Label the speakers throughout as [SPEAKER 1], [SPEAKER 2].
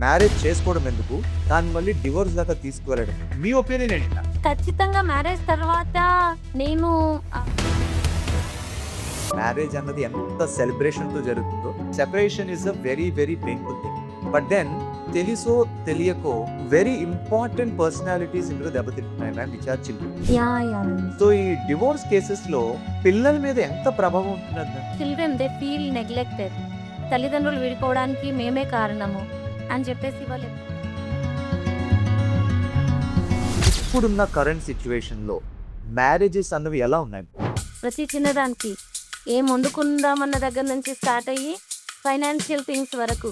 [SPEAKER 1] Marriage చేసుకోవడం ఎందుకు? దాన్ని మళ్ళీ డివోర్స్ దాకా తీసుకువెళ్ళడం. మీ ఒపీనియన్ ఏంటి?
[SPEAKER 2] ఖచ్చితంగా మ్యారేజ్ తర్వాత నేను
[SPEAKER 1] మ్యారేజ్ అన్నది ఎంత సెలబ్రేషన్‌తో జరుగుతుందో, separation is a very, very painful thing. But then తెలుసో తెలియకో వెరీ ఇంపార్టెంట్ పర్సనాలిటీస్ ఇందులో దెబ్బతింటున్నాయి ma'am which are children.
[SPEAKER 2] Yeah!
[SPEAKER 1] So ఈ డివోర్స్ కేసెస్‌లో పిల్లల మీద ఎంత ప్రభావం ఉంటున్నది ma'am?
[SPEAKER 2] Children they feel neglected. తల్లిదండ్రులు విడిపోవడానికి మేమే కారణము అని చెప్పేసి వాళ్ళు
[SPEAKER 1] ఇప్పుడున్న కరెంట్ సిట్యుయేషన్‌లో మ్యారేజెస్ అన్నవి ఎలా ఉన్నాయి?
[SPEAKER 2] ప్రతి చిన్నదానికి ఏం వండుకుందామన్న దగ్గర నుంచి స్టార్ట్ అయ్యి ఫైనాన్షియల్ థింగ్స్ వరకు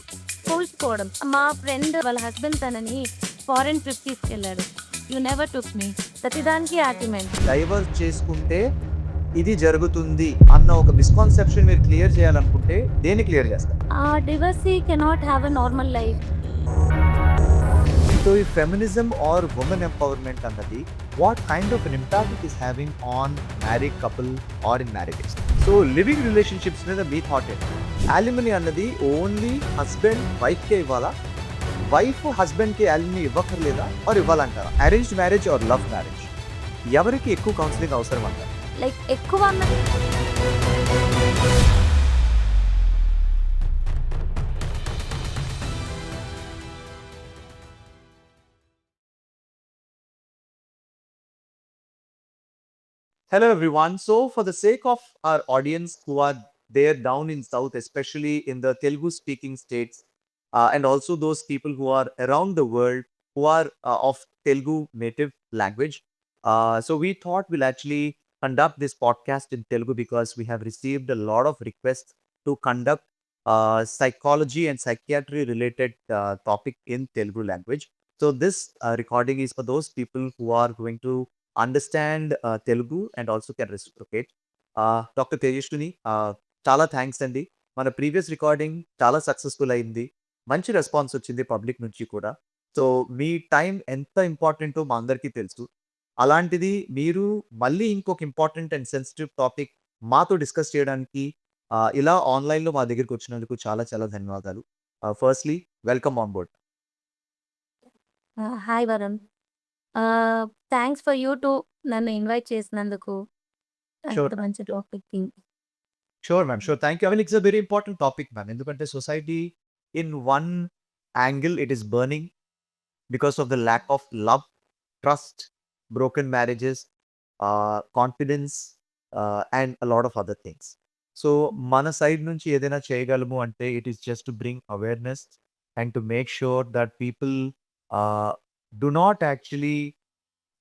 [SPEAKER 2] కోల్పోవడం. మా ఫ్రెండ్ వాళ్ళ హస్బెండ్ తనని ఫారెన్ ట్రిప్ తీసుకెళ్ళాడు. యు నెవర్ టుక్ మీ. ప్రతిదానికి ఆర్గ్యుమెంట్.
[SPEAKER 1] డైవర్స్ చేసుకుంటే ఇది జరుగుతుంది అన్న ఒక మిస్కాన్సెప్షన్ మీరు క్లియర్ చేయాలనుకుంటే దేన్ని క్లియర్ చేస్తారు?
[SPEAKER 2] ఆ divorcee cannot have a normal life.
[SPEAKER 1] So ఈ ఫెమినిజం ఆర్ ఉమెన్ ఎంపవర్మెంట్ అన్నది what kind of an impact it is having on married couple or in marriages? So living relationships మీద మీ thought ఏంటి? యాలిమనీ అన్నది ఓన్లీ హస్బెండ్ వైఫ్కే ఇవ్వాలా? Wife హస్బెండ్కి alimony ఇవ్వక్కర్లేదా or ఇవ్వాలంటారా? Arranged marriage or love marriage ఎవరికి ఎక్కువ కౌన్సిలింగ్ అవసరం అంటారు?
[SPEAKER 2] లైక్ ఎక్కువ
[SPEAKER 1] Hello everyone. So for the sake of our audience who are there down in South, especially in the Telugu speaking states, and also those people who are around the world who are of Telugu native language. So we thought we'll actually conduct this podcast in Telugu because we have received a lot of requests to conduct psychology and psychiatry related topic in Telugu language. So this recording is for those people who are going to understand Telugu and also can reciprocate. Doctor Tejaswini, చాలా thanks అండి. మన previous recording చాలా successful అయింది. మంచి response వచ్చింది public నుంచి కూడా. So మీ time ఎంత ఇంపార్టెంటో మా అందరికీ తెలుసు. అలాంటిది మీరు మళ్ళీ ఇంకొక ఇంపార్టెంట్ అండ్ సెన్సిటివ్ టాపిక్ మాతో డిస్కస్ చేయడానికి ఇలా ఆన్‌లైన్‌లో మా దగ్గరికి వచ్చినందుకు చాలా చాలా ధన్యవాదాలు. Firstly welcome on board.
[SPEAKER 2] Hi Varun. Thanks for you to నన్ను ఇన్వైట్ చేసినందుకు.
[SPEAKER 1] షూర్
[SPEAKER 2] ఇంత మంచి టాపిక్‌కి.
[SPEAKER 1] Sure ma'am. Sure. Thank you. I mean it's a very important topic ma'am. ఎందుకంటే society in one angle it is burning because of the lack of love, trust, broken marriages, confidence and a lot of other things. So మన side నుంచి ఏదైనా చేయగలము అంటే it is just to bring awareness and to make sure that people do not actually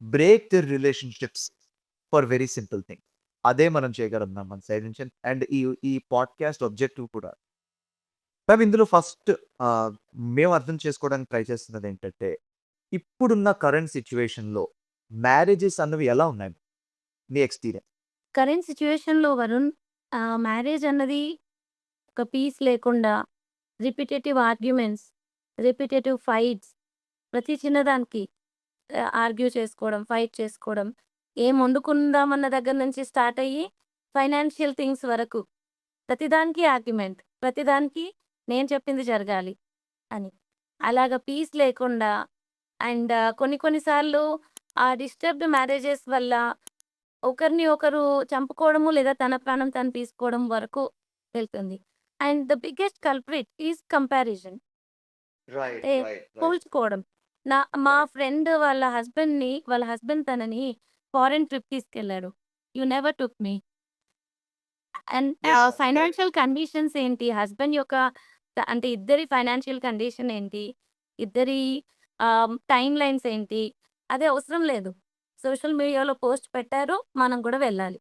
[SPEAKER 1] break their relationships for very simple thing. అదే మనం చేయగలం ma'am మన side నుంచి. అండ్ ఈ ఈ పాడ్‌కాస్ట్ ఆబ్జెక్టివ్ కూడా. మ్యామ్ ఇందులో ఫస్ట్ మేము అర్థం చేసుకోవడానికి ట్రై చేస్తున్నదేంటంటే, ఇప్పుడున్న కరెంట్ సిట్యుయేషన్‌లో మ్యారేజెస్ అన్నవి ఎలా ఉన్నాయి? మీ ఎక్స్‌పీరియన్స్.
[SPEAKER 2] కరెంట్ సిట్యుయేషన్‌లో వరుణ్ మ్యారేజ్ అన్నది ఒక పీస్ లేకుండా రిపిటేటివ్ ఆర్గ్యుమెంట్స్, రిపిటేటివ్ ఫైట్స్, ప్రతి చిన్నదానికి ఆర్గ్యూ చేసుకోవడం, ఫైట్ చేసుకోవడం, ఏం వండుకుందామన్న దగ్గర నుంచి స్టార్ట్ అయ్యి ఫైనాన్షియల్ థింగ్స్ వరకు ప్రతిదానికి ఆర్గ్యుమెంట్. ప్రతిదానికి నేను చెప్పింది జరగాలి అని. అలాగ పీస్ లేకుండా అండ్ కొన్ని సార్లు ఆ డిస్టర్బ్డ్ మ్యారేజెస్ వల్ల ఒకరిని ఒకరు చంపుకోవడము లేదా తన ప్రాణం తను తీసుకోవడం వరకు వెళ్తుంది. And the biggest culprit is comparison.
[SPEAKER 1] Right.
[SPEAKER 2] ఏ
[SPEAKER 1] రైట్. రైట్.
[SPEAKER 2] పోల్చుకోవడం. మా
[SPEAKER 1] రైట్.
[SPEAKER 2] ఫ్రెండ్ వాళ్ళ హస్బెండ్ తనని ఫారెన్ ట్రిప్ తీసుకెళ్ళాడు. You never took me. And
[SPEAKER 1] yes ma'am. Correct.
[SPEAKER 2] Financial conditions ఏంటి? హస్బెండ్ యొక్క అంటే ఇద్దరి ఫైనాన్షియల్ కండిషన్ ఏంటి? ఇద్దరి టైమ్ లైన్స్ ఏంటి? అది అవసరం లేదు. సోషల్ మీడియాలో పోస్ట్ పెట్టారు. మనం కూడా వెళ్ళాలి.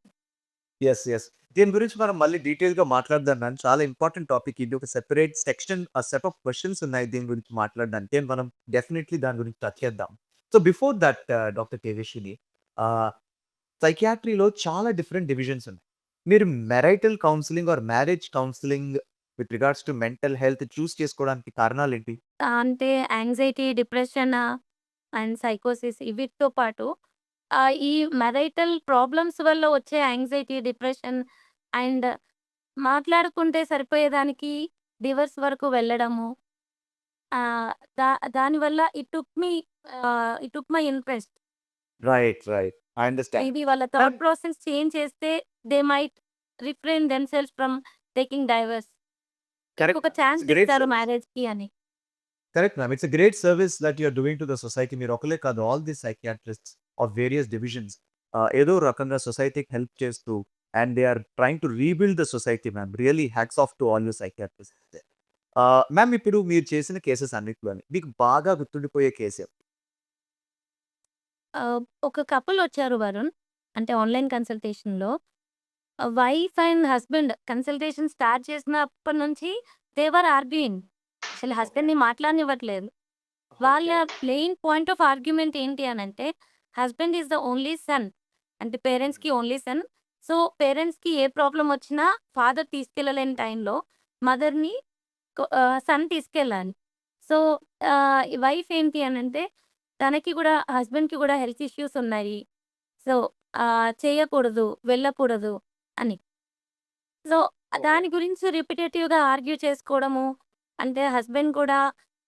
[SPEAKER 1] యెస్. యెస్. దీని గురించి మనం మళ్ళీ డీటెయిల్‌గా మాట్లాడదాం మ్యామ్. చాలా ఇంపార్టెంట్ టాపిక్ ఇది. ఒక separate section set of questions ఉన్నాయి దీని గురించి మాట్లాడడానికి. అండ్ మనం డెఫినైట్‌లీ దాని గురించి టచ్ చేద్దాం. So before that doctor Tejaswini, ఆహ్, సైకియాట్రీలో చాలా డిఫరెంట్ డివిజన్స్ ఉన్నాయి. మీరు marital counselling or marriage counselling with regards to mental health చూస్ చేసుకోవడానికి కారణాలేంటి?
[SPEAKER 2] అంటే యాంగ్జైటీ, డిప్రెషన్ అండ్ సైకోసిస్ వీటితో పాటు ఈ మెరైటల్ ప్రాబ్లమ్స్ వల్ల వచ్చే యాంగ్జైటీ, డిప్రెషన్ అండ్ మాట్లాడుకుంటే సరిపోయేదానికి డివోర్స్ వరకు వెళ్ళడము. ఆహ్, దా దానివల్ల it took my interest.
[SPEAKER 1] Right. Right. I understand.
[SPEAKER 2] Maybe వాళ్ళ థాట్
[SPEAKER 1] మ్యామ్
[SPEAKER 2] ప్రాసెస్ చేంజ్ చేస్తే they might refrain themselves from taking divorce.
[SPEAKER 1] Correct
[SPEAKER 2] ఇంకొక
[SPEAKER 1] మ్యామ్. ఇట్స్
[SPEAKER 2] ఛాన్స్
[SPEAKER 1] గ్రేట్
[SPEAKER 2] ఇస్తారు
[SPEAKER 1] సర్విస్.
[SPEAKER 2] మ్యారేజ్‌కి అని.
[SPEAKER 1] Correct ma'am. It's a great service that you are doing to the society. మీరు ఒకళ్ళే కాదు, all the psychiatrists of various divisions ఏదో రకంగా సొసైటీకి హెల్ప్ చేస్తూ and they are trying to rebuild the society ma'am. Really hats off to all you psychiatrists. Ma'am ఇప్పుడు మీరు చేసిన కేసెస్ అన్నిట్లోని మీకు బాగా గుర్తుండిపోయే కేస్ ఏది?
[SPEAKER 2] ఒక కపుల్ వచ్చారు వరుణ్. అంటే ఆన్‌లైన్ కన్సల్టేషన్‌లో. Wife and husband consultation start చేసినప్పటి నుంచి దే వర్ ఆర్గ్యూయింగ్. అసలు
[SPEAKER 1] ఓకే.
[SPEAKER 2] హస్బెండ్‌ని మాట్లాడనివ్వట్లేదు. వాళ్ళ
[SPEAKER 1] okay.
[SPEAKER 2] Main point of argument ఏంటి అనంటే, husband is the only son. అంటే పేరెంట్స్‌కి ఓన్లీ సన్. సో, పేరెంట్స్‌కి ఏ ప్రాబ్లమ్ వచ్చినా ఫాదర్ తీసుకెళ్ళలేని టైంలో మదర్‌ని సన్ తీసుకెళ్ళాలి. సో, వైఫ్ ఏంటి అనంటే, తనకి గూడా హస్బెండ్‌కి గూడా హెల్త్ ఇష్యూస్ ఉన్నాయి. సో, చేయకూడదు, వెళ్ళకూడదు అని. So,
[SPEAKER 1] okay.
[SPEAKER 2] దాని గురించి రిపిటేటివ్‌గా ఆర్గ్యూ చేసుకోవడము. అంటే హస్బెండ్ కూడా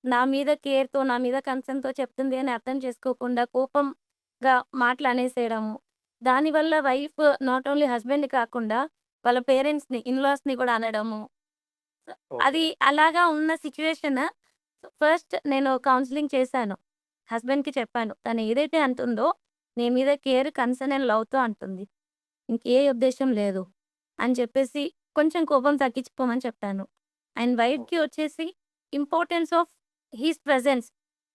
[SPEAKER 2] నా మీద కేర్‌తో, నా మీద కన్సర్న్‌తో చెప్తుంది అని అర్థం చేసుకోకుండా కోపంగా మాటలనేసేయడము. దానివల్ల వైఫ్ నాట్ ఓన్లీ హస్బెండ్‌ని కాకుండా వాళ్ళ పేరెంట్స్‌ని, ఇన్‌లాస్‌ని కూడా అనడము.
[SPEAKER 1] ఓకే.
[SPEAKER 2] అది అలాగా ఉన్న సిట్యుయేషన్ ఫస్ట్ నేను కౌన్సెలింగ్ చేశాను. హస్బెండ్‌కి చెప్పాను. తను ఏదైతే అంటుందో నీ మీద కేర్, కన్సర్న్ అండ్ లవ్‌తో అంటుంది. ఇంకే ఉద్దేశ్యం లేదు అని చెప్పేసి కొంచెం కోపం తగ్గించుకోమని చెప్పాను. అండ్ వైఫ్‌కి
[SPEAKER 1] ఓకే.
[SPEAKER 2] వచ్చేసి importance of his presence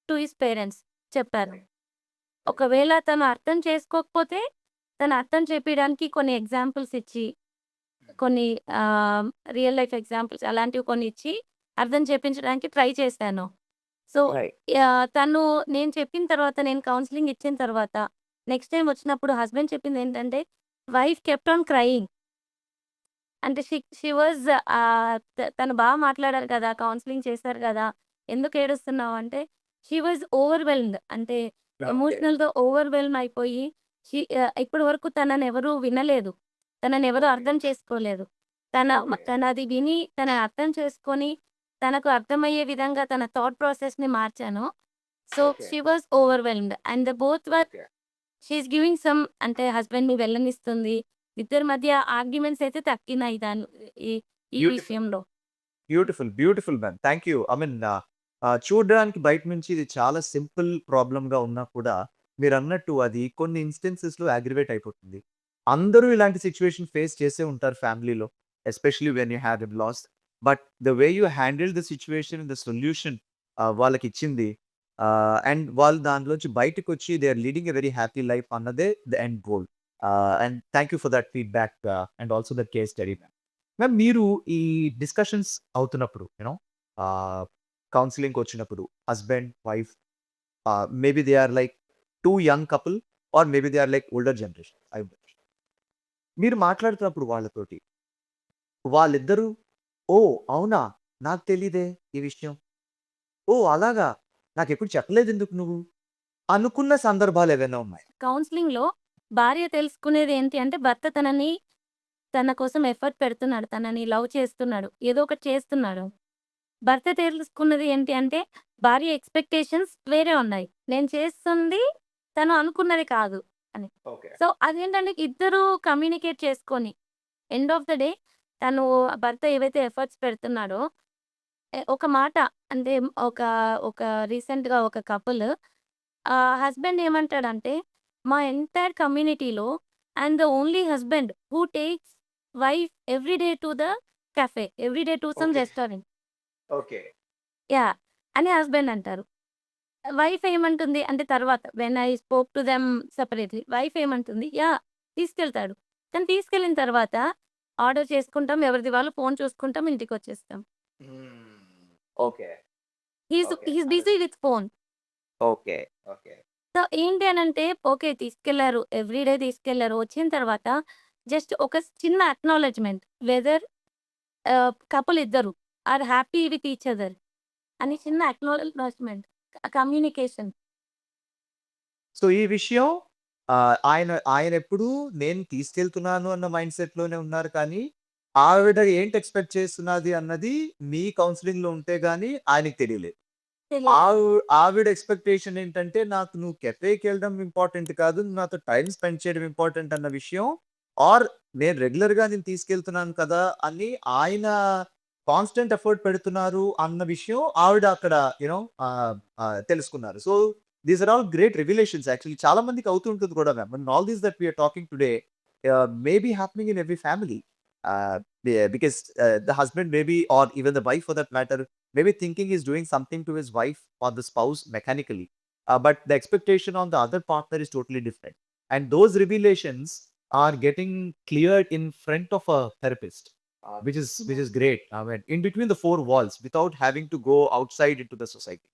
[SPEAKER 2] to his parents చెప్పాను. ఒకవేళ తను అర్థం చేసుకోకపోతే తను అర్థం చేపియడానికి కొన్ని ఎగ్జాంపుల్స్ ఇచ్చి, కొన్ని ఆహ్, రియల్ లైఫ్ ఎగ్జాంపుల్స్ అలాంటివి కొన్ని ఇచ్చి అర్థం చేపించడానికి ట్రై చేశాను. So,
[SPEAKER 1] right.
[SPEAKER 2] తను నేను చెప్పిన తర్వాత నేను కౌన్సెలింగ్ ఇచ్చిన తర్వాత నెక్స్ట్ టైమ్ వచ్చినప్పుడు హస్బెండ్ చెప్పిందేంటంటే, వైఫ్ కెప్ట్ ఆన్ క్రయింగ్. అంటే షీ వాస్ తను మాట్లాడారు కదా! కౌన్సెలింగ్ చేశారు కదా! ఎందుకు ఏడుస్తున్నావు అంటే, షీ వాస్ ఓవర్‌వెల్మ్డ్. అంటే
[SPEAKER 1] ఓకే.
[SPEAKER 2] ఎమోషనల్‌గా ఓవర్‌వెల్మ్ అయిపోయి ఇప్పటి వరకు తననెవరు వినలేదు. తననెవరు
[SPEAKER 1] ఓకే.
[SPEAKER 2] అర్థం చేసుకోలేదు.
[SPEAKER 1] ఓకే.
[SPEAKER 2] తనది విని, తనని అర్థం చేసుకొని, తనకు అర్థమయ్యే విధంగా తన థాట్ ప్రాసెస్‌ని మార్చాను. So,
[SPEAKER 1] okay.
[SPEAKER 2] She was overwhelmed and both were
[SPEAKER 1] okay.
[SPEAKER 2] She is giving some అంటే హస్బెండ్‌ని వెళ్ళనిస్తుంది. ఇద్దరి మధ్య ఆర్గ్యుమెంట్స్ అయితే తగ్గినాయి ఈ ఈ
[SPEAKER 1] బ్యూటిఫుల్.
[SPEAKER 2] విషయంలో.
[SPEAKER 1] Beautiful. Beautiful ma'am. Thank you. I mean చూడడానికి బయట నుంచి ఇది చాలా సింపుల్ ప్రాబ్లమ్‌గా ఉన్నా కూడా మీరన్నట్టు అది కొన్ని ఇన్‌స్టెన్సెస్‌లో అగ్రివేట్ అయిపోతుంది. అందరూ ఇలాంటి సిట్యుయేషన్ ఫేస్ చేసే ఉంటారు ఫ్యామిలీలో. Especially when you have in laws. But the way you handle the situation, the solution వాళ్ళకిచ్చింది అండ్ వాళ్ళు దాంట్లోంచి బయటకొచ్చి they are leading a very happy life అన్నదే the end goal. And thank you for that feedback and also that case study. Ma'am మీరు ఈ discussions అవుతున్నప్పుడు ah, కౌన్సెలింగ్‌కొచ్చినప్పుడు husband, wife maybe they are like 2 young couple or maybe they are like older generation. మీరు మాట్లాడుతున్నప్పుడు వాళ్ళతోటి వాళ్ళిద్దరూ ఓహ్! అవునా! నాకు తెలీదే ఈ విషయం. ఓహ్! అలాగా! నాకెప్పుడు చెప్పలేదెందుకు నువ్వు? అనుకున్న సందర్భాలేవైనా ఉన్నాయా?
[SPEAKER 2] కౌన్సెలింగ్‌లో భార్య తెలుసుకునేది ఏంటి అంటే భర్త తన కోసం ఎఫర్ట్ పెడుతున్నాడు. తనని లవ్ చేస్తున్నాడు. ఏదో ఒకటి చేస్తున్నాడు. భర్త తెలుసుకున్నది ఏంటి అంటే భార్య ఎక్స్‌పెక్టేషన్స్ వేరే ఉన్నాయి. నేను చేస్తుంది తను అనుకున్నది కాదు అని.
[SPEAKER 1] ఓకే.
[SPEAKER 2] సో, అదేంటంటే ఇద్దరూ కమ్యూనికేట్ చేసుకొని ఎండ్ ఆఫ్ ద డే తను భర్త ఏవైతే ఎఫర్ట్స్ పెడుతున్నాడో ఒక మాట అంటే ఒక ఒక రీసెంట్‌గా ఒక కపుల్ హస్బెండ్ ఏమంటాడంటే, "మా ఎంటైర్ కమ్యూనిటీలో I am the only husband who takes wife every day to the cafe, every day to some
[SPEAKER 1] okay.
[SPEAKER 2] Restaurant."
[SPEAKER 1] Okay.
[SPEAKER 2] Yeah! అని హస్బెండ్ అంటారు. వైఫ్ ఏమంటుంది అంటే తర్వాత when I spoke to them separately. Wife ఏమంటుంది, yeah! తీసుకెళ్తాడు. కానీ తీసుకెళ్ళిన తర్వాత ఆర్డర్ చేసుకుంటాం. ఎవరిది వాళ్ళు ఫోన్ చూసుకుంటాం. ఇంటికొచ్చేస్తాం.
[SPEAKER 1] హ్మ్. Okay. Okay.
[SPEAKER 2] He is busy
[SPEAKER 1] understand.
[SPEAKER 2] With phone.
[SPEAKER 1] Okay. Okay.
[SPEAKER 2] So, ఏంటి అనంటే ఓకే. తీసుకెళ్లారు. ఎవ్రీ డే తీసుకెళ్లారు. వచ్చిన తర్వాత జస్ట్ ఒక చిన్న అక్నాలెడ్జ్‌మెంట్ వెదర్ కపుల్ ఇద్దరు are happy with each other అని చిన్న అక్నాలెడ్జ్‌మెంట్ కమ్యూనికేషన్.
[SPEAKER 1] సో, ఈ విషయం ఆయనెప్పుడు నేను తీసుకెళ్తున్నాను అన్న మైండ్‌సెట్‌లోనే ఉన్నారు కానీ, ఆవిడ ఏంటి ఎక్స్‌పెక్ట్ చేస్తున్నది అన్నది మీ కౌన్సెలింగ్‌లో ఉంటే గాని ఆయనకి తెలియలేదు.
[SPEAKER 2] తెలియదు.
[SPEAKER 1] ఆవిడ ఎక్స్‌పెక్టేషన్ ఏంటంటే, నాకు నువ్వు కెఫేకెళ్ళడం ఇంపార్టెంట్ కాదు. నువ్వు నాతో టైమ్ స్పెండ్ చేయడం ఇంపార్టెంట్ అన్న విషయం. ఆర్ నేను రెగ్యులర్‌గా నిన్ను తీసుకెళ్తున్నాను కదా! అని ఆయన కాన్స్టెంట్ ఎఫర్ట్ పెడుతున్నారు అన్న విషయం ఆవిడ అక్కడ యూ నో తెలుసుకున్నారు. So, these are all great revelations actually చాలా మందికి అవుతూ ఉంటుంది కూడా ma'am. And all these that we are talking today may be happening in every family. Because the husband maybe or even the wife for that matter maybe thinking he's doing something to his wife or the spouse mechanically, but the expectation on the other partner is totally different. And those revelations are getting cleared in front of a therapist, which is great. I mean, in between the four walls, without having to go outside into the society.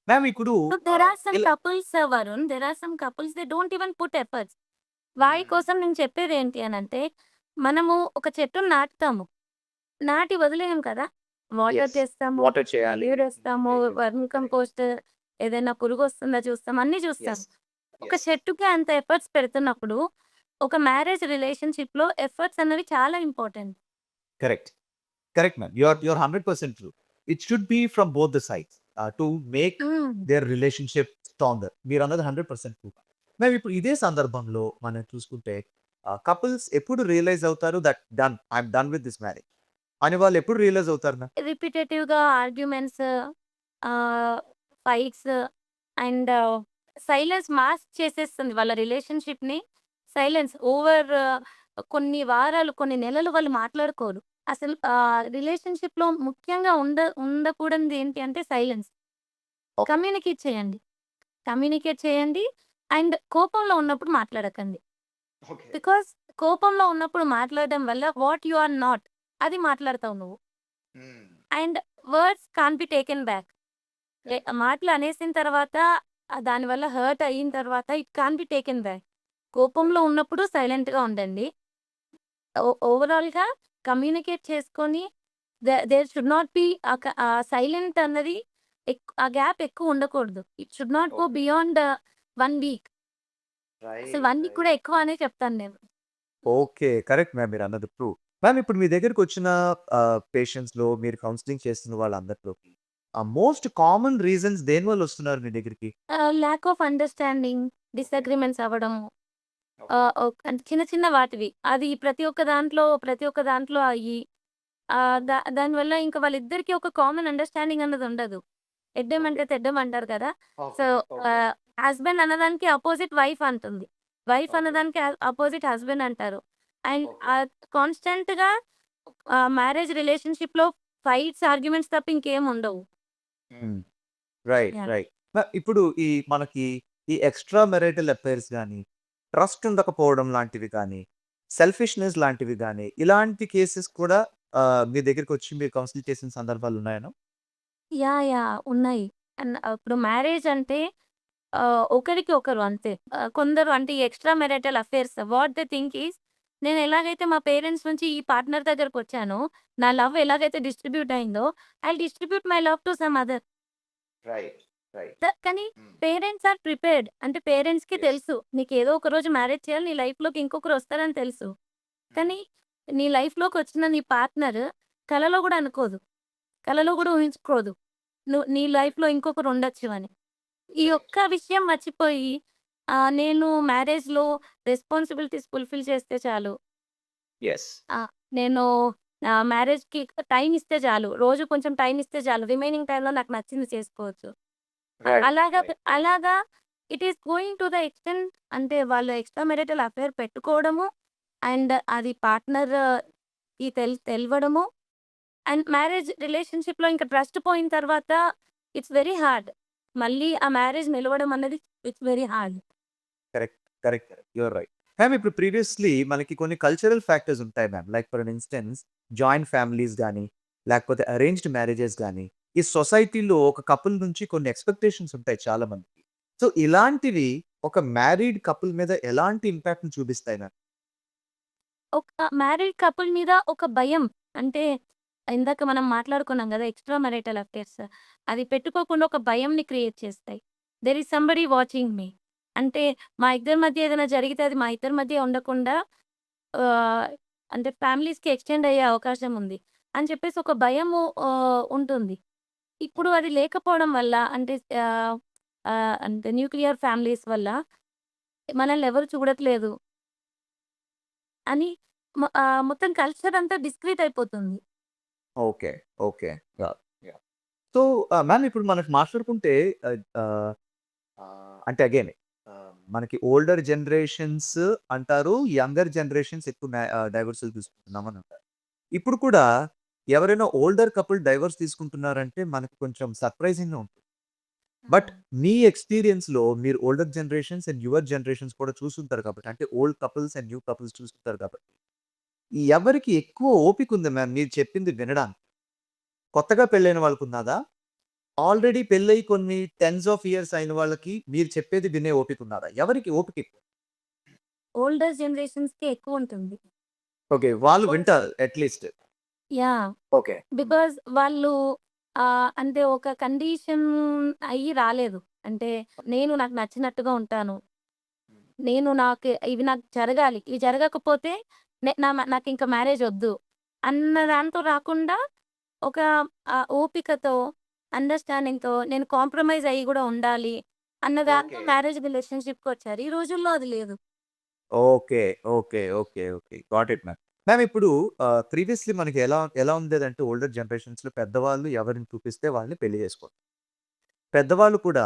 [SPEAKER 1] Ma'am, we could do.
[SPEAKER 2] So there are some couples, Varun, there are some couples they don't even put efforts. వారి కోసం నేను చెప్పేదేంటి అనంటే, మనము ఒక చెట్టుని నాటుతాము. నాటి వదిలేయం కదా! Water
[SPEAKER 1] Yes,
[SPEAKER 2] చేస్తాము,
[SPEAKER 1] water చేయాలి.
[SPEAKER 2] నీరేస్తాము, వర్మి కంపోస్ట్ ఏదైనా పురుగొస్తుందా చూస్తాం, అన్నీ చూస్తాం.
[SPEAKER 1] Yes,
[SPEAKER 2] ఒక
[SPEAKER 1] yes,
[SPEAKER 2] చెట్టుకి అంత ఎఫర్ట్స్ పెడుతున్నప్పుడు, ఒక మ్యారేజ్ రిలేషన్‌షిప్‌లో ఎఫర్ట్స్ అన్నవి చాలా important.
[SPEAKER 1] correct. Correct, ma'am. You're 100% true. It should be from both the sides to make
[SPEAKER 2] హ్మ్.
[SPEAKER 1] their relationship stronger. మీరన్నది 100% ట్రూ. మేము ఇప్పుడు ఇదే సందర్భంలో మనం చూసుకుంటే కపుల్స్ ఎప్పుడు రియలైజ్ అవుతారు that I'm done with this marriage అని వాళ్ళు ఎప్పుడు రియలైజ్ అవుతారు మ్యామ్?
[SPEAKER 2] రిపిటేటివ్‌గా ఆర్గ్యుమెంట్స్, ఆహ్, ఫైట్స్ అండ్ సైలెన్స్ మాస్క్ చేసేస్తుంది వాళ్ళ రిలేషన్‌షిప్‌ని. సైలెన్స్ ఓవర్ కొన్ని వారాలు, కొన్ని నెలలు వాళ్ళు మాట్లాడుకోరు. అసలు రిలేషన్‌షిప్‌లో ముఖ్యంగా ఉండకూడనిది ఏంటి అంటే సైలెన్స్.
[SPEAKER 1] ఓకే.
[SPEAKER 2] కమ్యూనికేట్ చేయండి. కమ్యూనికేట్ చేయండి అండ్ కోపంలో ఉన్నప్పుడు మాట్లాడకండి.
[SPEAKER 1] ఓకే.
[SPEAKER 2] బికాజ్ కోపంలో ఉన్నప్పుడు మాట్లాడడం వల్ల వాట్ యూ ఆర్ నాట్ అది మాట్లాడతావు నువ్వు. And words can't be taken back. మాటలు అనేసిన తర్వాత దానివల్ల హర్ట్ అయిన తర్వాత it can't be taken back. కోపంలో ఉన్నప్పుడు సైలెంట్‌గా ఉండండి. ఓవరాల్‌గా కమ్యూనికేట్ చేసుకొని there should not be silent అన్నది ఆ గ్యాప్ ఎక్కువ ఉండకూడదు. It should not go
[SPEAKER 1] okay.
[SPEAKER 2] Beyond 1 week. అసలు 1
[SPEAKER 1] రైట్,
[SPEAKER 2] వీక్ కూడా
[SPEAKER 1] రైట్.
[SPEAKER 2] ఎక్కువ అనే చెప్తాను నేను.
[SPEAKER 1] ఓకే. కరెక్ట్ మ్యామ్ మీరన్నది ట్రూ. మ్యామ్ ఇప్పుడు మీ దగ్గరికొచ్చిన పేషెంట్స్‌లో మీరు కౌన్సెలింగ్ చేస్తున్న వాళ్ళందరిలోకి మోస్ట్ కామన్ రీజన్స్ దేనివల్ల వస్తున్నారు మీ దగ్గరికి?
[SPEAKER 2] ల్యాక్ ఆఫ్ అండర్‌స్టాండింగ్, డిసగ్రీమెంట్స్ అవ్వడము.
[SPEAKER 1] ఓకే.
[SPEAKER 2] అంటే చిన్న చిన్న వాటివి. అది ప్రతి ఒక్క దాంట్లో అయ్యి దానివల్ల ఇంక వాళ్ళిద్దరికీ ఒక కామన్ అండర్‌స్టాండింగ్ అన్నది ఉండదు.
[SPEAKER 1] ఓకే.
[SPEAKER 2] ఎడ్డెమంటే తెడ్డెం అంటారు కదా! So,
[SPEAKER 1] okay. ఓకే.
[SPEAKER 2] హస్బెండ్ అన్నదానికి అపోజిట్ వైఫ్ అంటుంది. Wife
[SPEAKER 1] okay.
[SPEAKER 2] అన్నదానికి అపోజిట్ హస్బెండ్ అంటారు. And
[SPEAKER 1] okay.
[SPEAKER 2] కాన్స్టెంట్‌గా మ్యారేజ్ రిలేషన్‌షిప్‌లో ఫైట్స్, ఆర్గ్యుమెంట్స్ తప్ప ఇంకేం ఉండవు.
[SPEAKER 1] హ్మ్. Right,
[SPEAKER 2] yeah!
[SPEAKER 1] రైట్. ఇప్పుడు మనకి ఈ ఎక్స్‌ట్రా మ్యారిటల్ అఫైర్స్ గాని, ట్రస్ట్ ఉండకపోవడం లాంటివి కానీ, సెల్ఫిష్‌నెస్ లాంటివి గాని, ఇలాంటి కేసెస్ కూడా మీ దగ్గరికొచ్చి మీరు కౌన్సిల్ చేసిన సందర్భాలున్నాయా?
[SPEAKER 2] యాహ్! ఉన్నాయి. ఇప్పుడు మ్యారేజ్ అంటే ఒకరికి ఒకరు అంతే. కొందరు అంటే ఈ extra marital affairs what they think is నేను ఎలాగైతే మా పేరెంట్స్ నుంచి ఈ పార్ట్నర్ దగ్గరకొచ్చానో, నా లవ్ ఎలాగైతే డిస్ట్రిబ్యూట్ అయిందో, I will distribute my love to some other.
[SPEAKER 1] Right, right.
[SPEAKER 2] కానీ
[SPEAKER 1] హ్మ్.
[SPEAKER 2] Parents are prepared. అంటే పేరెంట్స్‌కి
[SPEAKER 1] యెస్.
[SPEAKER 2] తెలుసు. నీకేదో ఒక రోజు మ్యారేజ్ చేయాలి. నీ లైఫ్‌లోకి ఇంకొకరొస్తారని తెలుసు.
[SPEAKER 1] హ్మ్.
[SPEAKER 2] కానీ నీ లైఫ్‌లోకొచ్చిన నీ పార్ట్నర్ కలలో గూడా అనుకోదు. కలలో గూడా ఊహించుకోదు. నీ లైఫ్‌లో ఇంకొకరు ఉండొచ్చు అని. ఈ
[SPEAKER 1] కరెక్ట్.
[SPEAKER 2] ఒక్క విషయం మర్చిపోయి నేను మ్యారేజ్‌లో రెస్పాన్సిబిలిటీస్ ఫుల్‌ఫిల్ చేస్తే చాలు.
[SPEAKER 1] యెస్.
[SPEAKER 2] నేను మ్యారేజ్‌కి టైమ్ ఇస్తే చాలు. రోజు కొంచెం టైమ్ ఇస్తే చాలు. రిమైనింగ్ టైమ్‌లో నాకు నచ్చింది చేసుకోవచ్చు.
[SPEAKER 1] రైట్,
[SPEAKER 2] అలాగా
[SPEAKER 1] రైట్.
[SPEAKER 2] అలాగా it is going to the extent అంటే వాళ్ళు ఎక్స్‌ట్రా మ్యారిటల్ అఫైర్ పెట్టుకోవడము అండ్ అది పార్ట్నర్‌కి తెలవడము అండ్ మ్యారేజ్ రిలేషన్‌షిప్‌లో ఇంక ట్రస్ట్ పోయిన తర్వాత ఇట్స్ వెరీ హార్డ్. మళ్ళీ ఆ మ్యారేజ్ నిలవడం అన్నది it's very hard.
[SPEAKER 1] Correct, correct. You are right. Ma'am ఇప్పుడు ప్రీవియస్‌లీ మనకి కొన్ని కల్చరల్ ఫ్యాక్టర్స్ ఉంటాయి ma'am. Like for instance joint families గాని, లేకపోతే అరేంజ్డ్ మ్యారేజెస్ గాని, ఈ సొసైటీలో ఒక కపుల్ నుంచి కొన్ని ఎక్స్‌పెక్టేషన్స్ ఉంటాయి చాలా మందికి. సో, ఇలాంటివి ఒక మ్యారీడ్ కపుల్ మీద ఎలాంటి ఇంపాక్ట్‌ని చూపిస్తాయి మ్యామ్?
[SPEAKER 2] ఒక మ్యారీడ్ కపుల్ మీద ఒక భయం. అంటే ఇందాక మనం మాట్లాడుకున్నాం గదా! Extra marital affairs. అది పెట్టుకోకుండా ఒక భయంని క్రియేట్ చేస్తాయి. దేర్ ఈస్ సంబడీ వాచింగ్ మీ. అంటే మా ఇద్దరి మధ్య ఏదైనా జరిగితే అది మా ఇద్దరి మధ్య ఉండకుండా ఆహ్, అంటే ఫ్యామిలీస్‌కి ఎక్స్‌టెండ్ అయ్యే అవకాశం ఉంది. అని చెప్పేసి ఒక భయము ఉంటుంది. ఇప్పుడు
[SPEAKER 1] ఓకే.
[SPEAKER 2] అది లేకపోవడం వల్ల అంటే అంటే న్యూక్లియర్ ఫ్యామిలీస్ వల్ల మనల్ని ఎవరు చూడట్లేదు అని మొత్తం కల్చర్ అంతా డిస్క్రీట్ అయిపోతుంది.
[SPEAKER 1] Okay. Okay. Yeah! Yeah! So, ma'am ఇప్పుడు మనకు మాట్లాడుకుంటే ఆహ్, ఆహ్, అంటే అగైన్ మనకి ఓల్డర్ జనరేషన్స్ అంటారు. యంగర్ జనరేషన్స్ ఎక్కువ డైవోర్స్‌లు తీసుకుంటున్నామని అంటారు. ఇప్పుడు కూడా ఎవరైనా ఓల్డర్ కపుల్ డైవోర్స్ తీసుకుంటున్నారంటే మనకు కొంచెం సర్ప్రైజింగ్‌గా ఉంటుంది. బట్
[SPEAKER 2] హ్మ్.
[SPEAKER 1] మీ ఎక్స్‌పీరియన్స్‌లో మీరు older generations and your generations కూడా చూసుంటారు కాబట్టి అంటే old couples and new couples చూసుంటారు కాబట్టి ఎవరికి ఎక్కువ ఓపిక ఉంది మ్యామ్ మీరు చెప్పింది వినడానికి? కొత్తగా పెళ్ళైన వాళ్ళకున్నాదా? ఆల్రెడీ పెళ్ళై కొన్ని టెన్స్ ఆఫ్ ఇయర్స్ అయిన వాళ్ళకి మీరు చెప్పేది వినే ఓపిక ఉన్నదా? ఎవరికి ఓపిక ఎక్కువ?
[SPEAKER 2] ఓల్డర్ జనరేషన్స్‌కి ఎక్కువుంటుంది.
[SPEAKER 1] ఓకే. వాళ్ళు వింటారు అట్‌లీస్ట్.
[SPEAKER 2] యాహ్!
[SPEAKER 1] ఓకే. హ్మ్.
[SPEAKER 2] బికాజ్ వాళ్ళు అంటే ఒక కండిషన్ అయ్యి రాలేదు. అంటే నాకు నచ్చినట్టుగా ఉంటాను.
[SPEAKER 1] హ్మ్.
[SPEAKER 2] నాకు జరగాలి. ఇవి జరగకపోతే నాకింక మ్యారేజొద్దు. అన్న దాంతో రాకుండా ఒక ఓపికతో, అండర్‌స్టాండింగ్‌తో నేను కాంప్రమైజ్ అయ్యి గూడా ఉండాలి. అన్న దాంతో
[SPEAKER 1] ఓకే.
[SPEAKER 2] మ్యారేజ్ రిలేషన్‌షిప్‌కొచ్చారు. ఈ రోజుల్లో అది లేదు.
[SPEAKER 1] Okay. Okay. Okay. Okay. Got it ma'am. Ma'am ఇప్పుడు ప్రీవియస్‌లీ మనకి ఎలా ఎలా ఉండేదంటే ఓల్డర్ జనరేషన్స్‌లో పెద్దవాళ్ళు ఎవరిని చూపిస్తే వాళ్ళని పెళ్లి చేసుకోవాలి. పెద్దవాళ్ళు కూడా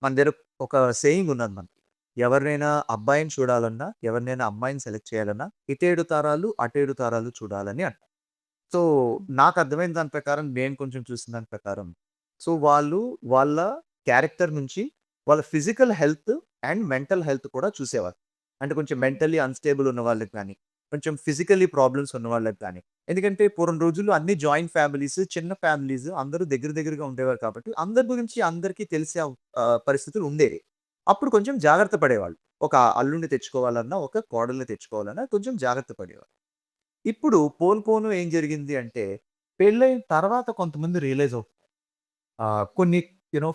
[SPEAKER 1] మన దగ్గర ఒక సేయింగ్ ఉన్నది మనకి. ఎవరినైనా అబ్బాయిని చూడాలన్నా, ఎవరినైనా అమ్మాయిని సెలెక్ట్ చేయాలన్నా, ఇటేడు తరాలు, అటేడు తరాలు చూడాలని అంటారు. సో, నాకు అర్థమైన దాని ప్రకారం నేను కొంచెం చూసిన దాని ప్రకారం, సో, వాళ్ళు వాళ్ళ క్యారెక్టర్ నుంచి వాళ్ళ physical health and mental health కూడా చూసేవారు. అంటే కొంచెం
[SPEAKER 2] హ్మ్.
[SPEAKER 1] మెంటల్లీ అన్‌స్టేబుల్ ఉన్న వాళ్ళకి గాని, కొంచెం ఫిజికల్లీ ప్రాబ్లమ్స్ ఉన్న వాళ్ళకి గాని. ఎందుకంటే పూర్వం రోజుల్లో అన్ని జాయింట్ ఫ్యామిలీస్, చిన్న ఫ్యామిలీస్ అందరూ దగ్గర దగ్గరగా ఉండేవారు కాబట్టి అందరి గురించి అందరికీ తెలిసే పరిస్థితులు ఉండేవి. అప్పుడు కొంచెం జాగ్రత్త పడేవాళ్ళు. ఒక అల్లుడిని తెచ్చుకోవాలన్నా, ఒక కోడల్ని తెచ్చుకోవాలన్నా కొంచెం జాగ్రత్త పడేవారు. ఇప్పుడు పోను పోను ఏం జరిగింది అంటే, పెళ్ళైన తర్వాత కొంతమంది రియలైజ్ అవుతారు. కొన్ని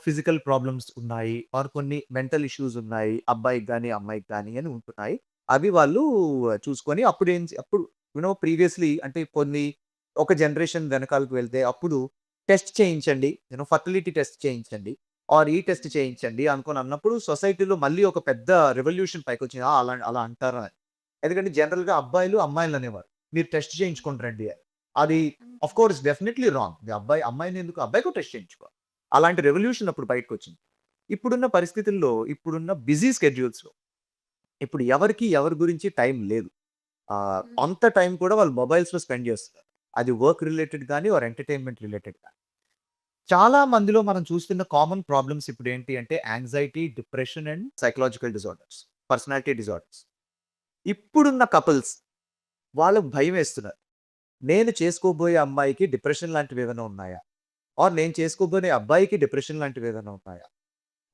[SPEAKER 1] ఫిజికల్ ప్రాబ్లమ్స్ ఉన్నాయి. ఆర్ కొన్ని మెంటల్ ఇష్యూస్ ఉన్నాయి. అబ్బాయికి గాని, అమ్మాయికి గాని అని ఉంటున్నాయి. అవి వాళ్ళు చూసుకొని అప్పుడు ప్రీవియస్‌లీ అంటే ఒక జనరేషన్ వెనకాలకు వెళ్తే అప్పుడు టెస్ట్ చేయించండి. ఫర్టిలిటీ టెస్ట్ చేయించండి. ఆర్ ఈ టెస్ట్ చేయించండి అనుకోని అన్నప్పుడు సొసైటీలో మళ్ళీ ఒక పెద్ద రివల్యూషన్ పైకొచ్చింది. అలా అలా అంటారా అని. ఎందుకంటే జనరల్‌గా అబ్బాయిలు, అమ్మాయిలని అనేవారు. మీరు టెస్ట్ చేయించుకొని రండి అని. అది ఆఫ్‌కోర్స్ డెఫినైట్‌లీ రాంగ్. అమ్మాయిని ఎందుకు అబ్బాయి కూడా టెస్ట్ చేయించుకోవాలి. అలాంటి రెవల్యూషన్ అప్పుడు బయటకొచ్చింది. ఇప్పుడున్న పరిస్థితుల్లో, ఇప్పుడున్న బిజీ స్కెడ్యూల్స్‌లో ఇప్పుడు ఎవరికీ ఎవరి గురించి టైం లేదు. అంత టైం కూడా వాళ్ళు మొబైల్స్‌లో స్పెండ్ చేస్తున్నారు. అది వర్క్ రిలేటెడ్ గాని ఆర్ ఎంటర్‌టైన్‌మెంట్ రిలేటెడ్ గాని. చాలా మందిలో మనం చూస్తున్న కామన్ ప్రాబ్లమ్స్ ఇప్పుడేంటి అంటే anxiety, depression and psychological disorders. Personality disorders. ఇప్పుడున్న కపుల్స్ వాళ్ళకి భయమేస్తున్నారు. నేను చేసుకోబోయే అమ్మాయికి డిప్రెషన్ లాంటివేమైనా ఉన్నాయా? ఆర్ నేను చేసుకోబోయే అబ్బాయికి డిప్రెషన్ లాంటివేదైనా ఉన్నాయా?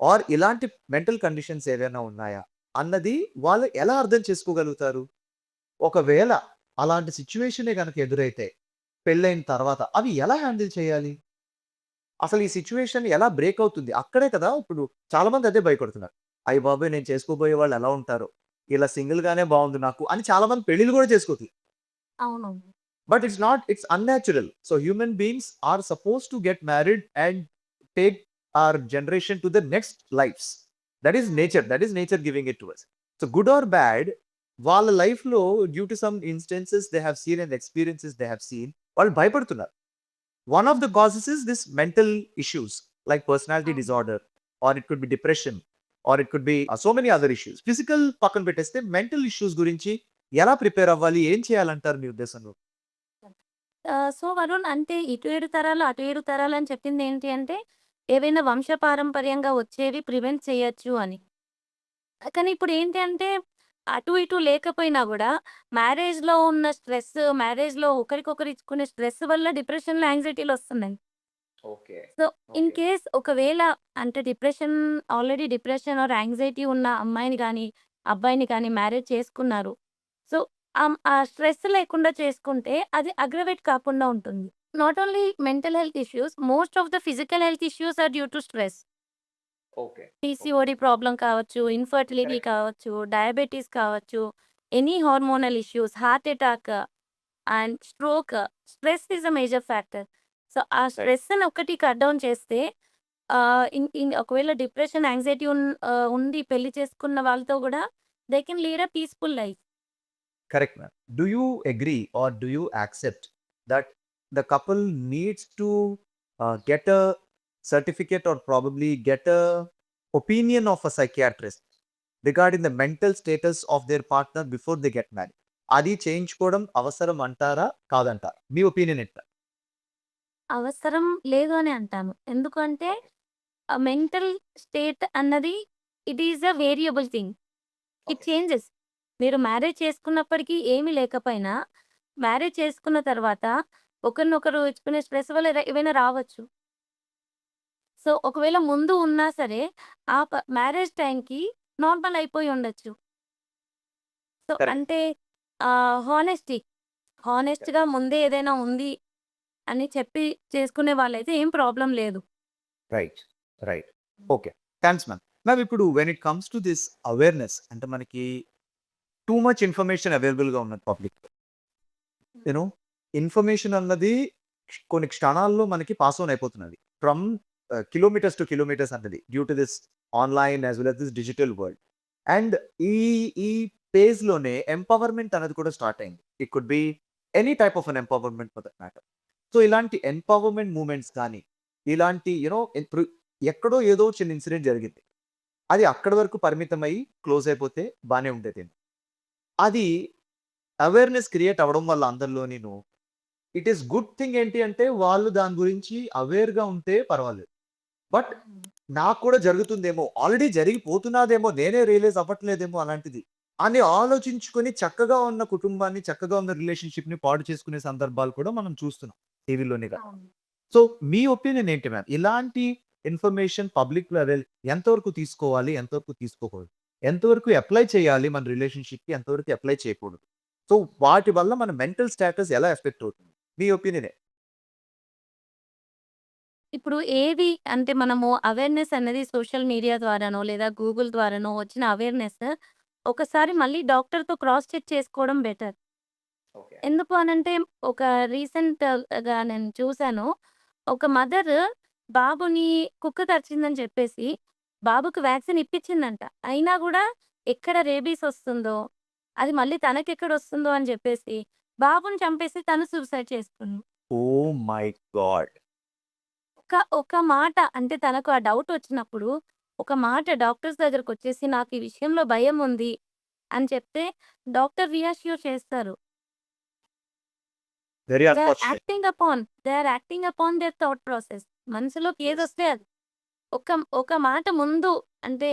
[SPEAKER 1] ఆర్ ఇలాంటి మెంటల్ కండిషన్స్ ఏవైనా ఉన్నాయా? అన్నది వాళ్ళు ఎలా అర్థం చేసుకోగలుగుతారు? ఒకవేళ అలాంటి సిట్యుయేషనే గనక ఎదురైతే, పెళ్లయిన తర్వాత అవి ఎలా హ్యాండిల్ చేయాలి? అసలు ఈ సిట్యుయేషన్ ఎలా బ్రేక్ అవుతుంది? అక్కడే కదా ఇప్పుడు చాలా మంది అదే భయపడుతున్నారు. అయ్య బాబోయ్! నేను చేసుకోబోయే వాళ్ళు ఎలా ఉంటారో? ఇలా సింగిల్‌గానే బావుంది నాకు అని చాలా మంది పెళ్లిలు గూడా చేసుకోవట్లేదు.
[SPEAKER 2] అవును.
[SPEAKER 1] But it's unnatural. So human beings are supposed to get married and take our generation to the next lives. That is nature. That is nature giving it to us. So good or bad, వాళ్ళ లైఫ్‌లో due to some instances they have seen and experiences they have seen వాళ్ళు భయపడుతున్నారు. One of the causes is this mental issues like personality
[SPEAKER 2] అవును.
[SPEAKER 1] disorder or it could be depression or it could be so many other issues. Physical పక్కన పెట్టేస్తే mental issues గురించి ఎలా prepare అవ్వాలి? ఏం చేయాలంటారు మీ ఉద్దేశంలో?
[SPEAKER 2] సో, వరుణ్ అంటే ఇటు 7 తరాలు, అటు 7 తరాలు అని చెప్పిందేంటి అంటే, ఏవైనా వంశపారంపర్యంగా వచ్చేవి ప్రివెంట్ చేయొచ్చు అని. కానీ ఇప్పుడేంటి అంటే, అటు ఇటు లేకపోయినా గూడా మ్యారేజ్‌లో ఉన్న స్ట్రెస్, మ్యారేజ్‌లో ఒకరికొకరు ఇచ్చుకునే స్ట్రెస్ వల్ల డిప్రెషన్‌లు, యాంక్సైటీలొస్తున్నాయి.
[SPEAKER 1] Okay.
[SPEAKER 2] So, in
[SPEAKER 1] okay.
[SPEAKER 2] Case ఒకవేళ అంటే ఆల్రెడీ డిప్రెషన్ ఆర్ యాంక్సైటీ ఉన్న అమ్మాయిని గానీ, అబ్బాయిని కానీ మ్యారేజ్ చేసుకున్నారు. సో, ఆ స్ట్రెస్ లేకుండా చేసుకుంటే అది అగ్రవేట్ కాకుండా ఉంటుంది. Not only mental health issues, most of the physical health issues are due to stress.
[SPEAKER 1] Okay. Okay.
[SPEAKER 2] PCOD problem కావచ్చు, ఇన్‌ఫర్టిలిటీ
[SPEAKER 1] కరెక్ట్.
[SPEAKER 2] కావచ్చు, డయాబెటిస్ కావచ్చు, any hormonal issues, heart attack and stroke. Stress is a major factor. So, ఆ
[SPEAKER 1] right.
[SPEAKER 2] స్ట్రెస్‌ని ఒక్కటి cut down చేస్తే in in ఒకవేళ depression, anxiety ఉండి పెళ్లి చేసుకున్న వాళ్ళతో గూడా they can lead a peaceful life.
[SPEAKER 1] Correct, ma'am. Do you agree or do you accept that the couple needs to get a certificate or probably get a opinion of a psychiatrist regarding the mental status of their partner before they get married? అది చేయించుకోవడం అవసరం అంటారా? కాదంటారా? మీ opinion ఏంటి?
[SPEAKER 2] అవసరం లేదు అని అంటాను. ఎందుకంటే మెంటల్ స్టేట్ అన్నది it is a variable thing. It
[SPEAKER 1] okay.
[SPEAKER 2] Changes. మీరు మ్యారేజ్ చేసుకున్నప్పటికి ఏమీ లేకపోయినా, మ్యారేజ్ చేసుకున్న తర్వాత ఒకరినొకరు ఇచ్చుకునే స్ట్రెస్ వల్ల ఏవైనా రావచ్చు. సో, ఒకవేళ ముందు ఉన్నా సరే, మ్యారేజ్ టైమ్‌కి నార్మల్ అయిపోయి ఉండొచ్చు. So,
[SPEAKER 1] correct.
[SPEAKER 2] అంటే హానెస్టీ. హానెస్ట్‌గా ముందే ఏదైనా ఉంది అని చెప్పి చేసుకునే వాళ్ళైతే ఏం ప్రాబ్లమ్ లేదు.
[SPEAKER 1] Right. Right. Okay. Thanks ma'am. Ma'am ఇప్పుడు when it comes to this awareness అంటే మనకి టూ మచ్ ఇన్ఫర్మేషన్ అవైలబుల్‌గా ఉన్నది పబ్లిక్‌లో. యూ నో ఇన్ఫర్మేషన్ అన్నది కొన్ని క్షణాల్లో మనకి పాస్ ఆన్ అయిపోతున్నది. ఫ్రమ్ కిలోమీటర్స్ టు కిలోమీటర్స్ అన్నది due to this online as well as this digital world. And ఈ ఈ ఫేజ్‌లోనే ఎంపవర్‌మెంట్ అనేది కూడా స్టార్ట్ అయింది. It could be any type of an empowerment for that matter. So, ఇలాంటి empowerment movements కానీ, ఇలాంటి ఇప్పుడు ఎక్కడో ఏదో చిన్న ఇన్సిడెంట్ జరిగింది. అది అక్కడి వరకు పరిమితమై క్లోజ్ అయిపోతే బానే ఉండేదేమో. అది అవేర్‌నెస్ క్రియేట్ అవ్వడం వల్ల అందరిలోనిను ఇట్ ఈస్ గుడ్ థింగ్ ఏంటి అంటే వాళ్ళు దాని గురించి అవేర్‌గా ఉంటే పర్వాలేదు. బట్ నాకు కూడా జరుగుతుందేమో, ఆల్రెడీ జరిగిపోతున్నాదేమో, నేనే రియలైజ్ అవ్వట్లేదేమో అలాంటిది అని ఆలోచించుకొని చక్కగా ఉన్న కుటుంబాన్ని, చక్కగా ఉన్న రిలేషన్‌షిప్‌ని పాడు చేసుకునే సందర్భాలు కూడా మనం చూస్తున్నాం టీవీలోనే కాదు.
[SPEAKER 2] అవును.
[SPEAKER 1] సో, మీ ఒపీనియన్ ఏంటి మ్యామ్? ఇలాంటి ఇన్ఫర్మేషన్ పబ్లిక్‌లో ఎంతవరకు తీసుకోవాలి? ఎంతవరకు తీసుకోకూడదు? ఎంతవరకు అప్లై చేయాలి మన రిలేషన్‌షిప్‌కి? ఎంతవరకు అప్లై చేయకూడదు? సో, వాటి వల్ల మన మెంటల్ స్టేటస్ ఎలా ఎఫెక్ట్ అవుతుంది? మీ ఒపీనియన్ ఏంటి?
[SPEAKER 2] ఇప్పుడు ఏది అంటే మనము అవేర్‌నెస్ అనేది సోషల్ మీడియా ద్వారానో, లేదా గూగుల్ ద్వారానో వచ్చిన అవేర్‌నెస్ ఒకసారి మళ్ళీ డాక్టర్‌తో క్రాస్ చెక్ చేసుకోవడం బెటర్.
[SPEAKER 1] ఓకే.
[SPEAKER 2] ఎందుకు అనంటే ఒక రీసెంట్‌గా నేను చూసాను. ఒక మదర్ బాబుని కుక్క కరిచిందని చెప్పేసి బాబుకి వ్యాక్సిన్ ఇప్పించిందంట. అయినా గూడా ఎక్కడ రేబీస్ ఒస్తుందో, అది మళ్ళీ తనకెక్కడొస్తుందో అని జెప్పేసి బాబుని చంపేసి తను సూసైడ్ చేసుకుంది.
[SPEAKER 1] Oh my God!
[SPEAKER 2] ఒక మాట అంటే తనకు ఆ డౌటొచ్చినప్పుడు, ఒక మాట డాక్టర్స్ దగ్గరకొచ్చేసి నాకు ఈ విషయంలో భయముంది అని చెప్తే డాక్టర్ రీఅష్యూర్ చేస్తారు.
[SPEAKER 1] Very unfortunate.
[SPEAKER 2] They are acting upon their thought process. మనసులోకి
[SPEAKER 1] యెస్.
[SPEAKER 2] ఏదొస్తే అది. ఒక ఒక మాట ముందు అంటే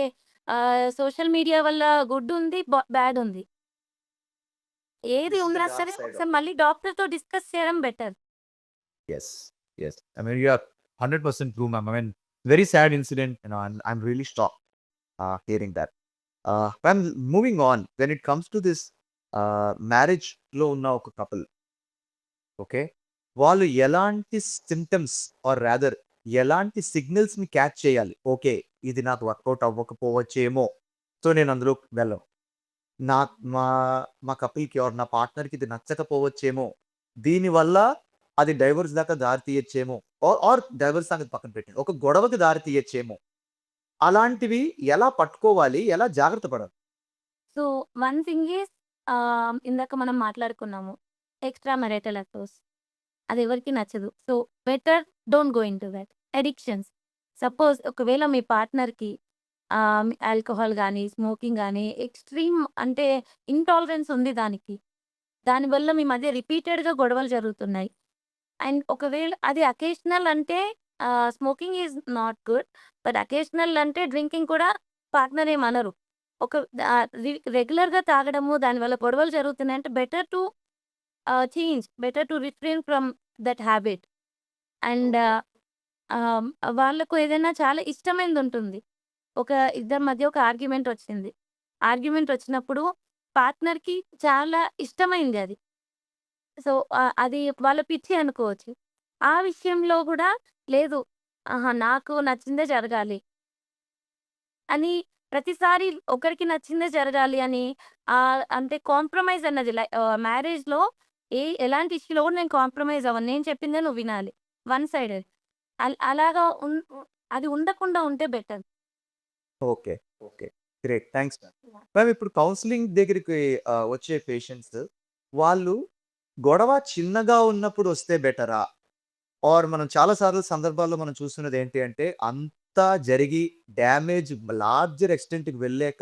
[SPEAKER 2] సోషల్ మీడియా వల్ల గుడ్ ఉంది, బ్యాడ్ ఉంది. ఏది
[SPEAKER 1] దిస్ ఇస్ ద
[SPEAKER 2] ఉన్నా సరే
[SPEAKER 1] డార్క్ సైడ్ ఆఫ్
[SPEAKER 2] ఒకసారి
[SPEAKER 1] ఇట్.
[SPEAKER 2] మళ్ళీ డాక్టర్‌తో డిస్కస్ చేయడం better.
[SPEAKER 1] Yes. Yes. I mean you are 100% true ma'am. I mean very sad incident and I'm really shocked hearing that. Ma'am moving on when it comes to this మ్యారేజ్‌లో ఉన్న ఒక couple okay. వాళ్ళు ఎలాంటి symptoms or rather ఎలాంటి సిగ్నల్స్‌ని catch చేయాలి? Okay. ఇది నాకు work out అవ్వకపోవచ్చేమో. So, నేను అందులోకి వెళ్ళను. నా మా మా కపుల్‌కి ఆర్ నా పార్ట్నర్‌కి ఇది నచ్చకపోవచ్చేమో. దీనివల్ల అది డైవోర్స్ దాకా దారి తీయచ్చేమో. ఆర్ డైవోర్స్ సంగతి పక్కన పెట్టండి. ఒక గొడవకి దారి తీయచ్చేమో. అలాంటివి ఎలా పట్టుకోవాలి? ఎలా జాగ్రత్త పడాలి?
[SPEAKER 2] సో, వన్ థింగ్ ఈస్ ఇందాక మనం మాట్లాడుకున్నాము. Extra marital affairs. అదెవరికీ నచ్చదు. So, better don't go into that. Addictions. Suppose ఒకవేళ మీ పార్ట్నర్‌కి ఆల్కహాల్ గానీ, స్మోకింగ్ గానీ, ఎక్స్‌ట్రీమ్ అంటే ఇంటాలరెన్స్ ఉంది దానికి. దానివల్ల మీ మధ్య రిపీటెడ్‌గా గొడవలు జరుగుతున్నాయి. అండ్ ఒకవేళ అది అకేషనల్ అంటే smoking is not good. But occasional అంటే డ్రింకింగ్ కూడా పార్ట్నర్ ఏమనరు. ఒక రెగ్యులర్‌గా తాగడము, దానివల్ల గొడవలు జరుగుతున్నాయంటే better to better to refrain from that habit. And
[SPEAKER 1] okay.
[SPEAKER 2] Ah, వాళ్ళకు ఏదైనా చాలా ఇష్టమైనదుంటుంది. ఒక ఇద్దరి మధ్య ఒక ఆర్గ్యుమెంట్ వచ్చింది. ఆర్గ్యుమెంట్ వచ్చినప్పుడు పార్ట్నర్‌కి చాలా ఇష్టమైంది అది. సో, అది వాళ్ళ పిచ్చి అనుకోవచ్చు. ఆ విషయంలో గూడా లేదు. ఆహా! నాకు నచ్చిందే జరగాలి అని ప్రతిసారి ఒకరికి నచ్చిందే జరగాలి అని అంటే కాంప్రమైజ్ అన్నది మ్యారేజ్‌లో ఎలాంటి ఇష్యూలో కూడా నేను కాంప్రమైజ్ అవ్వను. నేను చెప్పిందే నువ్వు వినాలి. One sided. అలాగా అది ఉండకుండా ఉంటే better.
[SPEAKER 1] Okay. Okay. Great. Thanks ma'am. Ma'am ఇప్పుడు కౌన్సెలింగ్ దగ్గరికి వచ్చే పేషెంట్స్ వాళ్ళు గొడవ చిన్నగా ఉన్నప్పుడు వస్తే బెటరా? ఆర్ మనం చాలా సార్లు సందర్భాల్లో మనం చూస్తున్నది ఏంటి అంటే, అంతా జరిగి డ్యామేజ్ లార్జర్ ఎక్స్‌టెంట్‌కి వెళ్ళాక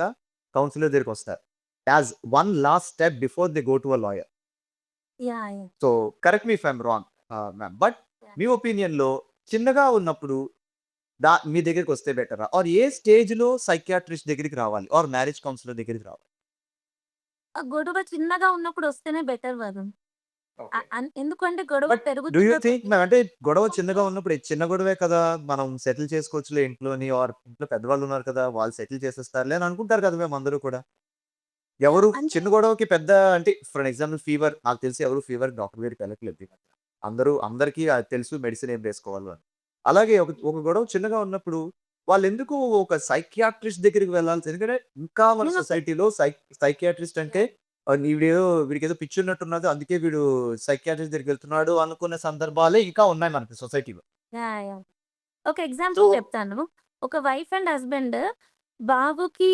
[SPEAKER 1] కౌన్సిలర్ దగ్గరికొస్తారు. As one last step before they go to a lawyer.
[SPEAKER 2] Yeah!
[SPEAKER 1] So, correct me if I am wrong ma'am. But
[SPEAKER 2] yeah!
[SPEAKER 1] మీ ఒపీనియన్‌లో చిన్నగా ఉన్నప్పుడు మీ దగ్గరికొస్తే బెటరా? ఆర్ ఏ స్టేజ్‌లో సైకియాట్రిస్ట్ దగ్గరికి రావాలి? ఆర్ మ్యారేజ్ కౌన్సిలర్ దగ్గరికి రావాలి?
[SPEAKER 2] ఆ గొడవ చిన్నగా ఉన్నప్పుడు వస్తేనే బెటర్ వరుణ్.
[SPEAKER 1] ఓకే.
[SPEAKER 2] ఎందుకంటే గొడవ
[SPEAKER 1] బట్ డూ యూ
[SPEAKER 2] పెరుగుతున్న
[SPEAKER 1] థింక్
[SPEAKER 2] కొద్దీ
[SPEAKER 1] మ్యామ్ అంటే గొడవ చిన్నగా ఉన్నప్పుడు చిన్న గొడవే కదా! మనం సెటిల్ చేసుకోవచ్చులే ఇంట్లోని ఆర్ ఇంట్లో పెద్దవాళ్ళున్నారు కదా! వాళ్ళు సెటిల్ చేసేస్తారులే అని అనుకుంటారు కదా! మేమందరూ కూడా. ఎవరు
[SPEAKER 2] అంటే
[SPEAKER 1] చిన్న గొడవకి పెద్ద అంటే ఫర్ ఎగ్జాంపుల్ ఫీవర్ నాకు తెలిసి ఎవరు ఫీవర్ డాక్టర్ దగ్గరికి వెళ్ళట్లేదు ఈ మధ్య. అందరికీ అది తెలుసు మెడిసిన్ ఏం వేసుకోవాలో అని. అలాగే ఒక గొడవ చిన్నగా ఉన్నప్పుడు వాళ్ళెందుకు ఒక సైకియాట్రిస్ట్ దగ్గరికి వెళ్ళాల్సి ఎందుకంటే ఇంకా మన
[SPEAKER 2] నేనొక
[SPEAKER 1] సొసైటీలో సైకియాట్రిస్ట్ అంటే వీడికేదో పిచ్చున్నట్టున్నది అందుకే వీడు సైకియాట్రిస్ట్ దగ్గరికెళ్తున్నాడు అనుకునే సందర్భాలే ఇంకా ఉన్నాయి మనకి సొసైటీలో.
[SPEAKER 2] యాహ్! యాహ్! ఒక
[SPEAKER 1] సో
[SPEAKER 2] ఎగ్జాంపుల్ చెప్తాను. ఒక వైఫ్ అండ్ హస్బెండ్ బాబుకి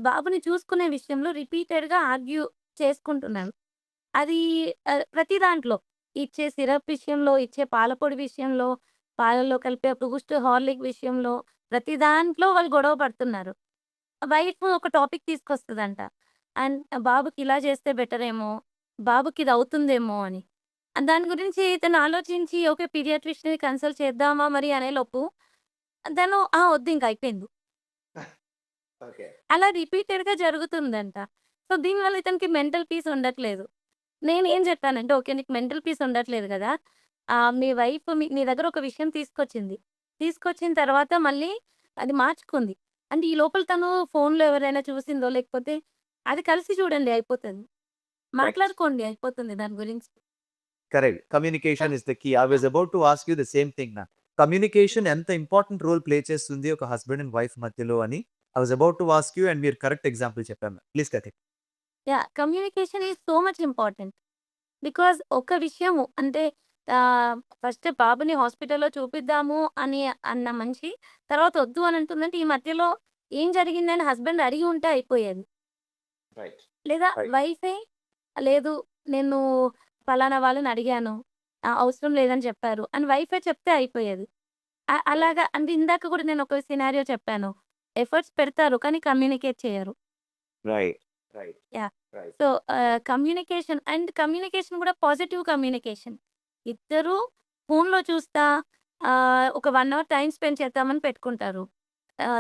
[SPEAKER 2] బాబుని చూసుకునే విషయంలో రిపీటెడ్‌గా ఆర్గ్యూ చేసుకుంటున్నారు. అది ప్రతి దాంట్లో ఇచ్చే సిరప్ విషయంలో, ఇచ్చే పాల పొడి విషయంలో, పాలల్లో కలిపే బూస్ట్, హార్లిక్ విషయంలో ప్రతి దాంట్లో వాళ్ళు గొడవ పడుతున్నారు. వైఫ్ ఒక టాపిక్ తీసుకొస్తదంట. అండ్ బాబుకి ఇలా చేస్తే బెటరేమో, బాబుకి ఇది అవుతుందేమో అని. దాని గురించి తను ఆలోచించి ఓకే. పీడియాట్రిషియన్‌ని కన్సల్ట్ చేద్దామా మరి అనేలోపు తను వద్దింక అయిపోయింది.
[SPEAKER 1] ఓకే.
[SPEAKER 2] అలా రిపీటెడ్‌గా జరుగుతుందంట. సో, దీనివల్ల ఇతనికి మెంటల్ పీస్ ఉండట్లేదు. నేనేం చెప్పానంటే, ఓకే. నీకు మెంటల్ పీస్ ఉండట్లేదు గదా! మీ వైఫ్ నీ దగ్గర ఒక విషయం తీసుకొచ్చింది. తీసుకొచ్చిన తర్వాత మళ్ళీ అది మార్చుకుంది. అంటే ఈ లోపల తను ఫోన్‌లో ఎవరైనా చూసిందో, లేకపోతే అది కలిసి చూడండి అయిపోతది.
[SPEAKER 1] రైట్.
[SPEAKER 2] మాట్లాడుకోండి అయిపోతుంది దాని గురించి.
[SPEAKER 1] Correct. Communication is the key. I was about to ask you the same thing ma'am. Communication ఎంత ఇంపార్టెంట్ రోల్ ప్లే చేస్తుంది ఒక హస్బాండ్ అండ్ వైఫ్ మధ్యలో అని I was about to ask you and మీరు కరెక్ట్ ఎగ్జాంపుల్ చెప్పారు ma'am. Please continue.
[SPEAKER 2] Communication is so much important. Because ఒక విషయము అంటే ఫస్ట్ బాబుని హాస్పిటల్‌లో చూపిద్దాము అని అన్న మనిషి తర్వాత వద్దు అని అంటుందంటే ఈ మధ్యలో ఏం జరిగిందని హస్బెండ్ అడిగి ఉంటే అయిపోయేది.
[SPEAKER 1] రైట్.
[SPEAKER 2] లేదా
[SPEAKER 1] రైట్.
[SPEAKER 2] వైఫే లేదు నేను పలానా వాళ్ళని అడిగాను. అవసరం లేదని చెప్పారు అని వైఫే చెప్తే అయిపోయేది.
[SPEAKER 1] రైట్.
[SPEAKER 2] అలాగా అంటే ఇందాక కూడా నేను ఒక సినారియో చెప్పాను. ఎఫర్ట్స్ పెడతారు కానీ కమ్యూనికేట్ చేయరు.
[SPEAKER 1] Right. Right.
[SPEAKER 2] Yeah!
[SPEAKER 1] Right.
[SPEAKER 2] So, communication కూడా పాజిటివ్ కమ్యూనికేషన్. ఇద్దరూ ఫోన్‌లో చూస్తా ఒక 1 అవర్ టైమ్ స్పెండ్ చేద్దామని పెట్టుకుంటారు.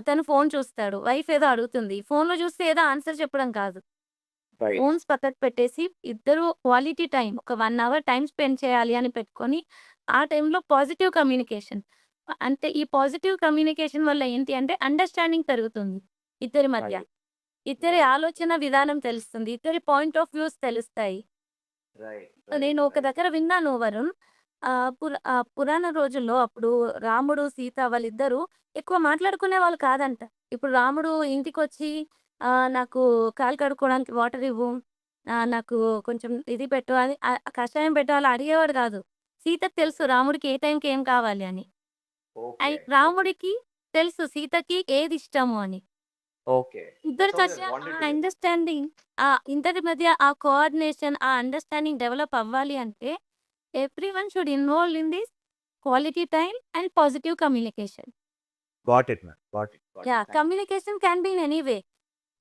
[SPEAKER 2] తను ఫోన్ చూస్తాడు. వైఫ్ ఏదో అడుగుతుంది. ఫోన్‌లో చూస్తే ఏదో ఆన్సర్ చెప్పడం కాదు.
[SPEAKER 1] రైట్.
[SPEAKER 2] ఫోన్స్ పక్కకు పెట్టేసి ఇద్దరు క్వాలిటీ టైమ్ ఒక 1 అవర్ టైమ్ స్పెండ్ చేయాలి అని పెట్టుకొని, ఆ టైంలో పాజిటివ్ కమ్యూనికేషన్. అంటే ఈ పాజిటివ్ కమ్యూనికేషన్ వల్ల ఏంటి అంటే అండర్‌స్టాండింగ్ పెరుగుతుంది ఇద్దరి మధ్య.
[SPEAKER 1] రైట్.
[SPEAKER 2] ఇద్దరి
[SPEAKER 1] రైట్.
[SPEAKER 2] ఆలోచన విధానం తెలుస్తుంది. ఇద్దరి పాయింట్ ఆఫ్ వ్యూస్ తెలుస్తాయి.
[SPEAKER 1] రైట్. రైట్.
[SPEAKER 2] నేను ఒక
[SPEAKER 1] రైట్.
[SPEAKER 2] దగ్గర విన్నాను వరుణ్. పురాణ రోజుల్లో అప్పుడు రాముడు, సీత వాళ్ళిద్దరూ ఎక్కువ మాట్లాడుకునేవాళ్ళు కాదంట. ఇప్పుడు రాముడు ఇంటికొచ్చి నాకు కాళ్ళు కడుక్కోవడానికి వాటర్ ఇవ్వు. నాకు కొంచెం ఇది పెట్టు అని కషాయం పెట్టు అలా అడిగేవాడు కాదు. సీతకి తెలుసు రాముడికి ఏ టైంకి ఏం కావాలి అని.
[SPEAKER 1] ఓకే. ఓకే.
[SPEAKER 2] రాముడికి తెలుసు సీతకి ఏదిష్టము అని.
[SPEAKER 1] ఓకే.
[SPEAKER 2] ఇద్దరి
[SPEAKER 1] దట్స్ హౌ దే
[SPEAKER 2] మధ్య
[SPEAKER 1] బాండెడ్
[SPEAKER 2] ఆ
[SPEAKER 1] టుగెదర్.
[SPEAKER 2] అండర్‌స్టాండింగ్ ఇద్దరి మధ్య ఆ కోఆర్డినేషన్, ఆ అండర్‌స్టాండింగ్ డెవలప్ అవ్వాలి అంటే everyone should involve in this quality time and positive communication.
[SPEAKER 1] Got it ma'am. Got it. Got it. Thanks.
[SPEAKER 2] Communication can be in any way.
[SPEAKER 1] Right.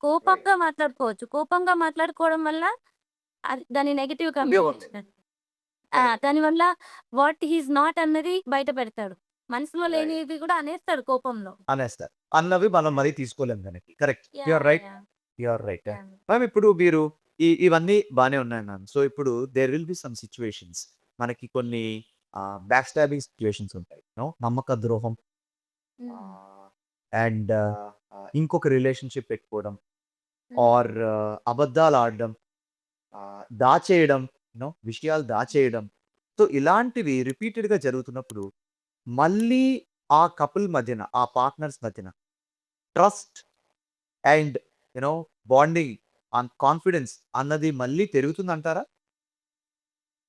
[SPEAKER 2] కోపంగా మాట్లాడుకోవచ్చు. కోపంగా మాట్లాడుకోవడం వల్ల దాన్ని నెగెటివ్
[SPEAKER 1] ఉపయోగం లేదు.
[SPEAKER 2] కమ్యూనికేషన్.
[SPEAKER 1] కరెక్ట్.
[SPEAKER 2] దానివల్ల వాట్ హి ఈస్ నాట్ అన్నది బయట పెడతాడు. మనసులో
[SPEAKER 1] రైట్.
[SPEAKER 2] లేనివి కూడా అనేస్తాడు కోపంలో.
[SPEAKER 1] అనేస్తారు. అన్నవి మనం మరీ తీసుకోలేం దానికి. Correct. You are
[SPEAKER 2] yeah!
[SPEAKER 1] Right.
[SPEAKER 2] Yeah!
[SPEAKER 1] You are right.
[SPEAKER 2] Yeah!
[SPEAKER 1] Ma'am ఇప్పుడు మీరు ఇవన్నీ బానే ఉన్నాయి మ్యామ్. సో, ఇప్పుడు there will be some situations. మనకి కొన్ని బ్యాక్ స్టాబింగ్ సిట్యుయేషన్స్ ఉంటాయి. నమ్మక ద్రోహం
[SPEAKER 2] హ్మ్.
[SPEAKER 1] ఆహ్, అండ్ ఇంకొక రిలేషన్‌షిప్ పెట్టుకోవడం
[SPEAKER 2] హ్మ్.
[SPEAKER 1] ఆర్ అబద్దాలాడడం, దాచేయడం, విషయాలు దాచేయడం. సో, ఇలాంటివి రిపీటెడ్‌గా జరుగుతున్నప్పుడు మళ్ళీ ఆ కపుల్ మధ్యన, ఆ పార్ట్నర్స్ మధ్యన trust and you know bonding and confidence అన్నది మళ్ళీ పెరుగుతుందంటారా?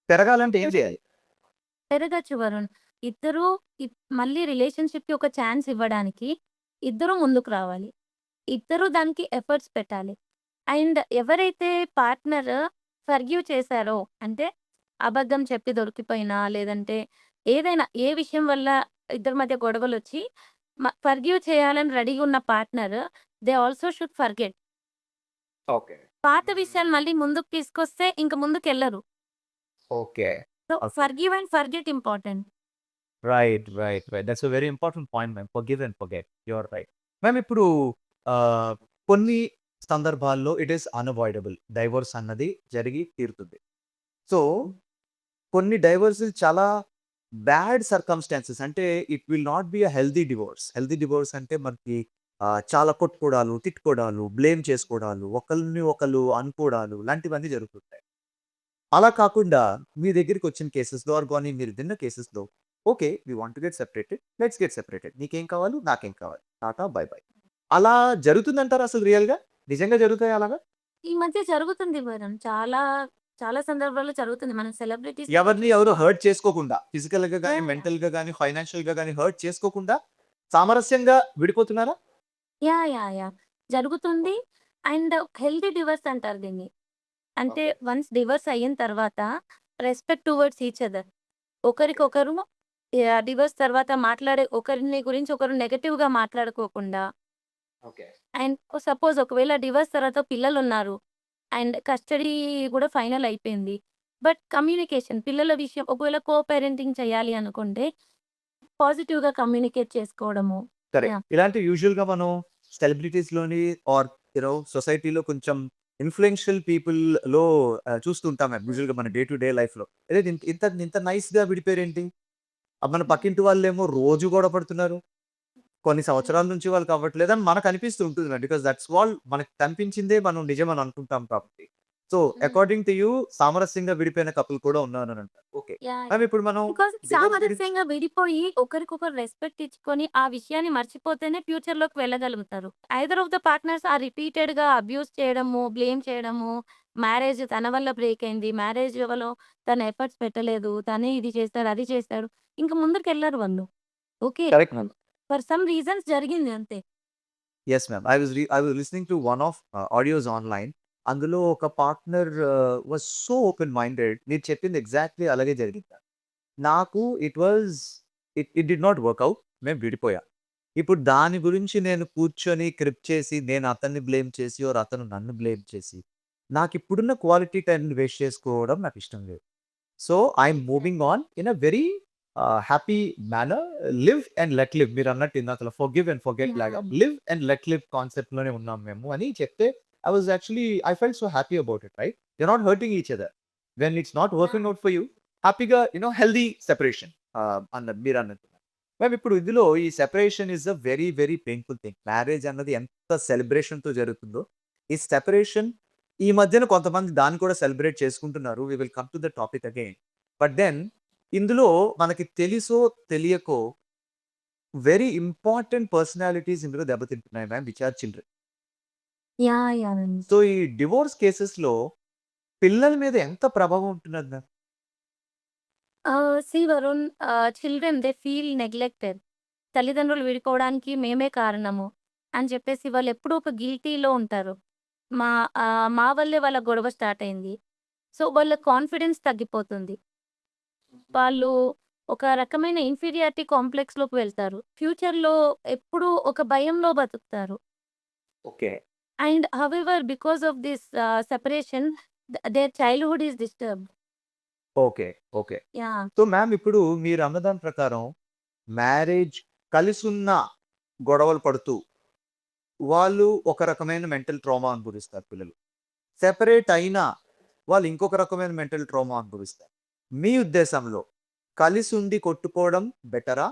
[SPEAKER 1] పెరగాలంటే ఏం చేయాలి?
[SPEAKER 2] పెరగచ్చు వరుణ్. ఇద్దరూ మళ్ళీ రిలేషన్‌షిప్‌కి ఒక ఛాన్స్ ఇవ్వడానికి ఇద్దరు ముందుకు రావాలి. ఇద్దరు దానికి ఎఫర్ట్స్ పెట్టాలి. అండ్ ఎవరైతే పార్ట్నర్ ఫర్‌గివ్ చేశారో అంటే అబద్ధం చెప్పి దొరికిపోయినా, లేదంటే ఏదైనా ఏ విషయం వల్ల ఇద్దరి మధ్య గొడవలొచ్చి ఫర్‌గివ్ చేయాలని రెడీగా ఉన్న partner they also should forget.
[SPEAKER 1] Okay.
[SPEAKER 2] పాత
[SPEAKER 1] హ్మ్.
[SPEAKER 2] విషయాలు మళ్ళీ ముందుకు తీసుకొస్తే ఇంక ముందుకెళ్లరు.
[SPEAKER 1] Okay.
[SPEAKER 2] So,
[SPEAKER 1] okay.
[SPEAKER 2] Forgive and forget important.
[SPEAKER 1] Right. Right. Right. That's a very important point ma'am. Forgive and forget. You are right. Ma'am ఇప్పుడు ఆహ్, కొన్ని సందర్భాల్లో ఇట్ ఈస్ అన్‌అవాయిడబుల్. డైవోర్స్ అన్నది జరిగి తీరుతుంది. సో, కొన్ని డైవోర్స్‌లు చాలా బ్యాడ్ సర్కమ్‌స్టాన్సెస్ అంటే it will not B a healthy divorce. Healthy divorce అంటే మనకి చాలా కొట్టుకోవడాలు, తిట్టుకోవడాలు, బ్లేమ్ చేసుకోవడాలు, ఒకళ్ళని ఒకళ్ళు అనుకోవడాలు లాంటివన్నీ జరుగుతుంటాయి. అలా కాకుండా మీ దగ్గరికొచ్చిన కేసెస్‌లో ఆర్ గాని మీరు విన్న కేసెస్‌లో okay. We want to get separated. Let's get separated. నీకేం కావాలి? నాకేం కావాలి? టాటా బై బై. అలా జరుగుతుందంటారా అసలు రియల్‌గా? నిజంగా జరుగుతాయా అలాగా?
[SPEAKER 2] ఈ మధ్య జరుగుతుంది వరుణ్. చాలా, చాలా సందర్భాల్లో జరుగుతుంది. మన సెలబ్రిటీస్
[SPEAKER 1] ఎవరిని ఎవరు హర్ట్ చేసుకోకుండా ఫిజికల్‌గా గాని,
[SPEAKER 2] యాహ్!
[SPEAKER 1] మెంటల్‌గా గాని, ఫైనాన్షియల్‌గా గాని హర్ట్ చేసుకోకుండా సామరస్యంగా విడిపోతున్నారా?
[SPEAKER 2] యాహ్! జరుగుతుంది. అండ్ హెల్తీ డివోర్స్ అంటారు దీన్ని. అంటే
[SPEAKER 1] ఓకే.
[SPEAKER 2] వన్స్ డివోర్స్ అయిన తర్వాత respect towards each other.
[SPEAKER 1] Okay.
[SPEAKER 2] ఒకరికొకరు డివోర్స్ తర్వాత మాట్లాడే ఒకరిని గురించి ఒకరు నెగెటివ్‌గా మాట్లాడుకోకుండా
[SPEAKER 1] ఓకే.
[SPEAKER 2] అండ్ సపోజ్ ఒకవేళ డివోర్స్ తర్వాత పిల్లలున్నారు. అండ్ కస్టడీ గూడా ఫైనల్ అయిపోయింది. బట్ కమ్యూనికేషన్ పిల్లల విషయం ఒకవేళ పేరెంటింగ్ చేయాలి అనుకుంటే పాజిటివ్‌గా కమ్యూనికేట్ చేసుకోవడము.
[SPEAKER 1] కరెక్ట్.
[SPEAKER 2] యాహ్!
[SPEAKER 1] ఇలాంటివి యూజువల్‌గా మనం సెలబ్రిటీస్‌లోని ఆర్ సొసైటీలో కొంచెం ఇన్‌ఫ్లూయెన్షియల్ పీపుల్‌లో చూస్తూ ఉంటాం మేము యూజువల్‌గా మన డే టు డే లైఫ్‌లో. అరేయ్! ఇంత ఇంత ఇంత నైస్‌గా విడిపోయారేంటి? మన పక్కింటి వాళ్ళేమో రోజు గొడవ పడుతున్నారు. కొన్ని సంవత్సరాల నుంచి వాళ్ళకి అవ్వట్లేదని మనకనిపిస్తూ ఉంటుంది. బికాస్ దట్స్ వాల్ మనకు కనిపించిందే మనం నిజమని అనుకుంటాం కాబట్టి. సో,
[SPEAKER 2] హ్మ్.
[SPEAKER 1] అకార్డింగ్ టు యూ సామరస్యంగా విడిపోయిన కపుల్ కూడా ఉన్నారని అంటారు. ఓకే. Ma'am
[SPEAKER 2] yeah!
[SPEAKER 1] ఇప్పుడు మనం
[SPEAKER 2] బికాజ్
[SPEAKER 1] డివోర్స్ గురించి
[SPEAKER 2] సామరస్యంగా విడిపోయి ఒకరికొకరు రెస్పెక్ట్ ఇచ్చుకొని, ఆ విషయాన్ని మర్చిపోతేనే ఫ్యూచర్‌లోకి వెళ్ళగలుగుతారు. ఐదర్ ఆఫ్ ద పార్ట్నర్స్ రిపీటెడ్‌గా అబ్యూజ్ చేయడము, బ్లేమ్ చేయడము, మ్యారేజ్ తన వల్ల బ్రేక్ అయింది. మ్యారేజ్‌లో తను ఎఫర్ట్స్ పెట్టలేదు. తనే ఇది చేస్తాడు, అది చేస్తాడు. ఇంక ముందుకెళ్లరు వాళ్ళు. Okay.
[SPEAKER 1] Correct ma'am.
[SPEAKER 2] For some reasons జరిగింది అంతే.
[SPEAKER 1] Yes ma'am. I was listening to one of audios online. అందులో ఒక partner was so open minded. మీరు చెప్పింది ఎగ్జాక్ట్‌లీ అలాగే జరిగింది. నాకు it did not work out. మేము విడిపోయాం. ఇప్పుడు దాని గురించి నేను కూర్చొని చేసి, నేను అతన్ని బ్లేమ్ చేసి, అతను నన్ను బ్లేమ్ చేసి, నాకిప్పుడున్న క్వాలిటీ టైమ్‌ని వేస్ట్ చేసుకోవడం నాకిష్టం లేదు. So, I'm moving on in a very happy manner. Live and let live మీరన్నట్టు ఇందాకల ఫర్‌గివ్ అండ్ ఫర్‌గెట్ లాగా
[SPEAKER 2] yeah!
[SPEAKER 1] Live and let live కాన్సెప్ట్‌లోనే ఉన్నాం మేము అని చెప్తే I felt so happy about it right. You're not hurting each other. When it's not working
[SPEAKER 2] yeah!
[SPEAKER 1] Out for you హ్యాపీగా healthy separation అన్నది మీరన్నట్టు. మ్యామ్ ఇప్పుడు ఇందులో ఈ separation is a very, very painful thing. Marriage అన్నది ఎంత సెలబ్రేషన్‌తో జరుగుతుందో, ఈ సెపరేషన్ ఈ మధ్యన కొంతమంది దాన్ని కూడా సెలబ్రేట్ చేసుకుంటున్నారు. We will come to the topic again. But then ఇందులో మనకి తెలుసో, తెలియకో వెరీ ఇంపార్టెంట్ పర్సనాలిటీస్ ఇందులో దెబ్బతింటున్నాయి ma'am which are children.
[SPEAKER 2] Yeah!
[SPEAKER 1] So, ఈ డివోర్స్ కేసెస్‌లో పిల్లల మీద ఎంత ప్రభావం ఉంటున్నది ma'am?
[SPEAKER 2] See Varun children they feel neglected. తల్లిదండ్రులు విడిపోవడానికి మేమే కారణము అని చెప్పేసి వాళ్ళెప్పుడూ ఒక గిల్టీలో ఉంటారు. మా వల్లే వాళ్ళ గొడవ స్టార్ట్ అయింది. సో, వాళ్ళ కాన్ఫిడెన్స్ తగ్గిపోతుంది. వాళ్ళు ఒక రకమైన ఇన్ఫీరియారిటీ కాంప్లెక్స్‌లోకి వెళ్తారు. ఫ్యూచర్‌లో ఎప్పుడూ ఒక భయంలో బతుకుతారు.
[SPEAKER 1] Okay.
[SPEAKER 2] And however because of this separation their childhood is disturbed.
[SPEAKER 1] Okay. Okay.
[SPEAKER 2] Yeah!
[SPEAKER 1] So, ma'am ఇప్పుడు మీరన్న దాని ప్రకారం మ్యారేజ్ కలిసున్న గొడవలు పడుతూ, వాళ్ళు ఒక రకమైన మెంటల్ ట్రామా అనుభవిస్తారు పిల్లలు. సెపరేట్ అయినా వాళ్ళు ఇంకొక రకమైన మెంటల్ ట్రామా అనుభవిస్తారు. మీ ఉద్దేశంలో కలిసుండి కొట్టుకోవడం బెటరా?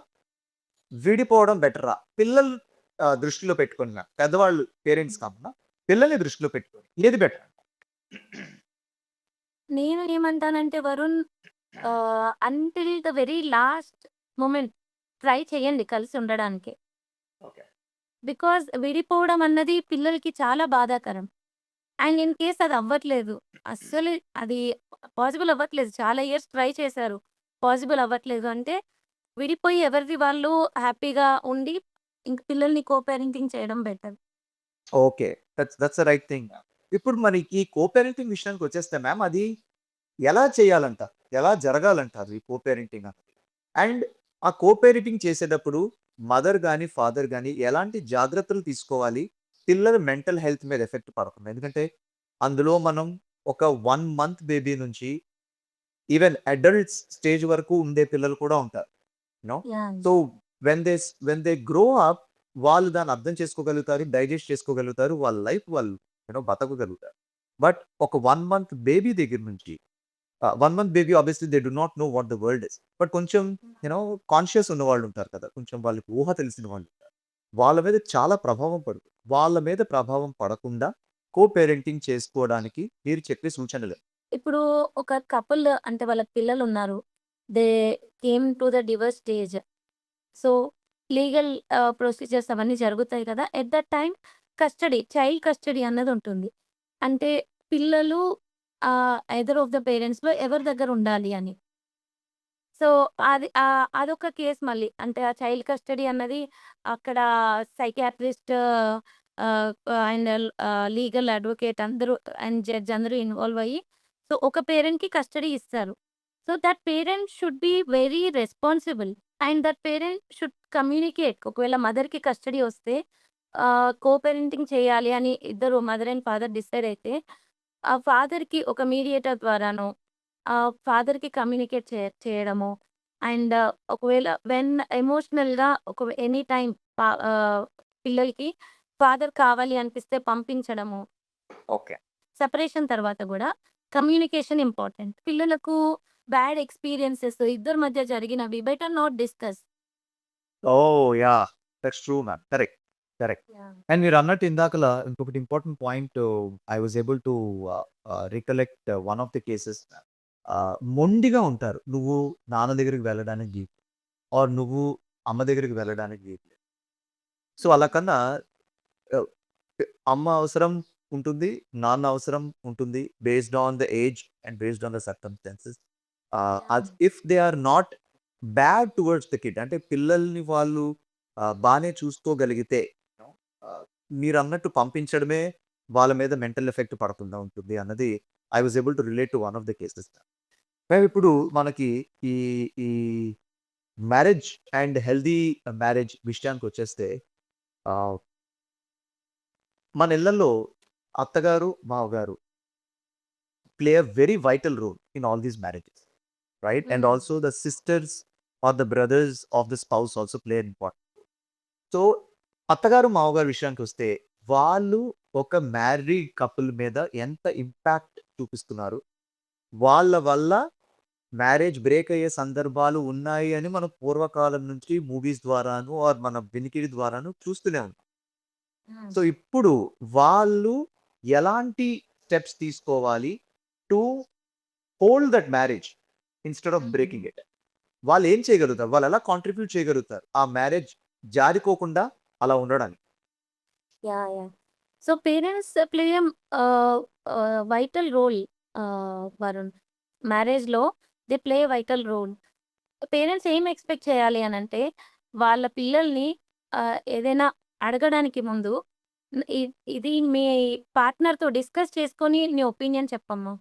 [SPEAKER 1] విడిపోవడం బెటరా? పిల్లలు దృష్టిలో పెట్టుకొని మ్యామ్. పెద్దవాళ్ళు పేరెంట్స్ కాకుండా పిల్లల్ని దృష్టిలో పెట్టుకొని ఏది బెటర్?
[SPEAKER 2] నేను ఏమంటానంటే Varun until the very last moment try చేయండి కలిసి ఉండడానికి.
[SPEAKER 1] ఓకే.
[SPEAKER 2] బికాజ్ విడిపోవడం అన్నది పిల్లలకి చాలా బాధాకరం. అండ్ ఇన్ కేస్ అది అవ్వట్లేదు. అస్సలు అది పాసిబుల్ అవ్వట్లేదు. చాలా ఇయర్స్ ట్రై చేశారు. పాసిబుల్ అవ్వట్లేదు అంటే విడిపోయి ఎవరిది వాళ్ళు హ్యాపీగా ఉండి ఇంక పిల్లల్ని కో పేరెంటింగ్ చేయడం better.
[SPEAKER 1] Okay. That's the right thing. ఇప్పుడు మరి ఈ కో పేరెంటింగ్ విషయానికొచ్చేస్తే మ్యామ్ అది ఎలా చేయాలంటారు? ఎలా జరగాలంటారు ఈ కో పేరెంటింగ్ అన్నది? అండ్ ఆ కో పేరెంటింగ్ చేసేటప్పుడు మదర్ గాని, ఫాదర్ గాని ఎలాంటి జాగ్రత్తలు తీసుకోవాలి? పిల్లల మెంటల్ హెల్త్ మీద ఎఫెక్ట్ పడకుండా. ఎందుకంటే అందులో మనం ఒక 1 మంత్ బేబీ నుంచి ఈవెన్ అడల్ట్స్ స్టేజ్ వరకు ఉండే పిల్లలు కూడా ఉంటారు. No.
[SPEAKER 2] Yeah!
[SPEAKER 1] So when they grow up వాళ్ళు దాన్ని అర్థం చేసుకోగలుగుతారు. డైజెస్ట్ చేసుకోగలుగుతారు. వాళ్ళ లైఫ్ వాళ్ళు బతకగలుగుతారు. బట్ ఒక 1 మంత్ బేబీ దగ్గర నుంచి 1 month baby obviously they do not know what the world is. But కొంచెం యూ నో కాన్షియస్ ఉన్నవాళ్ళు ఉంటారు కదా! కొంచెం వాళ్ళకి ఊహ తెలిసిన వాళ్ళు ఉంటారు. వాళ్ళ మీద చాలా ప్రభావం పడుతుంది. వాళ్ళ మీద ప్రభావం పడకుండా కో పేరెంటింగ్ చేసుకోవడానికి మీరు చెప్పే సూచనలు.
[SPEAKER 2] ఇప్పుడు ఒక కపుల్ అంటే వాళ్ళకి పిల్లలున్నారు. They came to the divorce stage. So, legal procedures అవన్నీ జరుగుతాయి కదా! At that time child custody అన్నదుంటుంది. అంటే పిల్లలు ఐదర్ ఆఫ్ ద పేరెంట్స్‌లో ఎవరి దగ్గర ఉండాలి అని. సో, అదొక కేస్ మళ్ళీ. అంటే ఆ చైల్డ్ కస్టడీ అన్నది అక్కడ సైకియాట్రిస్ట్ ఆహ్, అండ్ లీగల్ అడ్వొకేట్ అందరూ అండ్ జడ్జ్ అందరూ ఇన్వాల్వ్ అయ్యి సో, ఒక పేరెంట్‌కి కస్టడీ ఇస్తారు. So, that parent should be very responsible and that parent should communicate. ఒకవేళ మదర్‌కి కస్టడీ వస్తే కో పేరెంటింగ్ చేయాలి అని ఇద్దరు మదర్ అండ్ ఫాదర్ డిసైడ్ అయితే, ఆ ఫాదర్‌కి ఒక మీడియేటర్ ద్వారానో ఫాదర్‌కి కమ్యూనికేట్ చేయడము. అండ్ ఒకవేళ ఎమోషనల్‌గా ఎనీ టైమ్ పిల్లలకి ఫాదర్ కావాలి అనిపిస్తే పంపించడము.
[SPEAKER 1] ఓకే.
[SPEAKER 2] సెపరేషన్ తర్వాత గూడా కమ్యూనికేషన్ ఇంపార్టెంట్. పిల్లలకు బ్యాడ్ ఎక్స్‌పీరియన్సెస్ ఇద్దరి మధ్య జరిగినవి better not discuss.
[SPEAKER 1] Oh! Yeah! That's true ma'am. Correct. Correct.
[SPEAKER 2] Yeah!
[SPEAKER 1] And మీరన్నట్టు ఇందాకల ఇంకొకటి important point I was able to recollect one of the cases. మొండిగా ఉంటారు. నువ్వు నాన్న దగ్గరికి వెళ్ళడానికి వీలు, ఆర్ నువ్వు అమ్మ దగ్గరికి వెళ్ళడానికి వీలు. సో, అలా కన్నా ఆహ్, అమ్మ అవసరం ఉంటుంది. నాన్న అవసరం ఉంటుంది. Based on the age and based on the circumstances.
[SPEAKER 2] Yeah!
[SPEAKER 1] If they are not bad towards the kid అంటే పిల్లల్ని వాళ్ళు బానే చూసుకోగలిగితే ఆహ్, మీరన్నట్టు పంపించడమే వాళ్ళ మీద మెంటల్ ఎఫెక్ట్ పడకుండా ఉంటుంది అన్నది I was able to relate to one of the cases. మేమిప్పుడు మనకి ఈ ఈ మ్యారేజ్ అండ్ హెల్తీ మ్యారేజ్ విషయానికొచ్చేస్తే ఆహ్, మన ఇళ్లలో అత్తగారు, మావగారు play a very vital role in all these marriages, right? And
[SPEAKER 2] హ్మ్.
[SPEAKER 1] also the sisters or the brothers of the spouse also play an important. So, అత్తగారు, మావగారు విషయానికొస్తే వాళ్ళు ఒక మ్యారీడ్ కపుల్ మీద ఎంత ఇంపాక్ట్ చూపిస్తున్నారు? వాళ్ళ వల్ల మ్యారేజ్ బ్రేక్ అయ్యే సందర్భాలు ఉన్నాయి అని మనం పూర్వకాలం నుంచి మూవీస్ ద్వారాను ఆర్ మన వినికిడి ద్వారాను చూస్తూనే ఉన్నాం.
[SPEAKER 2] హ్మ్.
[SPEAKER 1] సో, ఇప్పుడు వాళ్ళు ఎలాంటి స్టెప్స్ తీసుకోవాలి to hold that marriage instead of
[SPEAKER 2] hmm.
[SPEAKER 1] Breaking it? వాళ్ళేం చేయగలుగుతారు? వాళ్ళెలా కాంట్రిబ్యూట్ చేయగలుగుతారు? ఆ మ్యారేజ్ జారిపోకుండా అలా ఉండడానికి?
[SPEAKER 2] Yeah! So, parents play vital role Varun. మ్యారేజ్‌లో they play vital role. Parents ఏం ఎక్స్‌పెక్ట్ చేయాలి అనంటే, వాళ్ళ పిల్లల్ని ఏదైనా అడగడానికి ముందు న్ ఇ ఇది మీ పార్ట్నర్‌తో డిస్కస్ చేసుకొని నీ ఒపీనియన్ చెప్పమ్మా.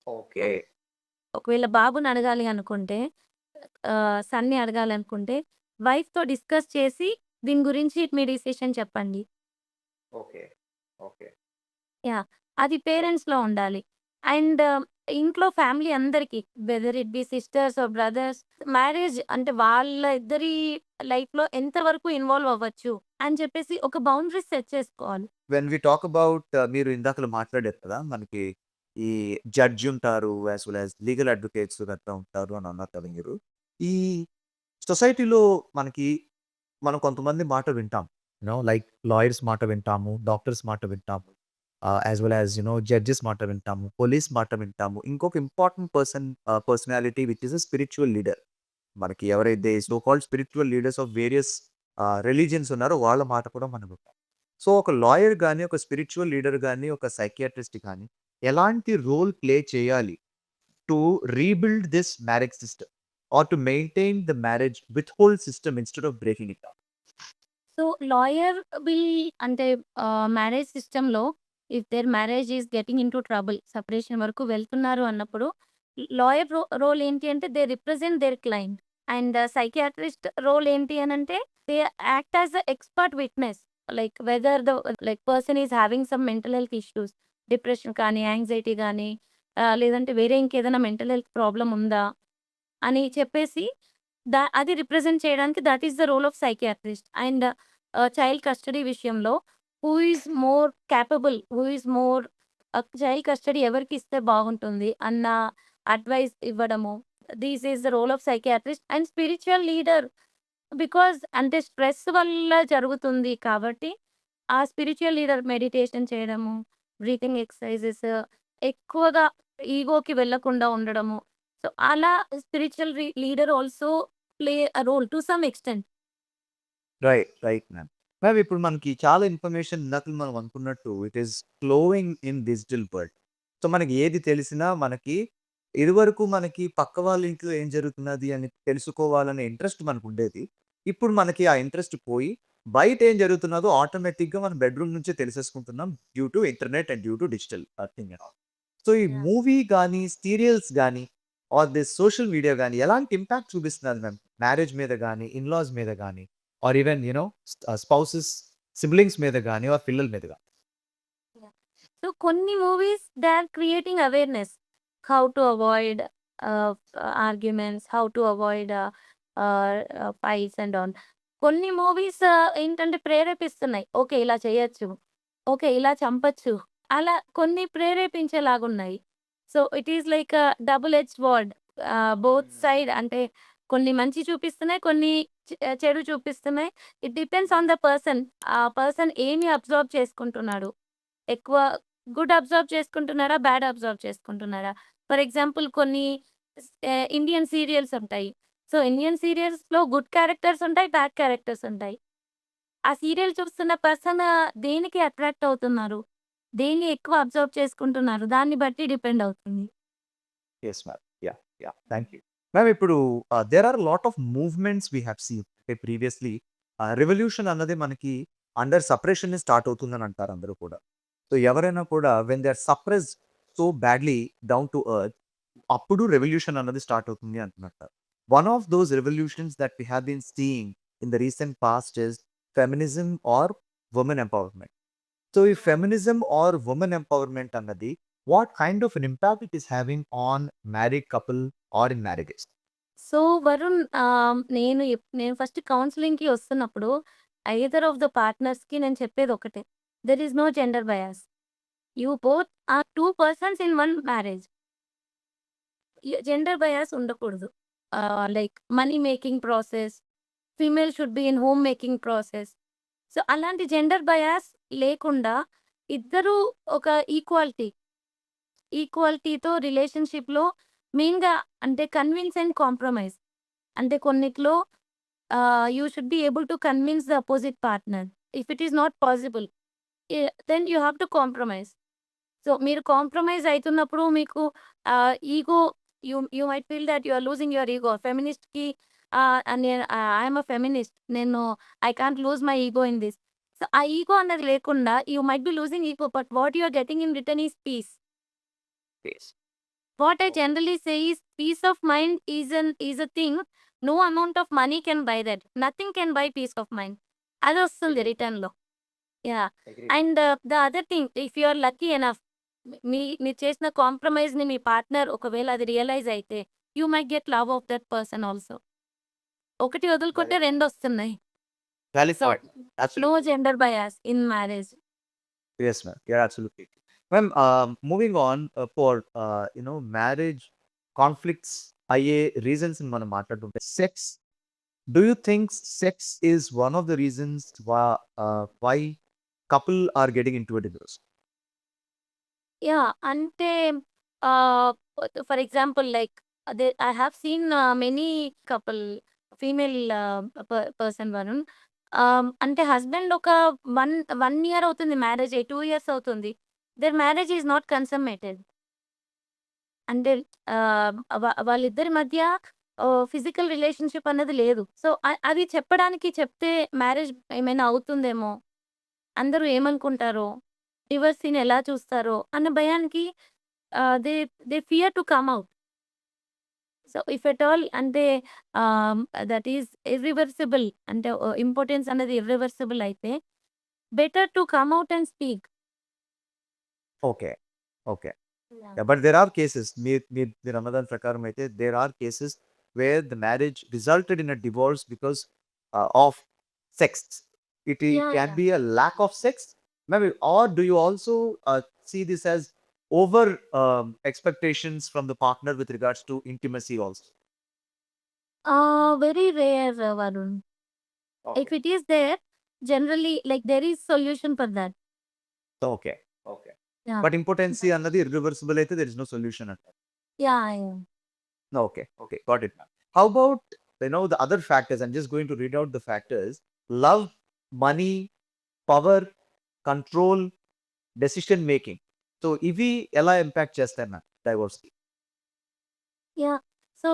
[SPEAKER 1] ఓకే.
[SPEAKER 2] ఒకవేళ బాబుని అడగాలి అనుకుంటే సన్‌ని అడగాలనుకుంటే వైఫ్‌తో డిస్కస్ చేసి దీని గురించి మీ డిసిషన్ చెప్పండి.
[SPEAKER 1] ఓకే. ఓకే.
[SPEAKER 2] యాహ్! అది పేరెంట్స్‌లో ఉండాలి. అండ్ ఇంట్లో ఫ్యామిలీ అందరికి whether it be sisters or brothers marriage అంటే వాళ్ళ ఇద్దరి లైఫ్‌లో ఎంత వరకు ఇన్వాల్వ్ అవ్వచ్చు అని చెప్పేసి ఒక బౌండరీస్ సెట్ చేసుకోవాలి.
[SPEAKER 1] వెన్ వి టాక్ అబౌట్ మీరు ఇందాకల మాట్లాడారు కదా! మనకి ఈ జడ్జ్ ఉంటారు. As well as legal advocates గట్రా ఉంటారు అని అన్నారు కదా మీరు. ఈ సొసైటీలో మనకి మనం కొంతమంది మాట వింటాం. లైక్ లాయర్స్ మాట వింటాము. డాక్టర్స్ మాట వింటాము. యాస్ వెల్ యాస్ జడ్జెస్ మాట వింటాము. పోలీస్ మాట వింటాము. ఇంకొక important personality which is a spiritual leader. మనకి ఎవరైతే so called spiritual leaders of various religions ఉన్నారో వాళ్ళ మాట కూడా మనం వింటాం. సో, ఒక లాయర్ గాని, ఒక స్పిరిచ్యువల్ లీడర్ గాని, ఒక సైకియాట్రిస్ట్ గాని ఎలాంటి రోల్ ప్లే చేయాలి to rebuild this marriage system or to maintain the marriage withhold system instead of breaking it down?
[SPEAKER 2] So, lawyer will అంటే మ్యారేజ్ సిస్టమ్‌లో if their marriage is getting into trouble, separation వరకు వెళ్తున్నారు అన్నప్పుడు, lawyer role ఏంటి అంటే they represent their client. And psychiatrist role ఏంటి అనంటే they act as a expert witness. Like whether the person is having some mental health issues, depression కానీ, anxiety గానీ, లేదంటే వేరే ఇంకేదైనా మెంటల్ హెల్త్ ప్రాబ్లమ్ ఉందా అని చెప్పేసి అది రిప్రజెంట్ చేయడానికి that is the role of psychiatrist. And child custody విషయంలో who is more capable, who is more child custody ఎవరికిస్తే బాగుంటుంది అన్న అడ్వైస్ ఇవ్వడము. This is the role of psychiatrist and spiritual leader. Because అంటే స్ట్రెస్ వల్ల జరుగుతుంది కాబట్టి, ఆ స్పిరిచ్యువల్ లీడర్ మెడిటేషన్ చేయడము, బ్రీతింగ్ ఎక్సర్‌సైజెస్, ఎక్కువగా ఈగోకి వెళ్ళకుండా ఉండడము. సో, అలా spiritual leader also play a role to some extent.
[SPEAKER 1] Right. Right ma'am. Ma'am ఇప్పుడు మనకి చాలా ఇన్ఫర్మేషన్ ఇందాక మనం అనుకున్నట్టు it is flowing in digital world. So, మనకి ఏది తెలిసినా మనకి ఇదివరకు మనకి పక్క వాళ్ళ ఇంట్లో ఏం జరుగుతున్నది అని తెలుసుకోవాలనే ఇంట్రెస్ట్ మనకుండేది. ఇప్పుడు మనకి ఆ ఇంట్రెస్ట్ పోయి బయట ఏం జరుగుతున్నదో ఆటోమేటిక్‌గా మన బెడ్‌రూమ్ నుంచే తెలిసేసుకుంటున్నాం due to internet and due to digital thing and all. So, ఈ
[SPEAKER 2] యాహ్!
[SPEAKER 1] మూవీ గాని, సీరియల్స్ గాని ఆర్ దిస్ సోషల్ మీడియా గాని ఎలాంటి ఇంపాక్ట్ చూపిస్తున్నది మ్యామ్? మ్యారేజ్ మీద గాని, ఇన్‌లాస్ మీద గాని ఆర్ ఈవెన్ స్పౌసెస్, సిబ్లింగ్స్ మీద గాని ఆర్ పిల్లల మీద గాని?
[SPEAKER 2] యాహ్! సో, కొన్ని movies they are creating awareness. How to avoid ah, arguments, how to avoid fights and all. కొన్ని మూవీస్ ఏంటంటే ప్రేరేపిస్తున్నాయి. ఓకే. ఇలా చేయొచ్చు. ఓకే. ఇలా చంపొచ్చు. అలా కొన్ని ప్రేరేపించేలాగున్నాయి. So, it is like double edged sword. Both side అంటే కొన్ని మంచి చూపిస్తున్నాయి. కొన్ని చెడు చూపిస్తున్నాయి. It depends on the person. ఆ పర్సన్ ఏమి అబ్జార్బ్ చేసుకుంటున్నాడు. ఎక్కువ గుడ్ అబ్జార్బ్ చేసుకుంటున్నారా? బ్యాడ్ అబ్జార్బ్ చేసుకుంటున్నారా? ఫర్ ఎగ్జాంపుల్ కొన్ని ఇండియన్ సీరియల్స్ ఉంటాయి. సో, ఇండియన్ సీరియల్స్‌లో గుడ్ క్యారెక్టర్స్ ఉంటాయి. బ్యాడ్ క్యారెక్టర్స్ ఉంటాయి. ఆ సీరియల్ చూస్తున్న పర్సన్ దేనికి అట్రాక్ట్ అవుతున్నారు? దేన్ని ఎక్కువ అబ్జార్బ్ చేసుకుంటున్నారు? దాన్ని బట్టి డిపెండ్ అవుతుంది.
[SPEAKER 1] Yes ma'am. Yeah! Yeah! Thank you. Ma'am ఇప్పుడు there are lot of movements we have seen. అంటే ప్రీవియస్‌లీ రివల్యూషన్ అన్నది మనకి అండర్ సపరేషనే స్టార్ట్ అవుతుందని అంటారు అందరూ కూడా. సో, ఎవరైనా కూడా when they are suppressed so badly down to earth అప్పుడు రెవల్యూషన్ అన్నది స్టార్ట్ అవుతుంది అంటున్నట్టు. One of those revolutions that we have been seeing in the recent past is feminism or women empowerment. So, ఈ feminism or women empowerment అన్నది what kind of an impact it is having on married couple or in marriages?
[SPEAKER 2] So, Varun నేను first కౌన్సెలింగ్‌కి వస్తున్నప్పుడు either of the పార్ట్నర్స్‌కి నేను చెప్పేది ఒకటే. There is no gender bias. You both are 2 persons in one marriage. Gender bias ఉండకూడదు. Like money making process, female should be in home making process. So, అలాంటి gender bias లేకుండా ఇద్దరూ ఒక ఈక్వాలిటీతో రిలేషన్‌షిప్‌లో మెయిన్‌గా అంటే కన్విన్స్ అండ్ కాంప్రమైజ్. అంటే కొన్నిట్లో you should be able to convince the opposite partner. If it is not possible, then you have to compromise. So, మీరు కాంప్రమైజ్ అయితున్నప్పుడు మీకు ego you might feel that you are losing your ego. ఫెమినిస్ట్‌కి I am a feminist. I can't lose my ego in this. So, ఆ ego అన్నది లేకుండా you might be losing ego. But what you are getting in return is peace.
[SPEAKER 1] Yes.
[SPEAKER 2] What I generally say is peace of mind is a thing. No amount of money can buy that. Nothing can buy peace of mind. అదొస్తుంది
[SPEAKER 1] Agree.
[SPEAKER 2] రిటర్న్‌లో. Yeah!
[SPEAKER 1] Agree.
[SPEAKER 2] And the other thing if you are lucky enough మీరు చేసిన కాంప్రమైజ్‌ని మీ partner ఒకవేళ అది realise అయితే you might get love of that person also. ఒకటి వదులుకుంటే
[SPEAKER 1] Valid.
[SPEAKER 2] రెండొస్తున్నాయి.
[SPEAKER 1] Valid
[SPEAKER 2] so,
[SPEAKER 1] point.
[SPEAKER 2] No
[SPEAKER 1] Absolutely.
[SPEAKER 2] Gender bias in marriage.
[SPEAKER 1] Yes, ma'am. You're absolutely. Ma'am, moving on for marriage conflicts అయ్యే రీజన్స్ మనం మాట్లాడుతుంటే sex. Do you think sex is one of the reasons why couple are getting into a divorce?
[SPEAKER 2] Yeah! అంటే ah, for example like I have seen many couple female person Varun. అంటే husband ఒక 1 year అవుతుంది marriage అయ్యి, 2 years అవుతుంది. Their marriage is not consummated. అంటే వాళ్ళిద్దరి మధ్య physical relationship అన్నది లేదు. సో, అది చెప్పడానికి చెప్తే మ్యారేజ్ ఏమైనా అవుతుందేమో, అందరూ ఏమనుకుంటారో, డివోర్సీని ఎలా చూస్తారో అన్న భయానికి they they fear to come out. So, if at all అంటే ఆహ్, దట్ ఈస్ ఇర్రివర్సిబుల్ అంటే ఇంపార్టెన్స్ అనేది ఇర్రివర్సిబుల్ అయితే better to come out and speak.
[SPEAKER 1] Okay. Okay.
[SPEAKER 2] Yeah!
[SPEAKER 1] Yeah, but there are cases, మీరు అన్నదాని ప్రకారం అయితే there are cases where the marriage resulted in a divorce because of sex. It
[SPEAKER 2] yeah!
[SPEAKER 1] can
[SPEAKER 2] yeah!
[SPEAKER 1] be a lack of sex, maybe, or do you also see this as over expectations from the partner with regards to intimacy also?
[SPEAKER 2] Very rare Varun.
[SPEAKER 1] Okay.
[SPEAKER 2] If it is their generally like there is solution for that.
[SPEAKER 1] Okay. Okay.
[SPEAKER 2] Yeah!
[SPEAKER 1] But impotency అన్నది irreversible అయితే there is no solution at all.
[SPEAKER 2] Yeah! Yeah!
[SPEAKER 1] Okay, okay, got it, ma'am. How about, the other factors? I'm just going to read out the factors. Love, money, power, control, decision making. So, ఇవి ఎలా impact చేస్తాయి ma'am డైవోర్స్‌కి?
[SPEAKER 2] Yeah! So,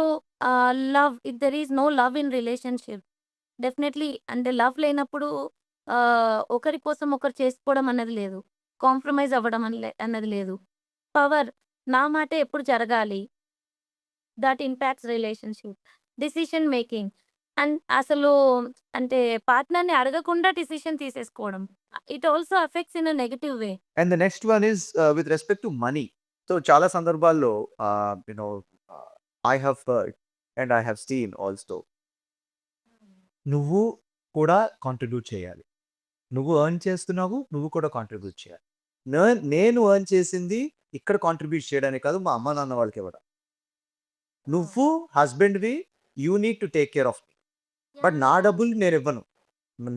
[SPEAKER 2] love if there is no love in relationship definitely అంటే love లేనప్పుడు ఒకరి కోసం ఒకరు చేసుకోవడం అన్నది లేదు. కాంప్రమైజ్ అవ్వడం అన్నది లేదు. పవర్ నా మాటే ఎప్పుడు జరగాలి. That impacts relationship. Decision making and అసలు అంటే పార్ట్నర్‌ని అడగకుండా డెసిషన్ తీసేసుకోవడం. It also affects in a negative way.
[SPEAKER 1] And the next one is with respect to money. So, చాలా సందర్భాల్లో I have heard and I have seen also, నువ్వు కూడా contribute చేయాలి. నువ్వు ఎర్న్ చేస్తున్నావు, నువ్వు కూడా కాంట్రిబ్యూట్ చేయాలి. నేను ఎర్న్ చేసింది ఇక్కడ కాంట్రిబ్యూట్ చేయడానికి కాదు, మా అమ్మ నాన్న వాళ్ళకివ్వడం. నువ్వు హస్బెండ్‌వి, you need to take care of me. But నా డబ్బులు నేనివ్వను.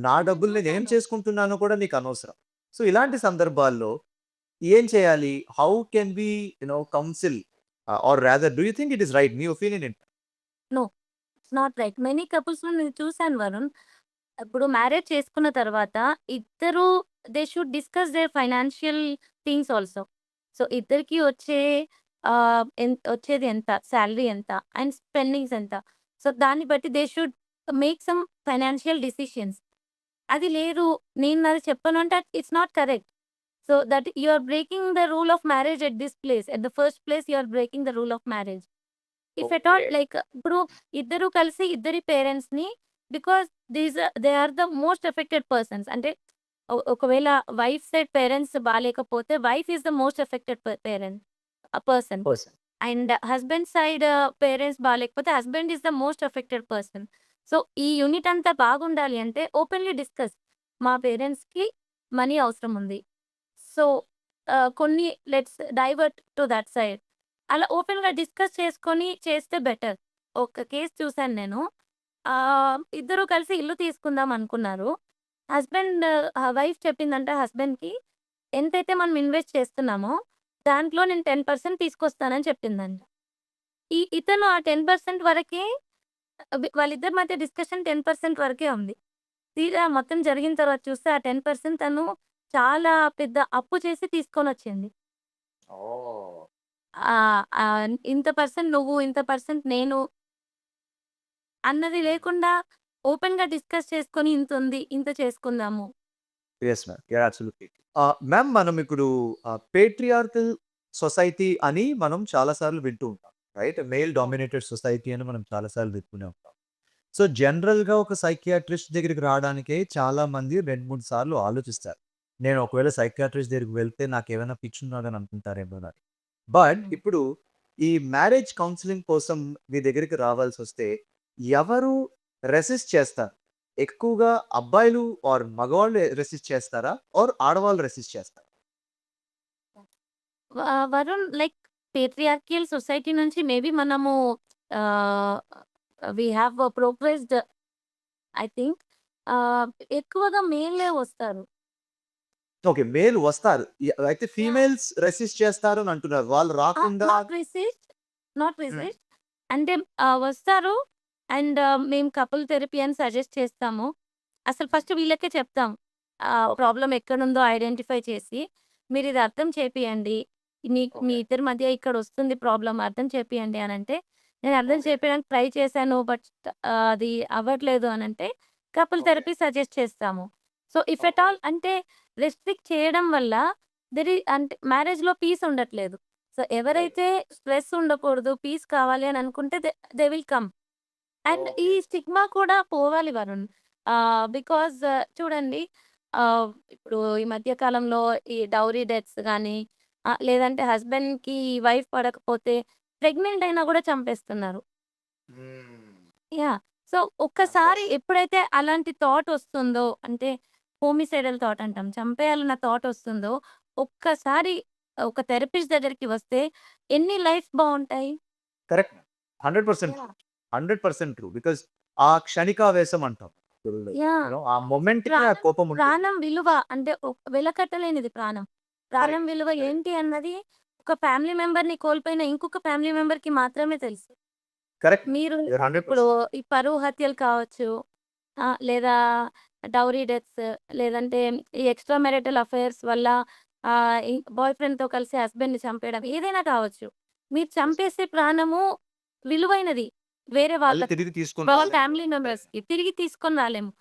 [SPEAKER 1] నా డబ్బులు నేనేం చేసుకుంటున్నానో కూడా నీకనవసరం. సో, ఇలాంటి సందర్భాల్లో ఏం చేయాలి? How can we counsel or rather do you think it is right? మీ ఒపీనియన్ ఏంటి?
[SPEAKER 2] No. It's not right. Many కపుల్స్‌లో నేను చూసాను వరుణ్. ఇప్పుడు మ్యారేజ్ చేసుకున్న తర్వాత ఇద్దరు they should discuss their financial things also. So, ఇద్దరికీ వచ్చే వచ్చేది ఎంత? సాలరీ ఎంత? అండ్ స్పెండింగ్స్ ఎంత? సో, దాన్ని బట్టి they should make some financial decisions. అది లేదు. నేను నాది చెప్పను అంటే it's not correct. So, that you are breaking the rule of marriage at this place. At the first place you are breaking the rule of marriage. If at all
[SPEAKER 1] okay.
[SPEAKER 2] Like ఇప్పుడు ఇద్దరు కలిసి ఇద్దరి పేరెంట్స్‌ని because they are the most affected persons. అంటే ఒకవేళ wife side parents బాలేకపోతే wife is the most affected parent person.
[SPEAKER 1] Person.
[SPEAKER 2] And husband side parents బాలేకపోతే husband is the most affected person. So, ఈ యూనిట్ అంతా బాగుండాలి అంటే ఓపెన్‌లీ డిస్కస్. మా పేరెంట్స్‌కి మనీ అవసరం ఉంది. సో, కొన్ని let's divert to that side. అలా ఓపెన్‌గా డిస్కస్ చేసుకొని చేస్తే బెటర్. ఒక కేస్ చూసాను నేను. ఇద్దరు కలిసి ఇల్లు తీసుకుందాం అనుకున్నారు. హస్బెండ్ వైఫ్ చెప్పిందంట హస్బెండ్‌కి, ఎంతైతే మనం ఇన్వెస్ట్ చేస్తున్నామో దాంట్లో నేను 10% తీసుకొస్తానని చెప్పిందంట. ఇతను ఆ 10% వరకే వాళ్ళిద్దరి మధ్య డిస్కషన్ 10% వరకే ఉంది. తీరా మొత్తం జరిగిన తర్వాత చూస్తే ఆ 10% తను చాలా పెద్ద అప్పు చేసి తీసుకొనొచ్చింది.
[SPEAKER 1] ఓహ్!
[SPEAKER 2] ఇంత పర్సెంట్ నువ్వు, ఇంత పర్సెంట్ నేను అన్నది లేకుండా ఓపెన్‌గా డిస్కస్ చేసుకొని ఇంతుంది, ఇంత చేసుకుందాము.
[SPEAKER 1] Yes ma'am. Yeah! Absolutely. Ma'am, మనం ఇప్పుడు పేట్రియార్కల్ సొసైటీ అని మనం చాలా సార్లు వింటూ ఉంటాం. రైట్? మేల్ డామినేటెడ్ సొసైటీ అని మనం చాలా సార్లు వింటూనే ఉంటాం. సో, జనరల్‌గా ఒక సైకియాట్రిస్ట్ దగ్గరికి రావడానికే చాలా మంది 2, 3 సార్లు ఆలోచిస్తారు. నేను ఒకవేళ సైకియాట్రిస్ట్ దగ్గరికి వెళ్తే నాకేమైనా పిచ్చున్నదని అనుకుంటారేమోనని. బట్
[SPEAKER 2] హ్మ్.
[SPEAKER 1] ఇప్పుడు ఈ మ్యారేజ్ కౌన్సెలింగ్ కోసం మీ దగ్గరికి రావాల్సొస్తే ఎవరు రెసిస్ట్ చేస్తారు? ఎక్కువగా అబ్బాయిలు ఆర్ మగవాళ్ళు రెసిస్ట్ చేస్తారా? ఆర్ ఆడవాళ్ళు రెసిస్ట్ చేస్తారా?
[SPEAKER 2] వరుణ్ లైక్ పేట్రియార్కియల్ సొసైటీ నుంచి మేబీ మనము ah, we have progressed I think. Ah, ఎక్కువగా మేలే వస్తారు.
[SPEAKER 1] ఓకే. మేల్ వస్తారు. అయితే
[SPEAKER 2] యాహ్!
[SPEAKER 1] ఫీమేల్స్ రెసిస్ట్ చేస్తారు అని అంటున్నారు. వాళ్ళు రాకుండా
[SPEAKER 2] నాట్ రెసిస్ట్, నాట్
[SPEAKER 1] హ్మ్.
[SPEAKER 2] రెసిస్ట్. అంటే వస్తారు అండ్ మేము కపుల్ థెరపీ అని సజెస్ట్ చేస్తాము. అసలు ఫస్ట్ వీళ్ళకే చెప్తాం.
[SPEAKER 1] ఓకే.
[SPEAKER 2] ప్రాబ్లమ్ ఎక్కడుందో ఐడెంటిఫై చేసి, మీరిది అర్థం చేపియండి. మీ
[SPEAKER 1] ఓకే.
[SPEAKER 2] ఇద్దరి మధ్య ఇక్కడొస్తుంది ప్రాబ్లమ్ అర్థం చేపియండి అనంటే, నేను అర్థం
[SPEAKER 1] ఓకే.
[SPEAKER 2] చేపియడానికి ట్రై చేశాను. బట్ అది అవ్వట్లేదు అనంటే కపుల్
[SPEAKER 1] ఓకే.
[SPEAKER 2] థెరపీ సజెస్ట్ చేస్తాము. So, if at
[SPEAKER 1] okay.
[SPEAKER 2] All అంటే రెస్ట్రిక్ట్ చేయడం వల్ల అంటే మ్యారేజ్‌లో పీస్ ఉండట్లేదు. So,
[SPEAKER 1] right.
[SPEAKER 2] ఎవరైతే స్ట్రెస్ ఉండకూడదు, పీస్ కావాలి అని అనుకుంటే దే విల్ కమ్. అండ్ ఈ
[SPEAKER 1] ఓకే.
[SPEAKER 2] స్టిగ్మా కూడా పోవాలి వరుణ్. బికాజ్ చూడండి, ఇప్పుడు ఈ మధ్య కాలంలో ఈ డౌరీ డెత్స్ గాని, లేదంటే హస్బెండ్‌కి వైఫ్ పడకపోతే ప్రెగ్నెంట్ అయినా కూడా చంపేస్తున్నారు.
[SPEAKER 1] హ్మ్.
[SPEAKER 2] యాహ్! సో,
[SPEAKER 1] ఆఫ్
[SPEAKER 2] ఒక్కసారి
[SPEAKER 1] కోర్స్.
[SPEAKER 2] ఎప్పుడైతే అలాంటి థాట్ ఒస్తుందో, అంటే హోమిసైడల్ థాట్ అంటాం. చంపేయాలన్న థాట్ ఒస్తుందో, ఒక్కసారి ఒక థెరపిస్ట్ దగ్గరికి వస్తే ఎన్ని లైఫ్స్ బావుంటాయి.
[SPEAKER 1] Correct. 100% true.
[SPEAKER 2] Yeah!
[SPEAKER 1] 100% true. Because ఆ క్షణికావేశం అంటాం.
[SPEAKER 2] యాహ్!
[SPEAKER 1] ఆ మొమెంట్‌కే ఆ
[SPEAKER 2] ప్రాణం
[SPEAKER 1] కోపం ఉంటుంది.
[SPEAKER 2] ప్రాణం విలువ అంటే వెలకట్టలేనిది ప్రాణం. ప్రాణం
[SPEAKER 1] కరెక్ట్.
[SPEAKER 2] విలువ
[SPEAKER 1] కరెక్ట్.
[SPEAKER 2] ఏంటి అన్నది ఒక ఫ్యామిలీ మెంబర్‌ని కోల్పోయిన ఇంకొక ఫ్యామిలీ మెంబర్‌కి మాత్రమే తెలుసు.
[SPEAKER 1] కరెక్ట్.
[SPEAKER 2] మీరు
[SPEAKER 1] యూర్
[SPEAKER 2] ఇప్పుడు
[SPEAKER 1] 100%
[SPEAKER 2] ఈ పరువు హత్యలు కావచ్చు, లేదా డౌరీ డెత్స్, లేదంటే ఈ ఎక్స్‌ట్రా మ్యారిటల్ అఫైర్స్ వల్ల ఈ బాయ్ ఫ్రెండ్‌తో కలిసి హస్బెండ్‌ని చంపేయడం ఏదైనా కావచ్చు. మీరు
[SPEAKER 1] యెస్.
[SPEAKER 2] చంపేసే ప్రాణము విలువైనది. వేరే
[SPEAKER 1] మళ్ళీ
[SPEAKER 2] వాళ్ళకి,
[SPEAKER 1] తిరిగి తీసుకొని
[SPEAKER 2] వాళ్ళ
[SPEAKER 1] రాలేము కూడా.
[SPEAKER 2] Family
[SPEAKER 1] correct.
[SPEAKER 2] మెంబర్స్‌కి తిరిగి తీసుకొని రాలేము.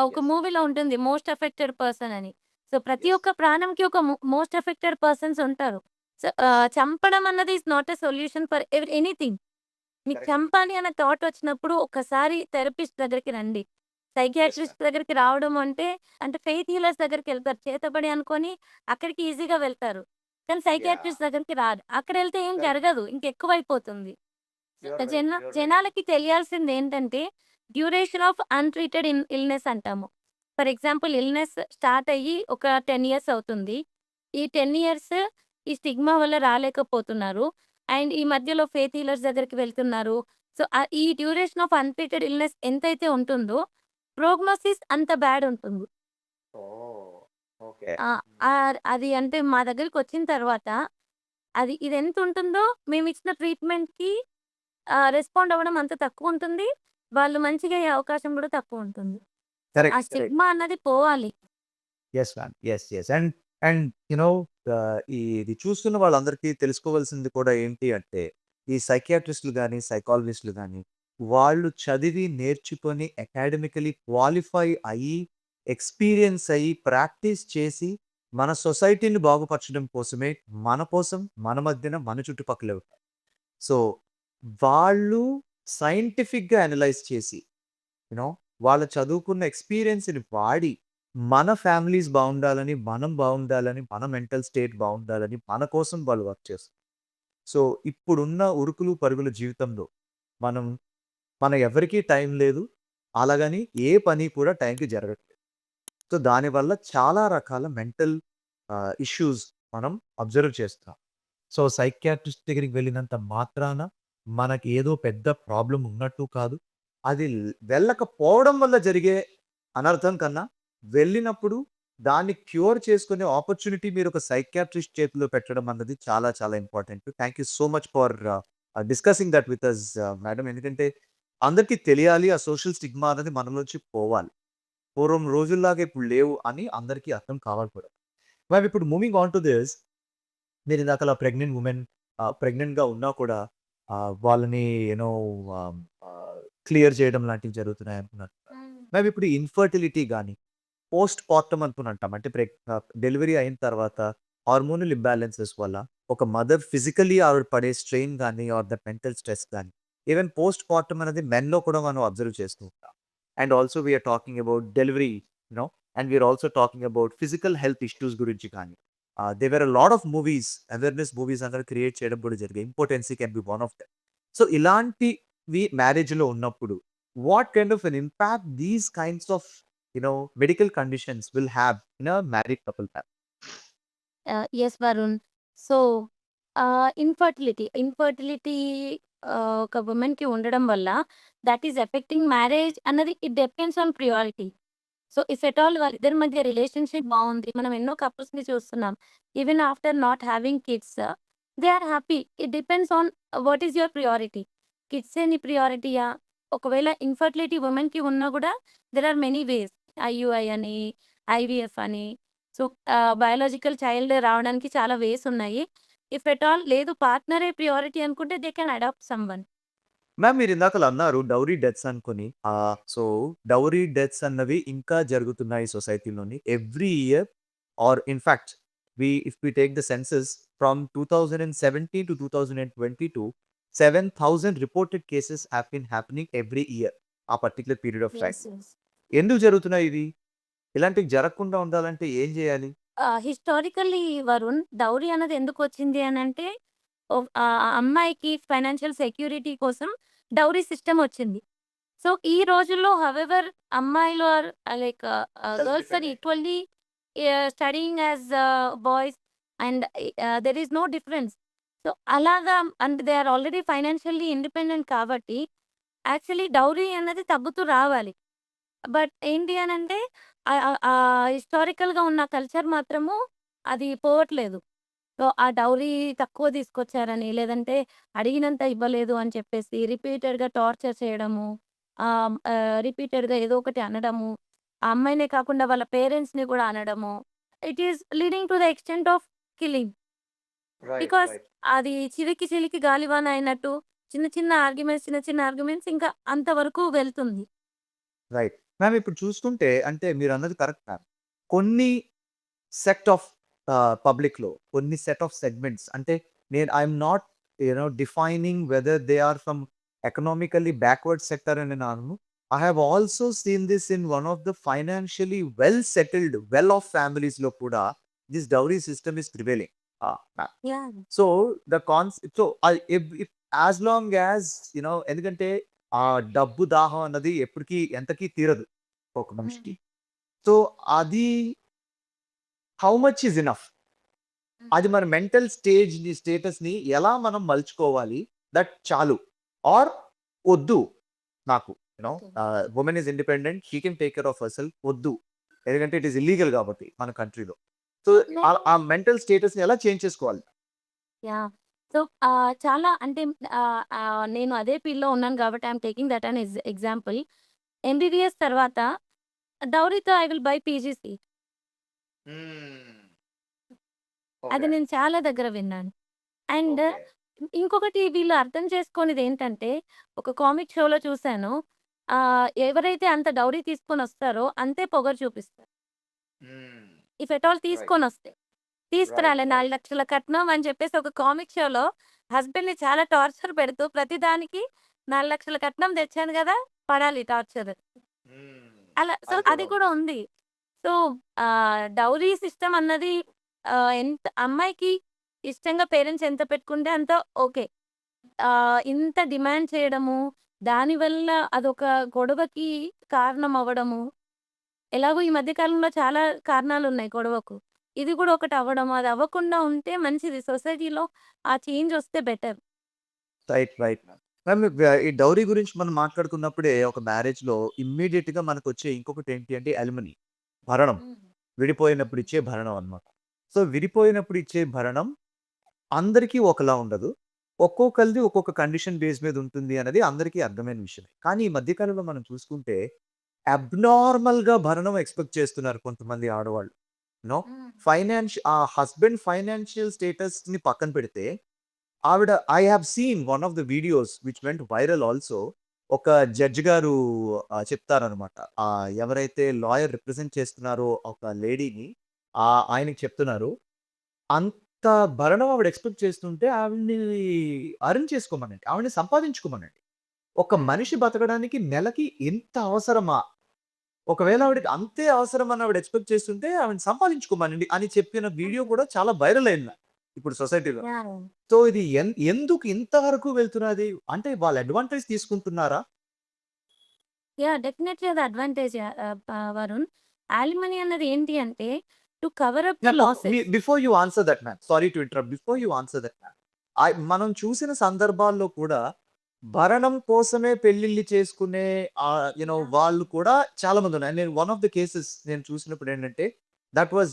[SPEAKER 2] ఒక
[SPEAKER 1] యెస్.
[SPEAKER 2] మూవీలో ఉంటుంది 'మోస్ట్ ఎఫెక్టెడ్ పర్సన్' అని. సో, ప్రతి
[SPEAKER 1] యెస్.
[SPEAKER 2] ఒక్క ప్రాణంకి ఒక మోస్ట్ ఎఫెక్టెడ్ పర్సన్స్ ఉంటారు. సో, చంపడం అన్నది is not a solution for anything. మీకు
[SPEAKER 1] కరెక్ట్.
[SPEAKER 2] చంపాలి అన్న థాట్ వచ్చినప్పుడు ఒక్కసారి థెరపిస్ట్ దగ్గరికి రండి.
[SPEAKER 1] Yes
[SPEAKER 2] psychiatrist
[SPEAKER 1] ma'am.
[SPEAKER 2] దగ్గరికి రావడం అంటే, ఫెయిత్ హీలర్స్ దగ్గరికెళ్తారు. చేతబడి అనుకోని అక్కడికి ఈజీగా వెళ్తారు. కానీ
[SPEAKER 1] యాహ్!
[SPEAKER 2] సైకియాట్రిస్ట్ దగ్గరికి రారు. అక్కడెళ్తే ఏం
[SPEAKER 1] కరెక్ట్.
[SPEAKER 2] జరగదు. ఇంకెక్కువైపోతుంది.
[SPEAKER 1] You're right. You're right.
[SPEAKER 2] జనాలకి తెలియాల్సిందేంటంటే, డ్యూరేషన్ ఆఫ్ అన్‌ట్రీటెడ్ ఇల్‌నెస్ అంటాము. ఫర్ ఎగ్జాంపుల్ ఇల్‌నెస్ స్టార్ట్ అయ్యి ఒక 10 ఇయర్స్ అవుతుంది. ఈ 10 ఇయర్స్ ఈ స్టిగ్మా వల్ల రాలేకపోతున్నారు. అండ్ ఈ మధ్యలో ఫెయిత్ హీలర్స్ దగ్గరికి వెళ్తున్నారు. సో, ఈ డ్యూరేషన్ ఆఫ్ అన్‌ట్రీటెడ్ ఇల్‌నెస్ ఎంతైతే ఉంటుందో, ప్రోగ్నోసిస్ అంత బ్యాడ్ ఉంటుంది.
[SPEAKER 1] ఓహ్! ఓకే.
[SPEAKER 2] ఆ! అది అంటే మా దగ్గరికొచ్చిన తర్వాత ఇదెంతుంటుందో మేమిచ్చిన ట్రీట్‌మెంట్‌కి రెస్పాండ్ అవ్వడం అంత తక్కువుంటుంది. వాళ్ళు మంచిగా అయ్యే అవకాశం గూడా తక్కువుంటుంది. సో, ఆ
[SPEAKER 1] కరెక్ట్. కరెక్ట్.
[SPEAKER 2] స్టిగ్మా అన్నది పోవాలి.
[SPEAKER 1] Yes ma'am. Yes. Yes. And and you know ఇది చూస్తున్న వాళ్ళందరికీ తెలుసుకోవాల్సింది కూడా ఏంటి అంటే, ఈ సైకియాట్రిస్ట్‌లు గాని, సైకాలజిస్ట్‌లు గాని, వాళ్ళు చదివి, నేర్చుకొని, అకాడమికల్లీ క్వాలిఫై అయ్యి, ఎక్స్‌పీరియన్స్ అయ్యి, ప్రాక్టీస్ చేసి, మన సొసైటీని బాగుపరచడం కోసమే, మన కోసం, మన మధ్యన, మన చుట్టుపక్కలే ఉంటారు. సో, వాళ్ళు సైంటిఫిక్‌గా అనలైజ్ చేసి, యూ నో వాళ్ళ చదువుకున్న ఎక్స్‌పీరియన్స్‌ని వాడి, మన ఫ్యామిలీస్ బావుండాలని, మనం బావుండాలని, మన మెంటల్ స్టేట్ బావుండాలని, మన కోసం వాళ్ళు వర్క్ చేస్తారు. సో, ఇప్పుడున్న ఉరుకులు పరుగుల జీవితంలో మనం మన ఎవరికీ టైం లేదు. అలాగని ఏ పని కూడా టైంకి జరగట్లేదు. సో, దానివల్ల చాలా రకాల మెంటల్ ఇష్యూస్ మనం అబ్జర్వ్ చేస్తాం. సో, సైకియాట్రిస్ట్ దగ్గరికి వెళ్ళినంత మాత్రాన మనకి ఏదో పెద్ద ప్రాబ్లమ్ ఉన్నట్టు కాదు. అది వెళ్ళకపోవడం వల్ల జరిగే అనర్థం కన్నా, వెళ్ళినప్పుడు దాన్ని క్యూర్ చేసుకునే ఆపర్చునిటీ మీరొక సైకియాట్రిస్ట్ చేతిలో పెట్టడం అన్నది చాలా చాలా important. Thank you so much for discussing that with us madam. ఎందుకంటే అందరికీ తెలియాలి. ఆ సోషల్ స్టిగ్మా అనేది మనలోంచి పోవాలి. పూర్వం రోజుల్లాగా ఇప్పుడు లేవు అని అందరికీ అర్థం కావాలి కూడా. మ్యామ్ ఇప్పుడు మూవింగ్ ఆన్ టు దిస్, మీరిందాకలా ప్రెగ్నెంట్ వుమెన్ ప్రెగ్నెంట్‌గా ఉన్నా కూడా వాళ్ళని యూ నో ఆహ్, ఆహ్, క్లియర్ చేయడం లాంటివి జరుగుతున్నాయంటున్నారు.
[SPEAKER 2] హ్మ్.
[SPEAKER 1] మ్యామ్ ఇప్పుడు ఇన్‌ఫర్టిలిటీ గాని, పోస్ట్ పార్టమ్ అంటాం. అంటే డెలివరీ అయిన తర్వాత హార్మోనల్ ఇంబాలెన్సెస్ వల్ల ఒక మదర్ ఫిజికల్లీ ఆవిడ పడే స్ట్రెయిన్ గాని ఆర్ ద మెంటల్ స్ట్రెస్ గాని, ఈవెన్ పోస్ట్ పార్టమ్ అనేది మెన్‌లో కూడా మనం అబ్జర్వ్ చేస్తూ ఉంటాం. And also we are talking about delivery you know and we are also talking about physical health issues గురించి కానీ. There were a lot of movies, awareness movies అందరూ క్రియేట్ చేయడం కూడా జరిగాయి. Importancy can be one of them. So, ఇలాంటివి మ్యారేజ్‌లో ఉన్నప్పుడు what kind of an impact these kinds of medical conditions will have in a married couple ma'am?
[SPEAKER 2] Yes Varun. So, infertility ఒక వుమెన్‌కి ఉండడం వల్ల థట్ ఈస్ ఎఫెక్టింగ్ మ్యారేజ్ అన్నది it depends on priority. So, if at all వాళ్ళిద్దరి మధ్య relationship బావుంది. మనం ఎన్నో కపుల్స్‌ని చూస్తున్నాం. Even after not having kids they are happy. It depends on what is your priority. కిడ్సే నీ ప్రియారిటీయా? ఒకవేళ ఇన్‌ఫర్టిలిటీ వుమెన్‌కి ఉన్నా గూడా there are many ways. IUI అని, ఐవీఎఫ్ అని. సో, బయోలాజికల్ చైల్డ్ రావడానికి చాలా వేస్ ఉన్నాయి. ఇఫ్ ఎట్ ఆల్ లేదు పార్ట్నరే ప్రియారిటీ అనుకుంటే they can adopt someone.
[SPEAKER 1] Ma'am మీరు ఇందాకలా అన్నారు డౌరీ డెత్స్ అనుకోని. సో డౌరీ డెత్స్ అన్నవి ఇంకా జరుగుతున్నాయి సొసైటీలోని. Every year or in fact if we take the census from 2017 to 2022, 7,000 reported cases have been happening every year ఆ particular period of time.
[SPEAKER 2] Yes. Yes.
[SPEAKER 1] ఎందుకు జరుగుతున్నాయి ఇవి? ఇలాంటివి జరగకుండా ఉండాలంటే ఏం చేయాలి?
[SPEAKER 2] హిస్టారికల్లీ వరుణ్, డౌరీ అన్నది ఎందుకొచ్చింది అనంటే, అమ్మాయికి ఫైనాన్షియల్ సెక్యూరిటీ కోసం డౌరీ సిస్టమ్ వచ్చింది. సో, ఈ రోజుల్లో హౌవెవర్ అమ్మాయిలు are like
[SPEAKER 1] self
[SPEAKER 2] girls are
[SPEAKER 1] dependent.
[SPEAKER 2] Equally studying as boys and there is no difference. So, అలాగా and they are already financially independent కాబట్టి, యాక్చువల్లీ డౌరీ అన్నది తగ్గుతూ రావాలి. బట్ ఏంటి అనంటే హిస్టారికల్‌గా ఉన్న కల్చర్ మాత్రము అది పోవట్లేదు. సో, ఆ డౌరీ తక్కువ తీసుకొచ్చారని, లేదంటే అడిగినంత ఇవ్వలేదు అని చెప్పేసి రిపీటెడ్‌గా టార్చర్ చేయడము. రిపీటెడ్‌గా ఏదో ఒకటి అనడము. ఆ అమ్మాయినే కాకుండా వాళ్ళ పేరెంట్స్‌ని కూడా అనడము. It is leading to the extent of killing.
[SPEAKER 1] Right.
[SPEAKER 2] Because
[SPEAKER 1] right.
[SPEAKER 2] అది చిలికి చిలికి గాలివాన అయినట్టు చిన్న చిన్న ఆర్గ్యుమెంట్స్ ఇంకా అంతవరకు వెళ్తుంది.
[SPEAKER 1] రైట్. మ్యామ్ ఇప్పుడు చూసుకుంటే అంటే మీరన్నది కరెక్ట్ మ్యామ్. కొన్ని సెట్ ఆఫ్ పబ్లిక్‌లో కొన్ని సెట్ ఆఫ్ సెగ్మెంట్స్ అంటే I'm not defining whether they are from economically backward sector అని నేను అనను. I have also seen this in one of the financially well settled, well off ఫ్యామిలీస్‌లో కూడా this dowry system is prevailing. Ma'am.
[SPEAKER 2] Yeah!
[SPEAKER 1] So, the so, if as long as ఎందుకంటే ఆ డబ్బు దాహం అన్నది ఎప్పటికి ఎంతకి తీరదు ఒక మనిషికి.
[SPEAKER 2] హ్మ్.
[SPEAKER 1] సో, అది హౌ మచ్ ఈస్ ఎనఫ్? అది మన మెంటల్ స్టేటస్‌ని ఎలా మనం మలుచుకోవాలి? దట్ చాలు. ఆర్ వద్దు నాకు.
[SPEAKER 2] Okay.
[SPEAKER 1] Women is independent. She can take care of హెర్‌సెల్ఫ్ వద్దు. ఎందుకంటే ఇట్ ఈస్ ఇల్లీగల్ కాబట్టి మన కంట్రీలో. సో, ఆ మెంటల్ స్టేటస్‌ని ఎలా చేంజ్ చేసుకోవాలి?
[SPEAKER 2] యాహ్! సో, చాలా అంటే నేను అదే ఫీల్డ్‌లో ఉన్నాను కాబట్టి I'm taking that an example. MBBS తర్వాత డౌరీతో I will buy PG seat.
[SPEAKER 1] Hmm.
[SPEAKER 2] అది
[SPEAKER 1] ఓకే.
[SPEAKER 2] నేను చాలా దగ్గర విన్నాను. And
[SPEAKER 1] okay.
[SPEAKER 2] ఇంకొకటి వీళ్ళు అర్థం చేసుకోనిదేంటంటే, ఒక కామిక్ షోలో చూసాను. ఎవరైతే అంత డౌరీ తీసుకొనొస్తారో అంతే పొగరు చూపిస్తారు.
[SPEAKER 1] Hmm.
[SPEAKER 2] If at all
[SPEAKER 1] right.
[SPEAKER 2] తీసుకొనొస్తే.
[SPEAKER 1] రైట్.
[SPEAKER 2] తీసుకురాలే
[SPEAKER 1] రైట్.
[SPEAKER 2] 4,00,000 కట్నం అని చెప్పేసి ఒక కామిక్ షోలో హస్బెండ్‌ని చాలా టార్చర్ పెడుతూ ప్రతిదానికి 4,00,000 కట్నం తెచ్చాను గదా! పడాలి టార్చర్.
[SPEAKER 1] హ్మ్.
[SPEAKER 2] అలా సో,
[SPEAKER 1] అది కూడా
[SPEAKER 2] అది కూడా
[SPEAKER 1] ఉంది.
[SPEAKER 2] ఉంది. సో, డౌరీ సిస్టమ్ అన్నది ఎంత అమ్మాయికి ఇష్టంగా పేరెంట్స్ ఎంత పెట్టుకుంటే అంత ఓకే. ఇంత డిమాండ్ చేయడము, దానివల్ల అదొక గొడవకి కారణమవ్వడము. ఎలాగో ఈ మధ్య కాలంలో చాలా కారణాలున్నాయి గొడవకు. ఇది కూడా ఒకటవ్వడం, అది అవ్వకుండా ఉంటే మంచిది. సొసైటీలో ఆ చేంజొస్తే బెటర్.
[SPEAKER 1] రైట్. రైట్. మ్యామ్ ఈ డౌరీ గురించి మనం మాట్లాడుకున్నప్పుడే ఒక మ్యారేజ్‌లో ఇమ్మీడియేట్‌గా మనకొచ్చే ఇంకొకటేంటి అంటే అలిమనీ. భరణం.
[SPEAKER 2] హ్మ్.
[SPEAKER 1] విడిపోయినప్పుడు ఇచ్చే భరణం అన్నమాట. సో, విడిపోయినప్పుడు ఇచ్చే భరణం అందరికీ ఒకలా ఉండదు. ఒక్కొక్కళ్ళది ఒక్కొక్క కండిషన్ బేస్ మీద ఉంటుంది అనేది అందరికీ అర్థమైన విషయమే. కానీ ఈ మధ్య కాలంలో మనం చూసుకుంటే అబ్నార్మల్‌గా భరణం ఎక్స్‌పెక్ట్ చేస్తున్నారు కొంతమంది ఆడవాళ్ళు. నో
[SPEAKER 2] హ్మ్.
[SPEAKER 1] ఆ హస్బెండ్ ఫైనాన్షియల్ స్టేటస్‌ని పక్కన పెడితే I have scene one of the videos which went viral also. ఒక జడ్జ్ గారు చెప్తారనమాట. ఎవరైతే లాయర్ రిప్రజెంట్ చేస్తున్నారో ఒక లేడీని ఆయనకి చెప్తున్నారు. అంత భరణం ఆవిడ ఎక్స్‌పెక్ట్ చేస్తుంటే ఆవిడని అర్న్ చేసుకోమనండి. ఆవిడని సంపాదించుకోమనండి. ఒక మనిషి బతకడానికి నెలకి ఇంత అవసరమా? ఒకవేళ ఆవిడకి అంతే అవసరమని ఆవిడ ఎక్స్‌పెక్ట్ చేస్తుంటే ఆవిడని సంపాదించుకోమనండి అని చెప్పిన వీడియో కూడా చాలా వైరల్ అయింది ఇప్పుడు సొసైటీలో.
[SPEAKER 2] యాహ్!
[SPEAKER 1] సో, ఇది ఎందుకు ఇంత వరకు వెళ్తున్నది? అంటే వాళ్ళు అడ్వాంటేజ్ తీసుకుంటున్నారా?
[SPEAKER 2] డెఫినైట్‌లీ అది అడ్వాంటేజే వరుణ్. యాలిమనీ అన్నది ఏంటి అంటే to cover up the
[SPEAKER 1] ma'am
[SPEAKER 2] losses.
[SPEAKER 1] Before you answer that ma'am. Sorry to interrupt. Before you answer that ma'am. మనం చూసిన సందర్భాల్లో కూడా భరణం కోసమే పెళ్లిళ్లు చేసుకునే
[SPEAKER 2] యాహ్!
[SPEAKER 1] వాళ్ళు కూడా చాలా మందున్నారు. నేను వన్ ఆఫ్ ద కేసెస్ నేను చూసినప్పుడు ఏంటంటే థట్ వాస్